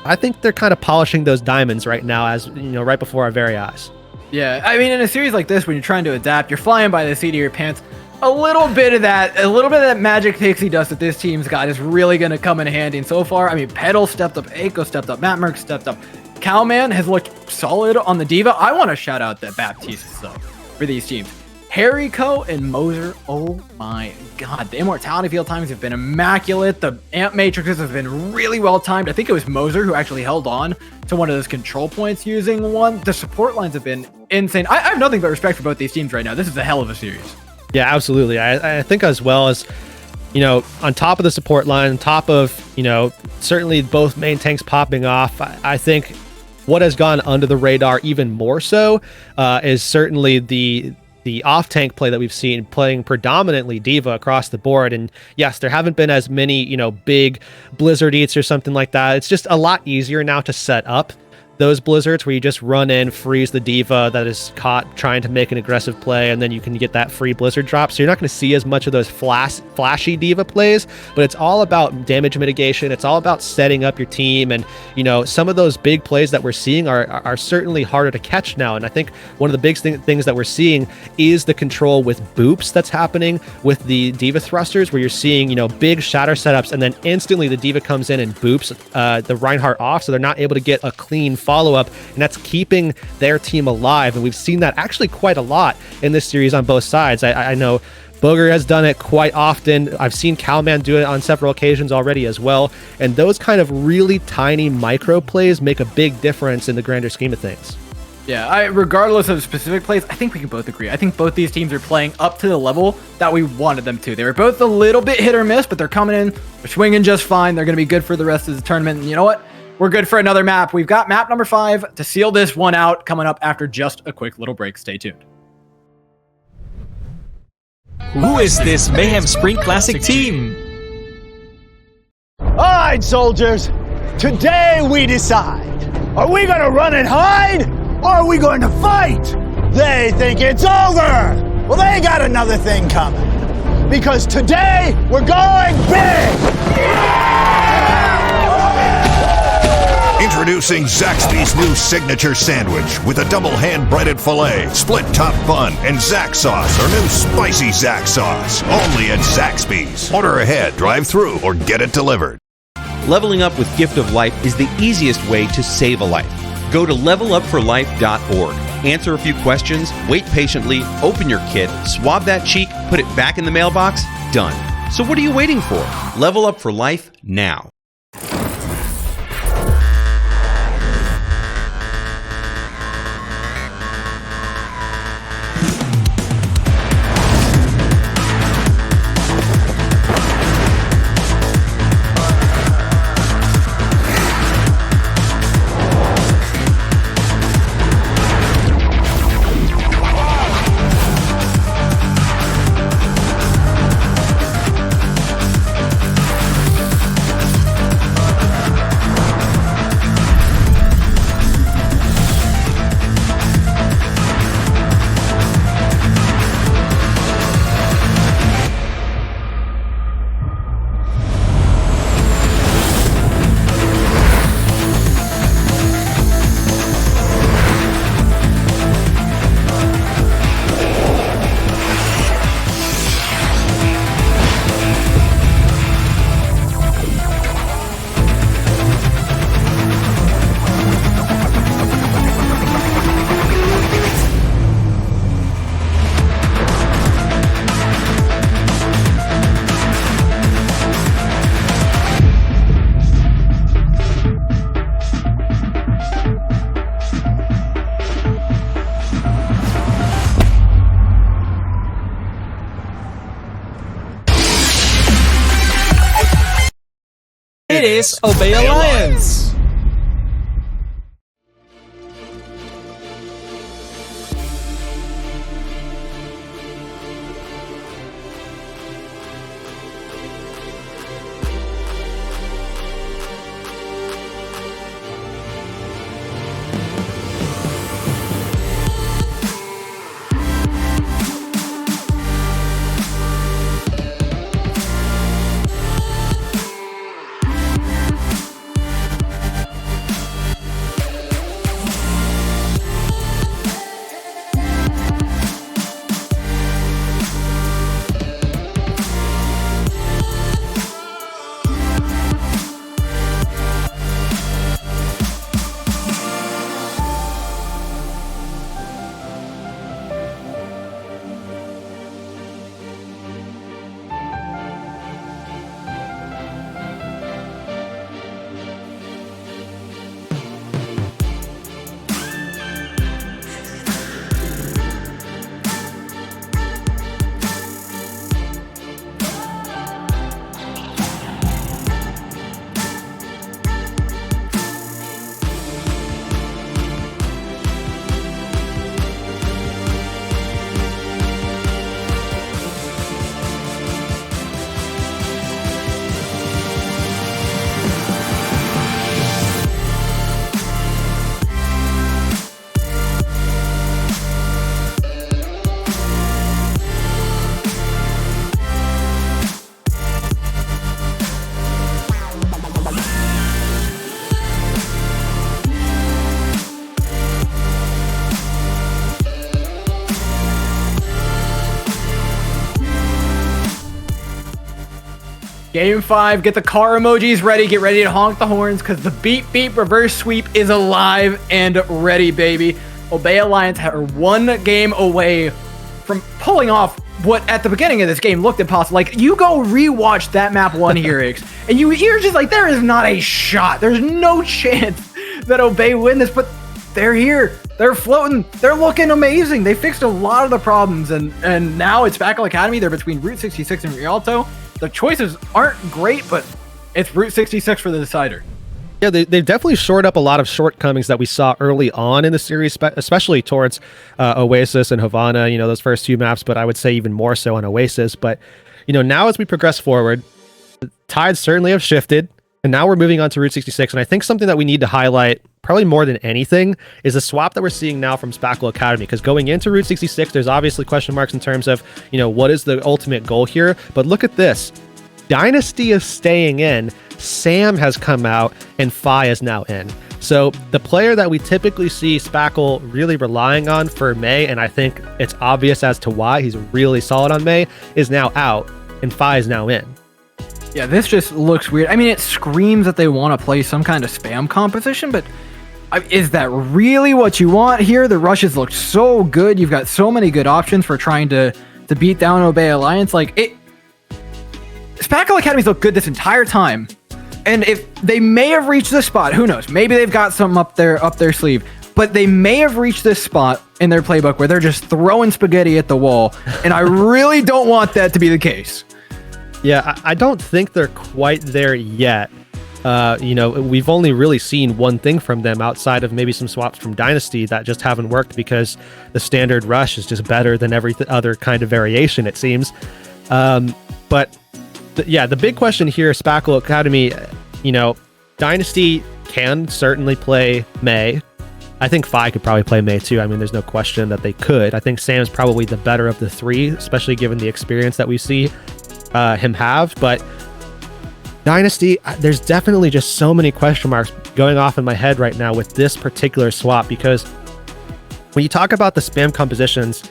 Speaker 2: I think they're kind of polishing those diamonds right now, as right before our very eyes.
Speaker 1: Yeah, I mean, in a series like this, when you're trying to adapt, you're flying by the seat of your pants. A little bit of that magic pixie dust that this team's got is really going to come in handy. And so far, I mean, Petal stepped up, Aiko stepped up, Matt Merck stepped up. Cowman has looked solid on the D.Va. I want to shout out that Baptiste, though, for these teams. Hariko and Moser, oh my god. The immortality field times have been immaculate. The amp matrices have been really well timed. I think it was Moser who actually held on to one of those control points using one. The support lines have been insane. I have nothing but respect for both these teams right now. This is a hell of a series.
Speaker 2: Yeah, absolutely. I think as well as, on top of the support line, on top of, certainly both main tanks popping off, I think what has gone under the radar even more so is certainly the off-tank play that we've seen, playing predominantly D.Va across the board. And yes, there haven't been as many, big Blizzard eats or something like that. It's just a lot easier now to set up those blizzards where you just run in, freeze the D.Va that is caught trying to make an aggressive play, and then you can get that free blizzard drop. So you're not going to see as much of those flashy D.Va plays, but it's all about damage mitigation. It's all about setting up your team. And, some of those big plays that we're seeing are certainly harder to catch now. And I think one of the big things that we're seeing is the control with boops that's happening with the D.Va thrusters, where you're seeing, big shatter setups, and then instantly the D.Va comes in and boops the Reinhardt off, so they're not able to get a clean follow-up, and that's keeping their team alive. And we've seen that actually quite a lot in this series on both sides. I know Booger has done it quite often. I've seen Cowman do it on several occasions already as well. And those kind of really tiny micro plays make a big difference in the grander scheme of things.
Speaker 1: Yeah, regardless of specific plays, I think we can both agree. I think both these teams are playing up to the level that we wanted them to. They were both a little bit hit or miss, but they're coming in, they're swinging just fine. They're going to be good for the rest of the tournament. And you know what? We're good for another map. We've got map number 5 to seal this one out coming up after just a quick little break. Stay tuned.
Speaker 3: Who is this Mayhem Spring Classic team?
Speaker 4: All right, soldiers. Today we decide. Are we gonna run and hide, or are we going to fight? They think it's over. Well, they got another thing coming. Because today we're going big.
Speaker 5: Introducing Zaxby's new signature sandwich with a double hand-breaded filet, split top bun, and Zax sauce, or new spicy Zax sauce. Only at Zaxby's. Order ahead, drive through, or get it delivered.
Speaker 6: Leveling up with Gift of Life is the easiest way to save a life. Go to levelupforlife.org. Answer a few questions, wait patiently, open your kit, swab that cheek, put it back in the mailbox, done. So what are you waiting for? Level up for life now.
Speaker 3: It is Obey Alliance!
Speaker 1: Game 5, get the car emojis ready, get ready to honk the horns, because the beep beep reverse sweep is alive and ready, baby. Obey Alliance are 1 game away from pulling off what at the beginning of this game looked impossible. Like, you go rewatch that map 1 here, Ix, and you're just like, there is not a shot. There's no chance that Obey win this, but they're here. They're floating. They're looking amazing. They fixed a lot of the problems, and now it's Spackle Academy. They're between Route 66 and Rialto. The choices aren't great, but it's Route 66 for the decider.
Speaker 2: Yeah, they've definitely shored up a lot of shortcomings that we saw early on in the series, especially towards Oasis and Havana, you know, those first 2 maps, but I would say even more so on Oasis. But, you know, now as we progress forward, the tides certainly have shifted, and now we're moving on to Route 66. And I think something that we need to highlight, probably more than anything, is the swap that we're seeing now from Spackle Academy. Because going into Route 66, there's obviously question marks in terms of, you know, what is the ultimate goal here? But look at this. Dynasty is staying in, Sam has come out, and Fi is now in. So the player that we typically see Spackle really relying on for May, and I think it's obvious as to why he's really solid on May, is now out, and Fi is now in.
Speaker 1: Yeah, this just looks weird. I mean, it screams that they want to play some kind of spam composition, but is that really what you want here? The rushes look so good. You've got so many good options for trying to beat down Obey Alliance. Spackle Academies look good this entire time. And if they may have reached this spot, who knows? Maybe they've got something up their sleeve. But they may have reached this spot in their playbook where they're just throwing spaghetti at the wall. And I really don't want that to be the case.
Speaker 2: Yeah, I don't think they're quite there yet. You know, we've only really seen one thing from them outside of maybe some swaps from Dynasty that just haven't worked because the standard rush is just better than every other kind of variation, it seems. But the big question here, Spackle Academy, you know, Dynasty can certainly play May. I think Fi could probably play May too. I mean, there's no question that they could. I think Sam's probably the better of the 3, especially given the experience that we see him have. But Dynasty, there's definitely just so many question marks going off in my head right now with this particular swap, because when you talk about the spam compositions,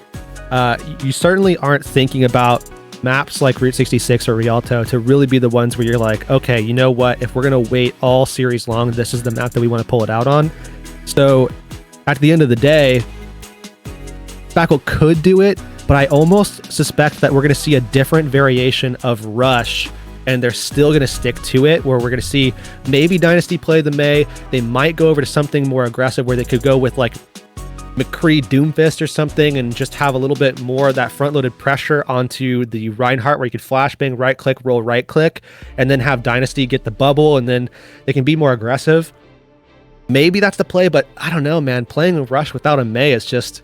Speaker 2: you certainly aren't thinking about maps like Route 66 or Rialto to really be the ones where you're like, okay, you know what, if we're going to wait all series long, this is the map that we want to pull it out on. So at the end of the day, Spackle could do it, but I almost suspect that we're going to see a different variation of rush, and they're still going to stick to it, where we're going to see maybe Dynasty play the May. They might go over to something more aggressive where they could go with like McCree Doomfist or something and just have a little bit more of that front-loaded pressure onto the Reinhardt, where you could flashbang, right-click, roll right-click, and then have Dynasty get the bubble, and then they can be more aggressive. Maybe that's the play, but I don't know, man. Playing a rush without a May is just...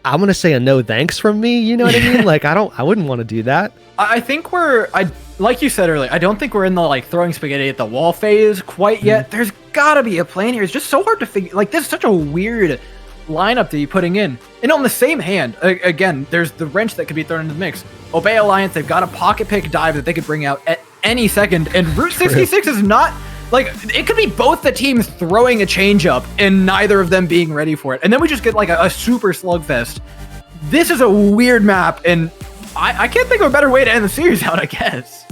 Speaker 2: I'm going to say a no thanks from me, you know what I mean? Like, I wouldn't want to do that.
Speaker 1: I think like you said earlier, I don't think we're in the like throwing spaghetti at the wall phase quite yet. There's gotta be a plan here. It's just so hard to figure, like, this is such a weird lineup to be putting in. And on the same hand, again, there's the wrench that could be thrown into the mix. Obey Alliance, they've got a pocket pick dive that they could bring out at any second, and Route 66 is not, like, it could be both the teams throwing a changeup and neither of them being ready for it. And then we just get like a super slugfest. This is a weird map, and I can't think of a better way to end the series out, I guess.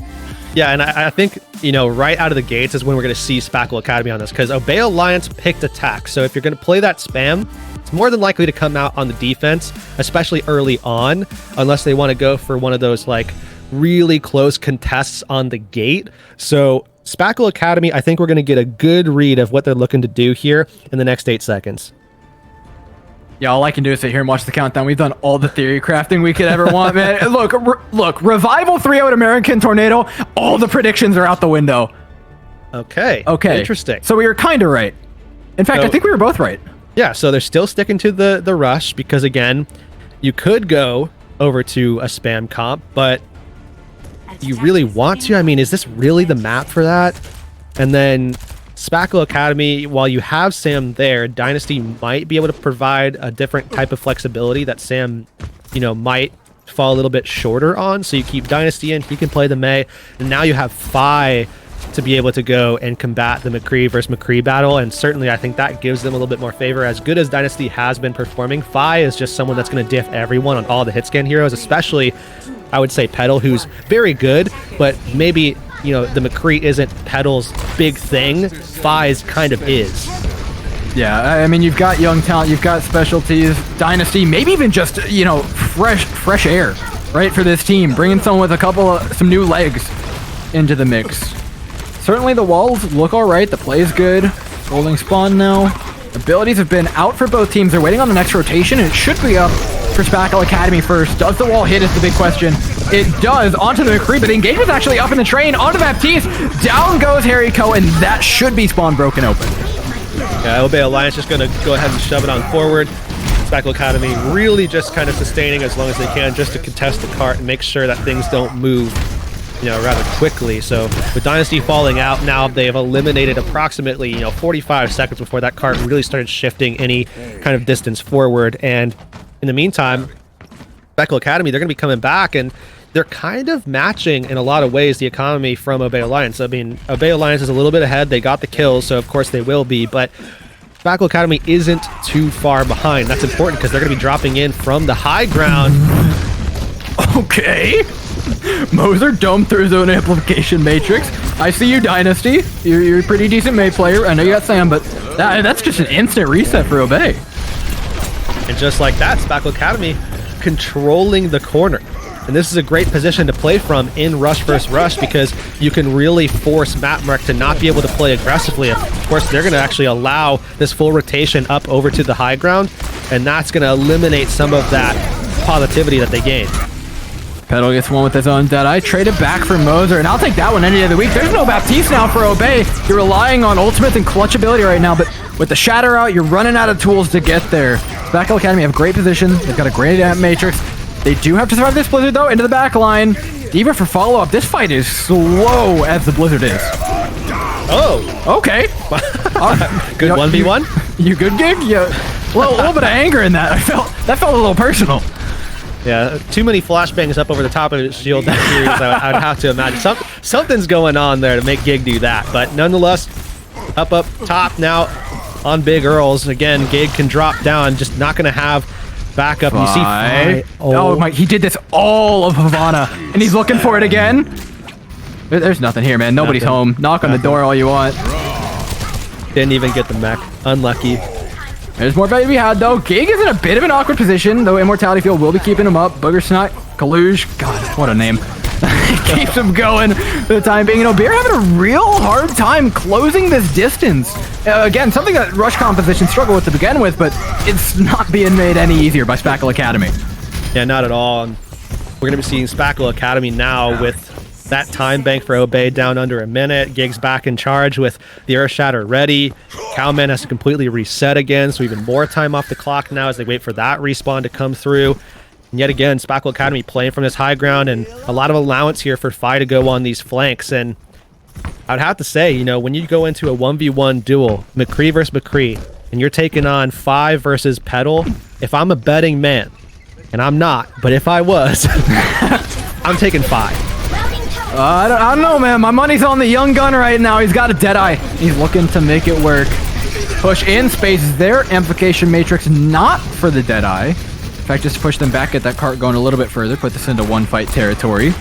Speaker 2: Yeah, and I think, you know, right out of the gates is when we're going to see Spackle Academy on this, because Obey Alliance picked attack. So if you're going to play that spam, it's more than likely to come out on the defense, especially early on, unless they want to go for one of those like really close contests on the gate. So Spackle Academy, I think we're going to get a good read of what they're looking to do here in the next 8 seconds.
Speaker 1: Yeah, all I can do is sit here and watch the countdown. We've done all the theory crafting we could ever want, man. Look, Revival 3-0 American Tornado, all the predictions are out the window.
Speaker 2: Okay. Interesting.
Speaker 1: So we were kind of right. In fact, I think we were both right.
Speaker 2: Yeah, so they're still sticking to the rush, because, again, you could go over to a spam comp, but you really want to? I mean, is this really the map for that? And then Spackle Academy, while you have Sam there, Dynasty might be able to provide a different type of flexibility that Sam, you know, might fall a little bit shorter on. So you keep Dynasty in, he can play the May, and now you have Fi to be able to go and combat the McCree versus McCree battle, and certainly I think that gives them a little bit more favor. As good as Dynasty has been performing, Fi is just someone that's going to diff everyone on all the hit scan heroes, especially I would say Petal, who's very good, but maybe, you know, the McCree isn't Petal's big thing. Fi's kind of is.
Speaker 1: Yeah, I mean, you've got young talent, you've got specialties, Dynasty, maybe even just, you know, fresh air, right, for this team. Bringing someone with some new legs into the mix. Certainly the walls look all right. The play is good. Holding spawn now. Abilities have been out for both teams. They're waiting on the next rotation, and it should be up for Spackle Academy first. Does the wall hit is the big question. It does. Onto the McCree, but the engagement's actually up in the train. Onto Baptiste. Down goes Harryco, and that should be spawn broken open.
Speaker 2: Yeah, Obey Alliance just going to go ahead and shove it on forward. Spackle Academy really just kind of sustaining as long as they can just to contest the cart and make sure that things don't move, you know, rather quickly. So with Dynasty falling out now, they have eliminated approximately, you know, 45 seconds before that cart really started shifting any kind of distance forward. And in the meantime, Spackle Academy, they're going to be coming back, and they're kind of matching in a lot of ways the economy from Obey Alliance. I mean, Obey Alliance is a little bit ahead. They got the kills, so of course they will be, but Spackle Academy isn't too far behind. That's important because they're going to be dropping in from the high ground.
Speaker 1: Okay. Moser domed through zone amplification matrix. I see you, Dynasty. You're a pretty decent May player. I know you got Sam, but that's just an instant reset for Obey.
Speaker 2: And just like that, Spackle Academy controlling the corner. And this is a great position to play from in Rush vs. Rush because you can really force Mapmark to not be able to play aggressively. Of course, they're going to actually allow this full rotation up over to the high ground, and that's going to eliminate some of that positivity that they gained.
Speaker 1: Petal gets one with his own Deadeye. Traded back for Moser, and I'll take that one any day of the week. There's no Baptiste now for Obey. You're relying on ultimate and clutch ability right now, but with the Shatter out, you're running out of tools to get there. Spackle Academy have great position. They've got a great amp matrix. They do have to survive this Blizzard, though, into the back line. Even for follow-up, this fight is slow as the Blizzard is.
Speaker 2: Oh.
Speaker 1: Okay.
Speaker 2: Good 1v1?
Speaker 1: You good, Gig? Yeah. A little bit of anger in that. That felt a little personal.
Speaker 2: Yeah, too many flashbangs up over the top of his shield this series, I'd have to imagine. Something's going on there to make Gig do that. But nonetheless, up top now on Big Earls. Again, Gig can drop down, just not going to have backup. You see Fi.
Speaker 1: Oh my, he did this all of Havana, and he's looking for it again. There's nothing here, man. Nobody's home. Knock on the door all you want.
Speaker 2: Didn't even get the mech. Unlucky.
Speaker 1: There's more value to be had, though. Gig is in a bit of an awkward position, though Immortality Field will be keeping him up. Booger Snot, Kaluge, God, what a name. Keeps him going for the time being. You know, Beer having a real hard time closing this distance. Again, something that Rush composition struggle with to begin with, but it's not being made any easier by Spackle Academy.
Speaker 2: Yeah, not at all. We're going to be seeing Spackle Academy now with that time bank for Obey down under a minute. Gig's back in charge with the Earth Shatter ready. Cowman has to completely reset again, so even more time off the clock now as they wait for that respawn to come through. And yet again, Spackle Academy playing from this high ground, and a lot of allowance here for Fi to go on these flanks. And I'd have to say, you know, when you go into a 1v1 duel, McCree versus McCree, and you're taking on Fi versus Petal, if I'm a betting man, and I'm not, but if I was, I'm taking Fi.
Speaker 1: I don't know, man. My money's on the young gun right now. He's got a Deadeye. He's looking to make it work. Push in space there. Amplification Matrix not for the Deadeye. In fact, just push them back, get that cart going a little bit further. Put this into one fight territory.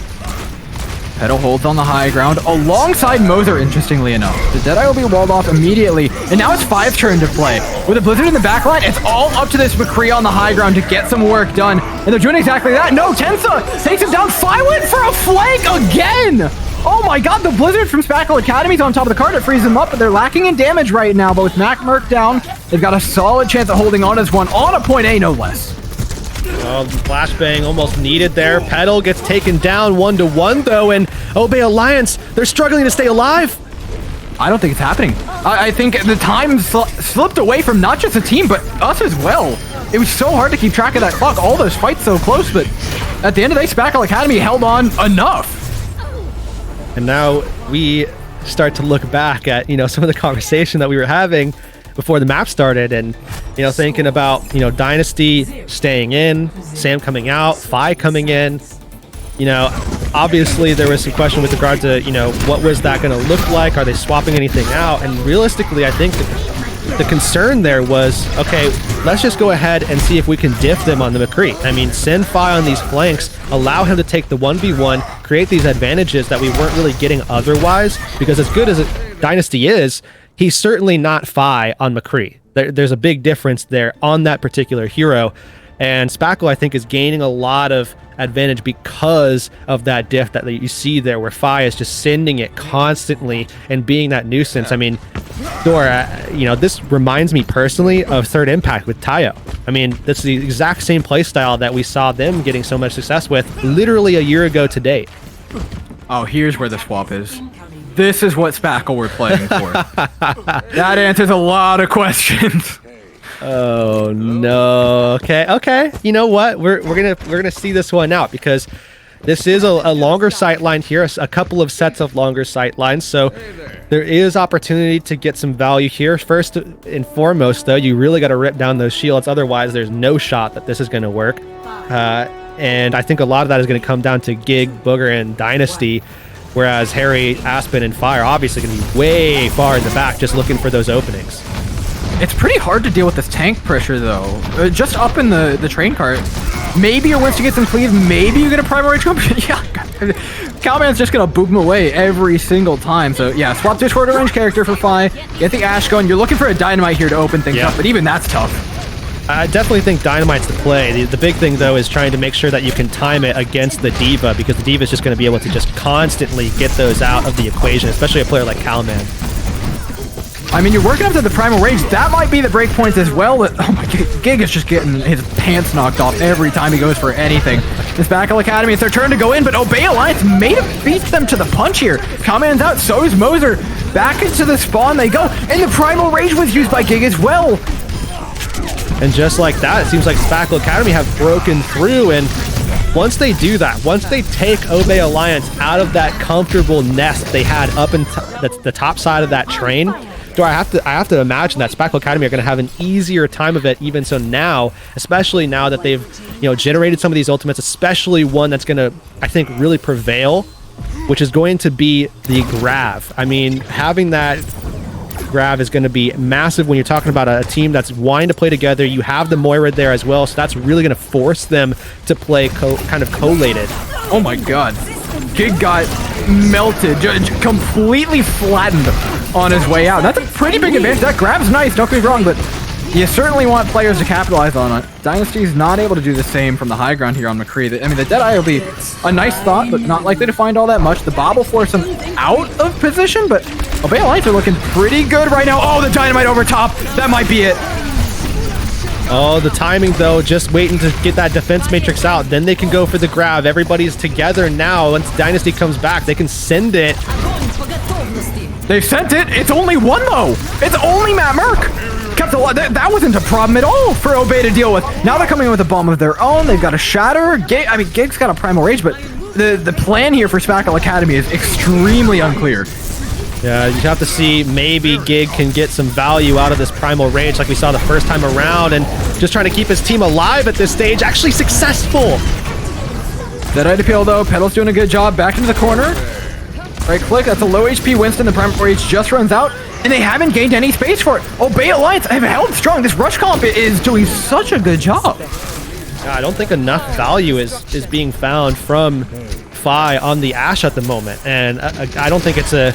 Speaker 1: Petal holds on the high ground alongside Moser, interestingly enough. The Deadeye will be walled off immediately. And now it's Five's turn to play. With a Blizzard in the backline, it's all up to this McCree on the high ground to get some work done. And they're doing exactly that. No, Tensa takes him down. Fi went for a flank again! Oh my god, the Blizzard from Spackle Academy's on top of the card. It frees them up, but they're lacking in damage right now. But with Mac Merc down, they've got a solid chance of holding on as one on a point A, no less.
Speaker 2: Oh, flashbang almost needed there. Petal gets taken down 1-1 though, and Obey Alliance, they're struggling to stay alive.
Speaker 1: I don't think it's happening. I think the time slipped away from not just the team, but us as well. It was so hard to keep track of that clock. All those fights so close, but at the end of the day, Spackle Academy held on enough.
Speaker 2: And now we start to look back at, you know, some of the conversation that we were having before the map started, and, you know, thinking about, you know, Dynasty staying in, Sam coming out, Fi coming in. You know, obviously there was some question with regard to, you know, what was that going to look like? Are they swapping anything out? And realistically, I think the concern there was, okay, let's just go ahead and see if we can diff them on the McCree. I mean, send Fi on these flanks, allow him to take the 1v1, create these advantages that we weren't really getting otherwise, because as good as Dynasty is, he's certainly not Fi on McCree. There's a big difference there on that particular hero. And Spackle, I think, is gaining a lot of advantage because of that diff that you see there, where Fi is just sending it constantly and being that nuisance. I mean, Dora, you know, this reminds me personally of Third Impact with Tayo. I mean, that's the exact same playstyle that we saw them getting so much success with literally a year ago to date.
Speaker 1: Oh, here's where the swap is. This is what Spackle we're playing for. That answers a lot of questions.
Speaker 2: Oh no. Okay. You know what? We're gonna see this one out, because this is a longer sight line here, a couple of sets of longer sight lines. So there is opportunity to get some value here. First and foremost, though, you really got to rip down those shields. Otherwise, there's no shot that this is going to work. And I think a lot of that is going to come down to Gig, Booger, and Dynasty. Whereas Harry, Aspen, and Fire obviously going to be way far in the back, just looking for those openings.
Speaker 1: It's pretty hard to deal with this tank pressure, though. Just up in the train cart. Maybe you're Winston gets some cleave. Maybe you get a primary jump. Yeah, Cowman's just gonna boop him away every single time. So yeah, swap to a shorter range character for Fi. Get the Ash going. You're looking for a Dynamite here to open things up, but even that's tough.
Speaker 2: I definitely think Dynamite's the play. The big thing, though, is trying to make sure that you can time it against the D.Va, because the D.Va is just going to be able to just constantly get those out of the equation, especially a player like Cowman.
Speaker 1: I mean, you're working up to the primal range. That might be the break points as well. But, oh my God, Gig is just getting his pants knocked off every time he goes for anything. This Spackle Academy, it's their turn to go in, but Obey Alliance may have beat them to the punch here. Cowman's out, so is Moser. Back into the spawn they go, and the primal rage was used by Gig as well.
Speaker 2: And just like that, it seems like Spackle Academy have broken through, and once they do that, once they take Obey Alliance out of that comfortable nest they had up in the top side of that train, I have to imagine that Spackle Academy are going to have an easier time of it, even so now, especially now that they've, you know, generated some of these ultimates, especially one that's going to, I think, really prevail, which is going to be the Grav. I mean, having that Grav is going to be massive when you're talking about a team that's wanting to play together. You have the Moira there as well, so that's really going to force them to play kind of collated.
Speaker 1: Oh my God. Gig got melted, completely flattened on his way out. That's a pretty big advantage. That Grav's nice, don't get me wrong, but you certainly want players to capitalize on it. Dynasty's not able to do the same from the high ground here on McCree. I mean, the Deadeye will be a nice thought, but not likely to find all that much. The Bob will force him out of position, but Obey Alliance are looking pretty good right now. Oh, the Dynamite over top. That might be it.
Speaker 2: Oh, the timing, though, just waiting to get that defense matrix out. Then they can go for the Grav. Everybody's together now. Once Dynasty comes back, they can send it.
Speaker 1: They've sent it. It's only one, though. It's only Matt Merck. That wasn't a problem at all for Obey to deal with. Now they're coming in with a bomb of their own. They've got a Shatter. I mean, Gig's got a Primal Rage, but the plan here for Spackle Academy is extremely unclear.
Speaker 2: Yeah, you have to see maybe Gig can get some value out of this Primal Rage like we saw the first time around, and just trying to keep his team alive at this stage. Actually successful.
Speaker 1: Deadeye to peel, though. Pedal's doing a good job. Back into the corner. Right click. That's a low HP Winston. The Primal Rage just runs out, and they haven't gained any space for it. Obey Alliance have held strong. This rush comp is doing such a good job.
Speaker 2: I don't think enough value is being found from Fi on the Ashe at the moment, and I don't think it's a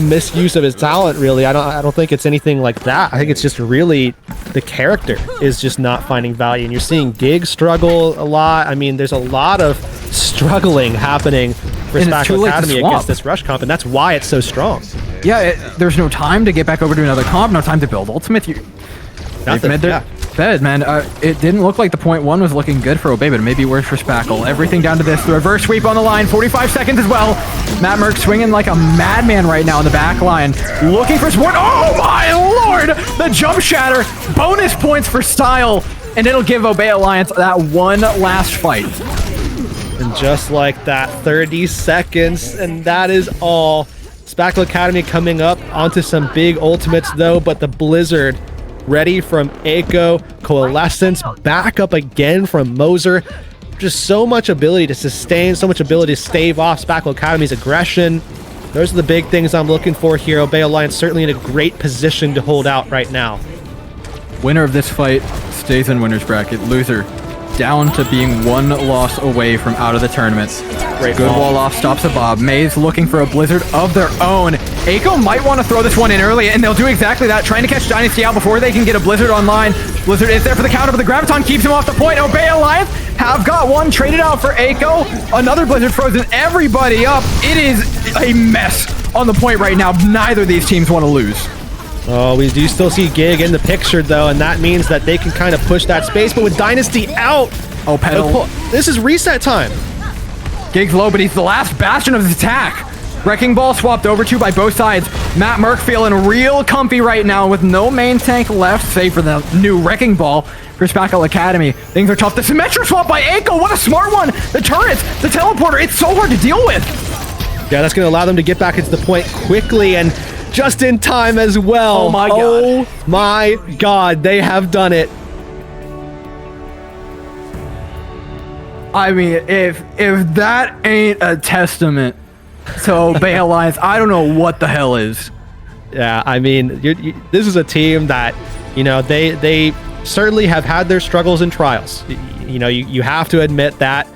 Speaker 2: misuse of his talent, really. I don't think it's anything like that. I think it's just really the character is just not finding value, and you're seeing Gig struggle a lot. I mean, there's a lot of struggling happening for Spackle Academy against this rush comp, and that's why it's so strong.
Speaker 1: Yeah, there's no time to get back over to another comp, no time to build ultimate. Bed, man. It didn't look like the point one was looking good for Obey, but it may be worse for Spackle. Everything down to this. The reverse sweep on the line. 45 seconds as well. Matt Merck swinging like a madman right now in the back line. Looking for support. Oh my lord! The jump shatter. Bonus points for style. And it'll give Obey Alliance that one last fight.
Speaker 2: And just like that, 30 seconds, and that is all. Spackle Academy coming up onto some big ultimates, though, but the Blizzard ready from Echo, Coalescence, back up again from Moser. just so much ability to sustain, so much ability to stave off Spackle Academy's aggression. Those are the big things I'm looking for here. Obey Alliance certainly in a great position to hold out right now.
Speaker 1: Winner of this fight stays in winner's bracket. Loser down to being one loss away from out of the tournament.
Speaker 2: Great
Speaker 1: Good
Speaker 2: ball.
Speaker 1: wall off, stops a Bob. Maze looking for a blizzard of their own. Aiko might want to throw this one in early, and they'll do exactly that, trying to catch Dynasty out before they can get a blizzard online. Blizzard is there for the counter, but the Graviton keeps him off the point. Obey Alliance have got one traded out for Aiko. Another blizzard frozen everybody up. It is a mess on the point right now. Neither of these teams want to lose.
Speaker 2: Oh, we do still see Gig in the picture, though, and that means that they can kind of push that space, but with Dynasty out,
Speaker 1: Oh, Pedal.
Speaker 2: this is reset time.
Speaker 1: Gig's low, but he's the last bastion of his attack. Wrecking Ball swapped over to by both sides. Matt Merck feeling real comfy right now with no main tank left, save for the new Wrecking Ball for Spackle Academy. Things are tough. The Symmetra swap by Aiko, what a smart one. The turrets, the teleporter, it's so hard to deal with.
Speaker 2: Yeah, that's going to allow them to get back into the point quickly and just in time as well.
Speaker 1: Oh my God.
Speaker 2: Oh my God, they have done it.
Speaker 1: I mean, if that ain't a testament to Obey Alliance, I don't know what the hell is.
Speaker 2: Yeah, I mean, this is a team that, you know, they certainly have had their struggles and trials. You know, you have to admit that,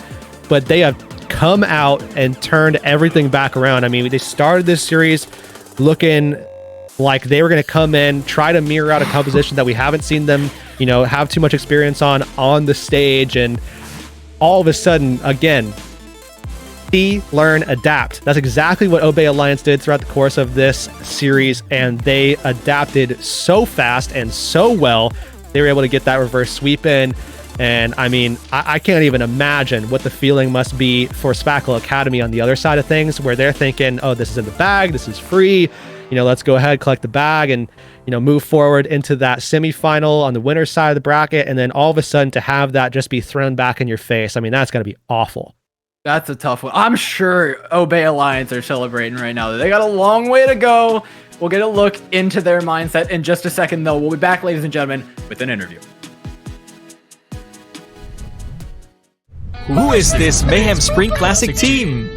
Speaker 2: but they have come out and turned everything back around. I mean, they started this series looking like they were going to come in, try to mirror out a composition that we haven't seen them, you know, have too much experience on the stage, and all of a sudden, again, see, learn, adapt. That's exactly what Obey Alliance did throughout the course of this series, and they adapted so fast and so well. They were able to get that reverse sweep in, and I mean, I can't even imagine what the feeling must be for Spackle Academy on the other side of things, where they're thinking, oh, this is in the bag, this is free, you know, let's go ahead, collect the bag, and, you know, move forward into that semifinal on the winner's side of the bracket, and then all of a sudden to have that just be thrown back in your face, I mean, that's going to be awful.
Speaker 1: That's a tough one. I'm sure Obey Alliance are celebrating right now. They got a long way to go. We'll get a look into their mindset in just a second, though. We'll be back, ladies and gentlemen, with an interview.
Speaker 3: Who is this Mayhem Spring Classic team?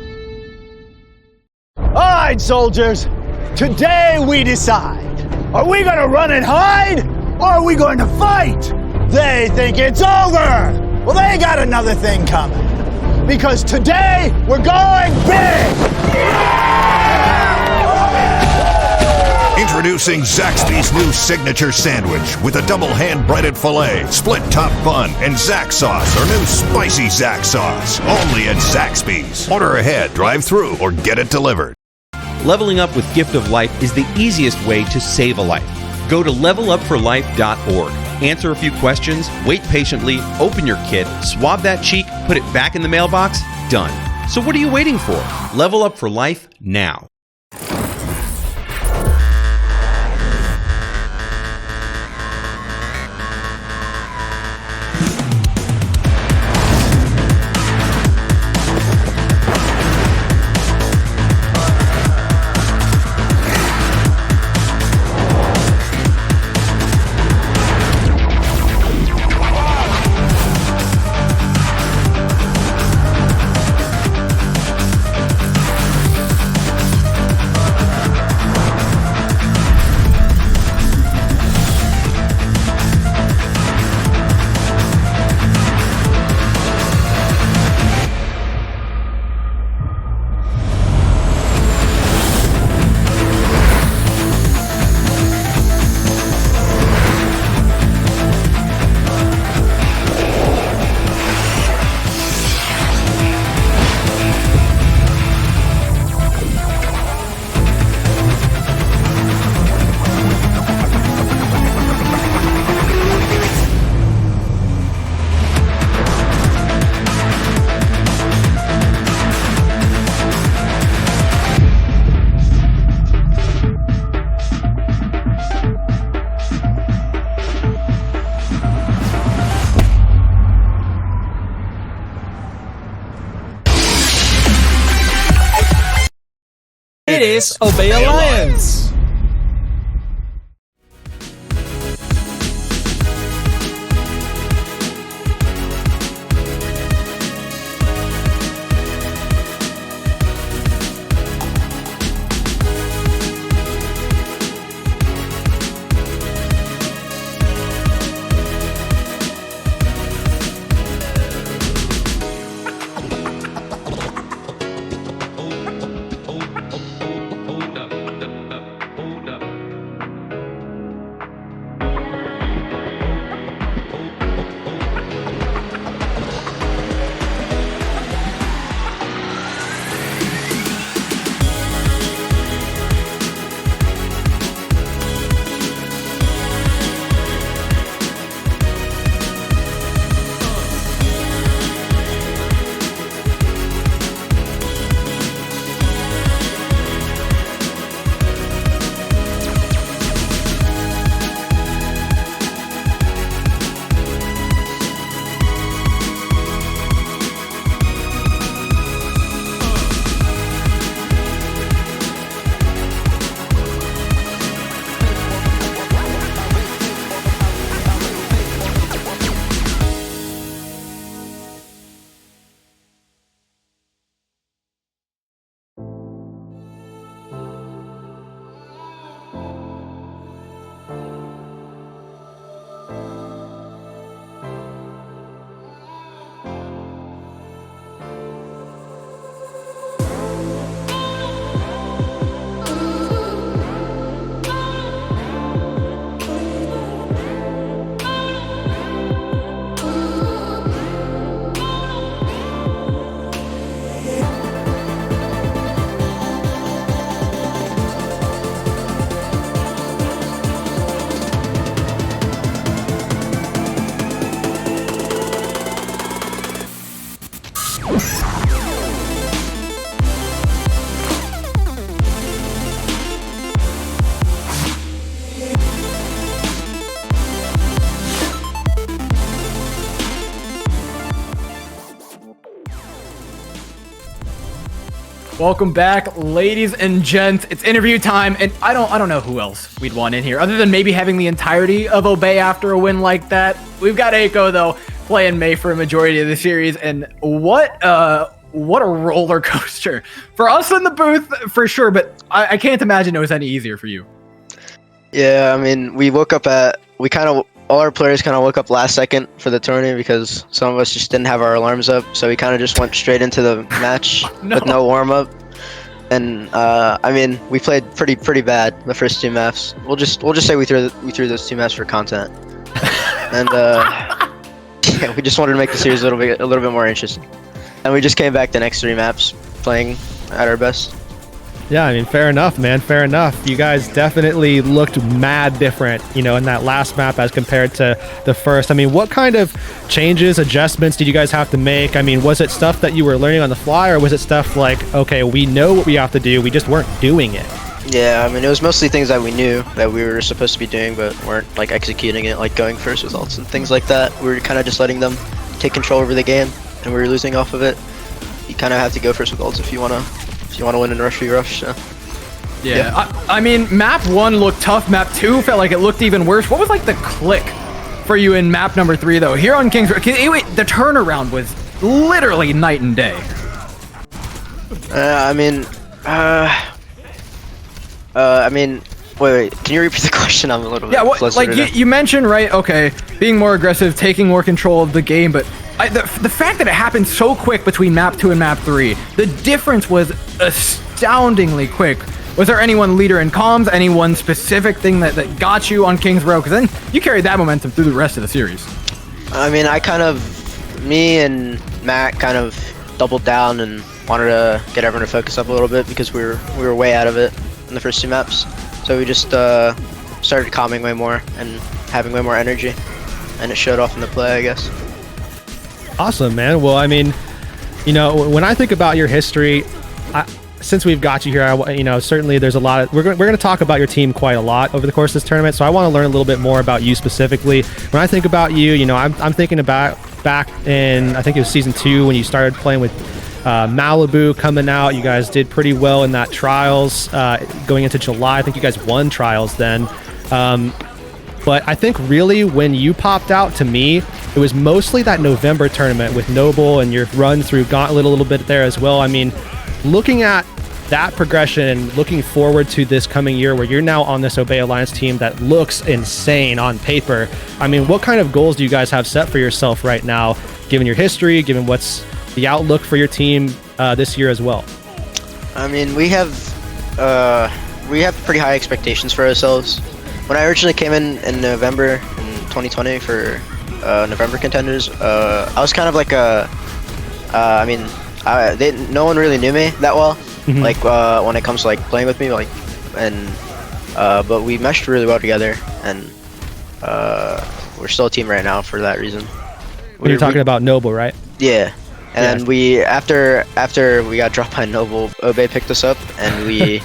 Speaker 4: All right, soldiers. Today we decide. Are we gonna run and hide, or are we going to fight? They think it's over. Well, they got another thing coming. Because today we're going big.
Speaker 5: Introducing Zaxby's new signature sandwich with a double hand-breaded filet, split top bun, and Zax sauce, or new spicy Zax sauce. Only at Zaxby's. Order ahead, drive through, or get it delivered.
Speaker 6: Leveling up with Gift of Life is the easiest way to save a life. Go to levelupforlife.org. Answer a few questions, wait patiently, open your kit, swab that cheek, put it back in the mailbox, done. So what are you waiting for? Level up for life now.
Speaker 3: It is Obey Alliance!
Speaker 1: Welcome back, ladies and gents. It's interview time, and I don't know who else we'd want in here, other than maybe having the entirety of Obey after a win like that. We've got Aiko, though, playing May for a majority of the series, and what a roller coaster for us in the booth, for sure, but I can't imagine it was any easier for you.
Speaker 7: Yeah, I mean, all our players kind of woke up last second for the tournament because some of us just didn't have our alarms up, so we kind of just went straight into the match with no warm-up. And I mean, we played pretty bad the first 2 maps. We'll just say we threw those 2 maps for content. And yeah, we just wanted to make the series a little bit more interesting. And we just came back the next 3 maps playing at our best.
Speaker 2: Yeah, I mean, fair enough, man. Fair enough. You guys definitely looked mad different, in that last map as compared to the first. I mean, what kind of changes, adjustments did you guys have to make? I mean, was it stuff that you were learning on the fly, or was it stuff like, okay, we know what we have to do, we just weren't doing it?
Speaker 7: Yeah, I mean, it was mostly things that we knew that we were supposed to be doing, but weren't like executing it, like going first with ults and things like that. We were kind of just letting them take control over the game, and we were losing off of it. You kind of have to go first with ults if you want to win in rush v rush. So.
Speaker 1: Yeah. I mean, map 1 looked tough. Map 2 felt like it looked even worse. What was like the click for you in map number 3 though? Here on Kings, the turnaround was literally night and day.
Speaker 7: Wait, can you repeat the question? I'm a little bit
Speaker 1: like you mentioned, right? Okay, being more aggressive, taking more control of the game, but the fact that it happened so quick between map 2 and map 3, the difference was astoundingly quick. Was there anyone leader in comms, any one specific thing that got you on Kings Row? Because then you carried that momentum through the rest of the series.
Speaker 7: I mean, me and Matt kind of doubled down and wanted to get everyone to focus up a little bit because we were way out of it in the first 2 maps. So we just started calming way more and having way more energy, and it showed off in the play, I guess.
Speaker 2: Awesome, man. Well, I mean, when I think about your history, since we've got you here, certainly there's a lot of, we're going to talk about your team quite a lot over the course of this tournament. So I want to learn a little bit more about you specifically. When I think about you, I'm thinking about back in, I think it was season 2 when you started playing with Malibu coming out. You guys did pretty well in that trials going into July. I think you guys won trials then. But I think really when you popped out to me, it was mostly that November tournament with Noble and your run through Gauntlet a little bit there as well. I mean, looking at that progression and looking forward to this coming year where you're now on this Obey Alliance team that looks insane on paper, I mean, what kind of goals do you guys have set for yourself right now, given your history, given what's the outlook for your team this year as well?
Speaker 7: I mean, we have pretty high expectations for ourselves. When I originally came in November in 2020 for November contenders, I was kind of like no one really knew me that well. Mm-hmm. Like when it comes to like playing with me, but we meshed really well together, and we're still a team right now for that reason.
Speaker 2: You're talking about Noble, right?
Speaker 7: Yeah. And then we after we got dropped by Noble, Obey picked us up, and we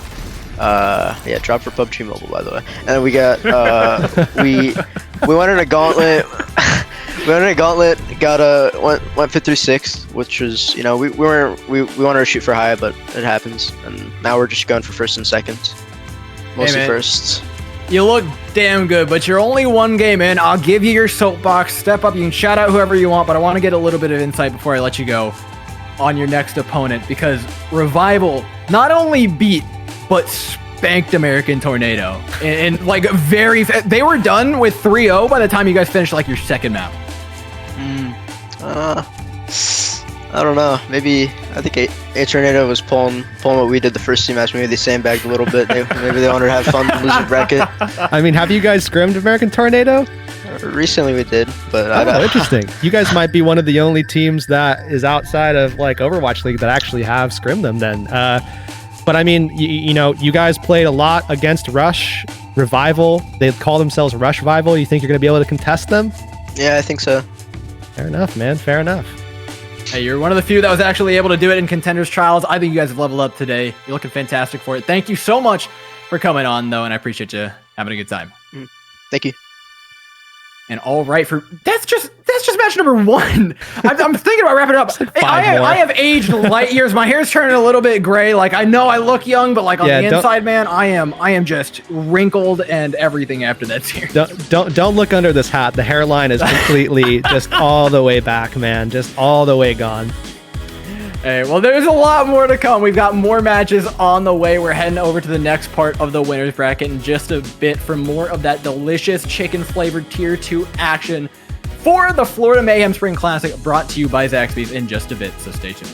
Speaker 7: dropped for PUBG Mobile, by the way. And we got we went in a gauntlet. We went in a gauntlet, went 5 through 6, which was, we wanted to shoot for high, but it happens. And now we're just going for first and second, mostly first.
Speaker 1: You look damn good, but you're only 1 game in. I'll give you your soapbox. Step up. You can shout out whoever you want, but I want to get a little bit of insight before I let you go on your next opponent, because Revival not only beat, but spanked American Tornado. And like they were done with 3-0 by the time you guys finished like your second map.
Speaker 7: I don't know. Maybe I think a Tornado was pulling what we did the first 2 maps. Maybe they sandbagged a little bit. Maybe they wanted to have fun and lose a bracket.
Speaker 2: I mean, have you guys scrimmed American Tornado?
Speaker 7: Recently we did, but
Speaker 2: interesting. You guys might be one of the only teams that is outside of like Overwatch League that actually have scrimmed them then. But I mean, you guys played a lot against Rush Revival. They call themselves Rush Revival. You think you're going to be able to contest them?
Speaker 7: Yeah, I think so.
Speaker 2: Fair enough, man. Fair enough.
Speaker 1: Hey, you're one of the few that was actually able to do it in Contenders Trials. I think you guys have leveled up today. You're looking fantastic for it. Thank you so much for coming on, though, and I appreciate you having a good time.
Speaker 7: Thank you.
Speaker 1: And all right, that's just match number 1. I'm thinking about wrapping it up. I have aged light years. My hair's turning a little bit gray. Like, I know I look young, but like on the inside, man, I am just wrinkled and everything after that series.
Speaker 2: Don't look under this hat. The hairline is completely just all the way back, man. Just all the way gone.
Speaker 1: Hey, well, there's a lot more to come. We've got more matches on the way. We're heading over to the next part of the winner's bracket in just a bit for more of that delicious chicken-flavored Tier 2 action for the Florida Mayhem Spring Classic, brought to you by Zaxby's in just a bit, so stay tuned.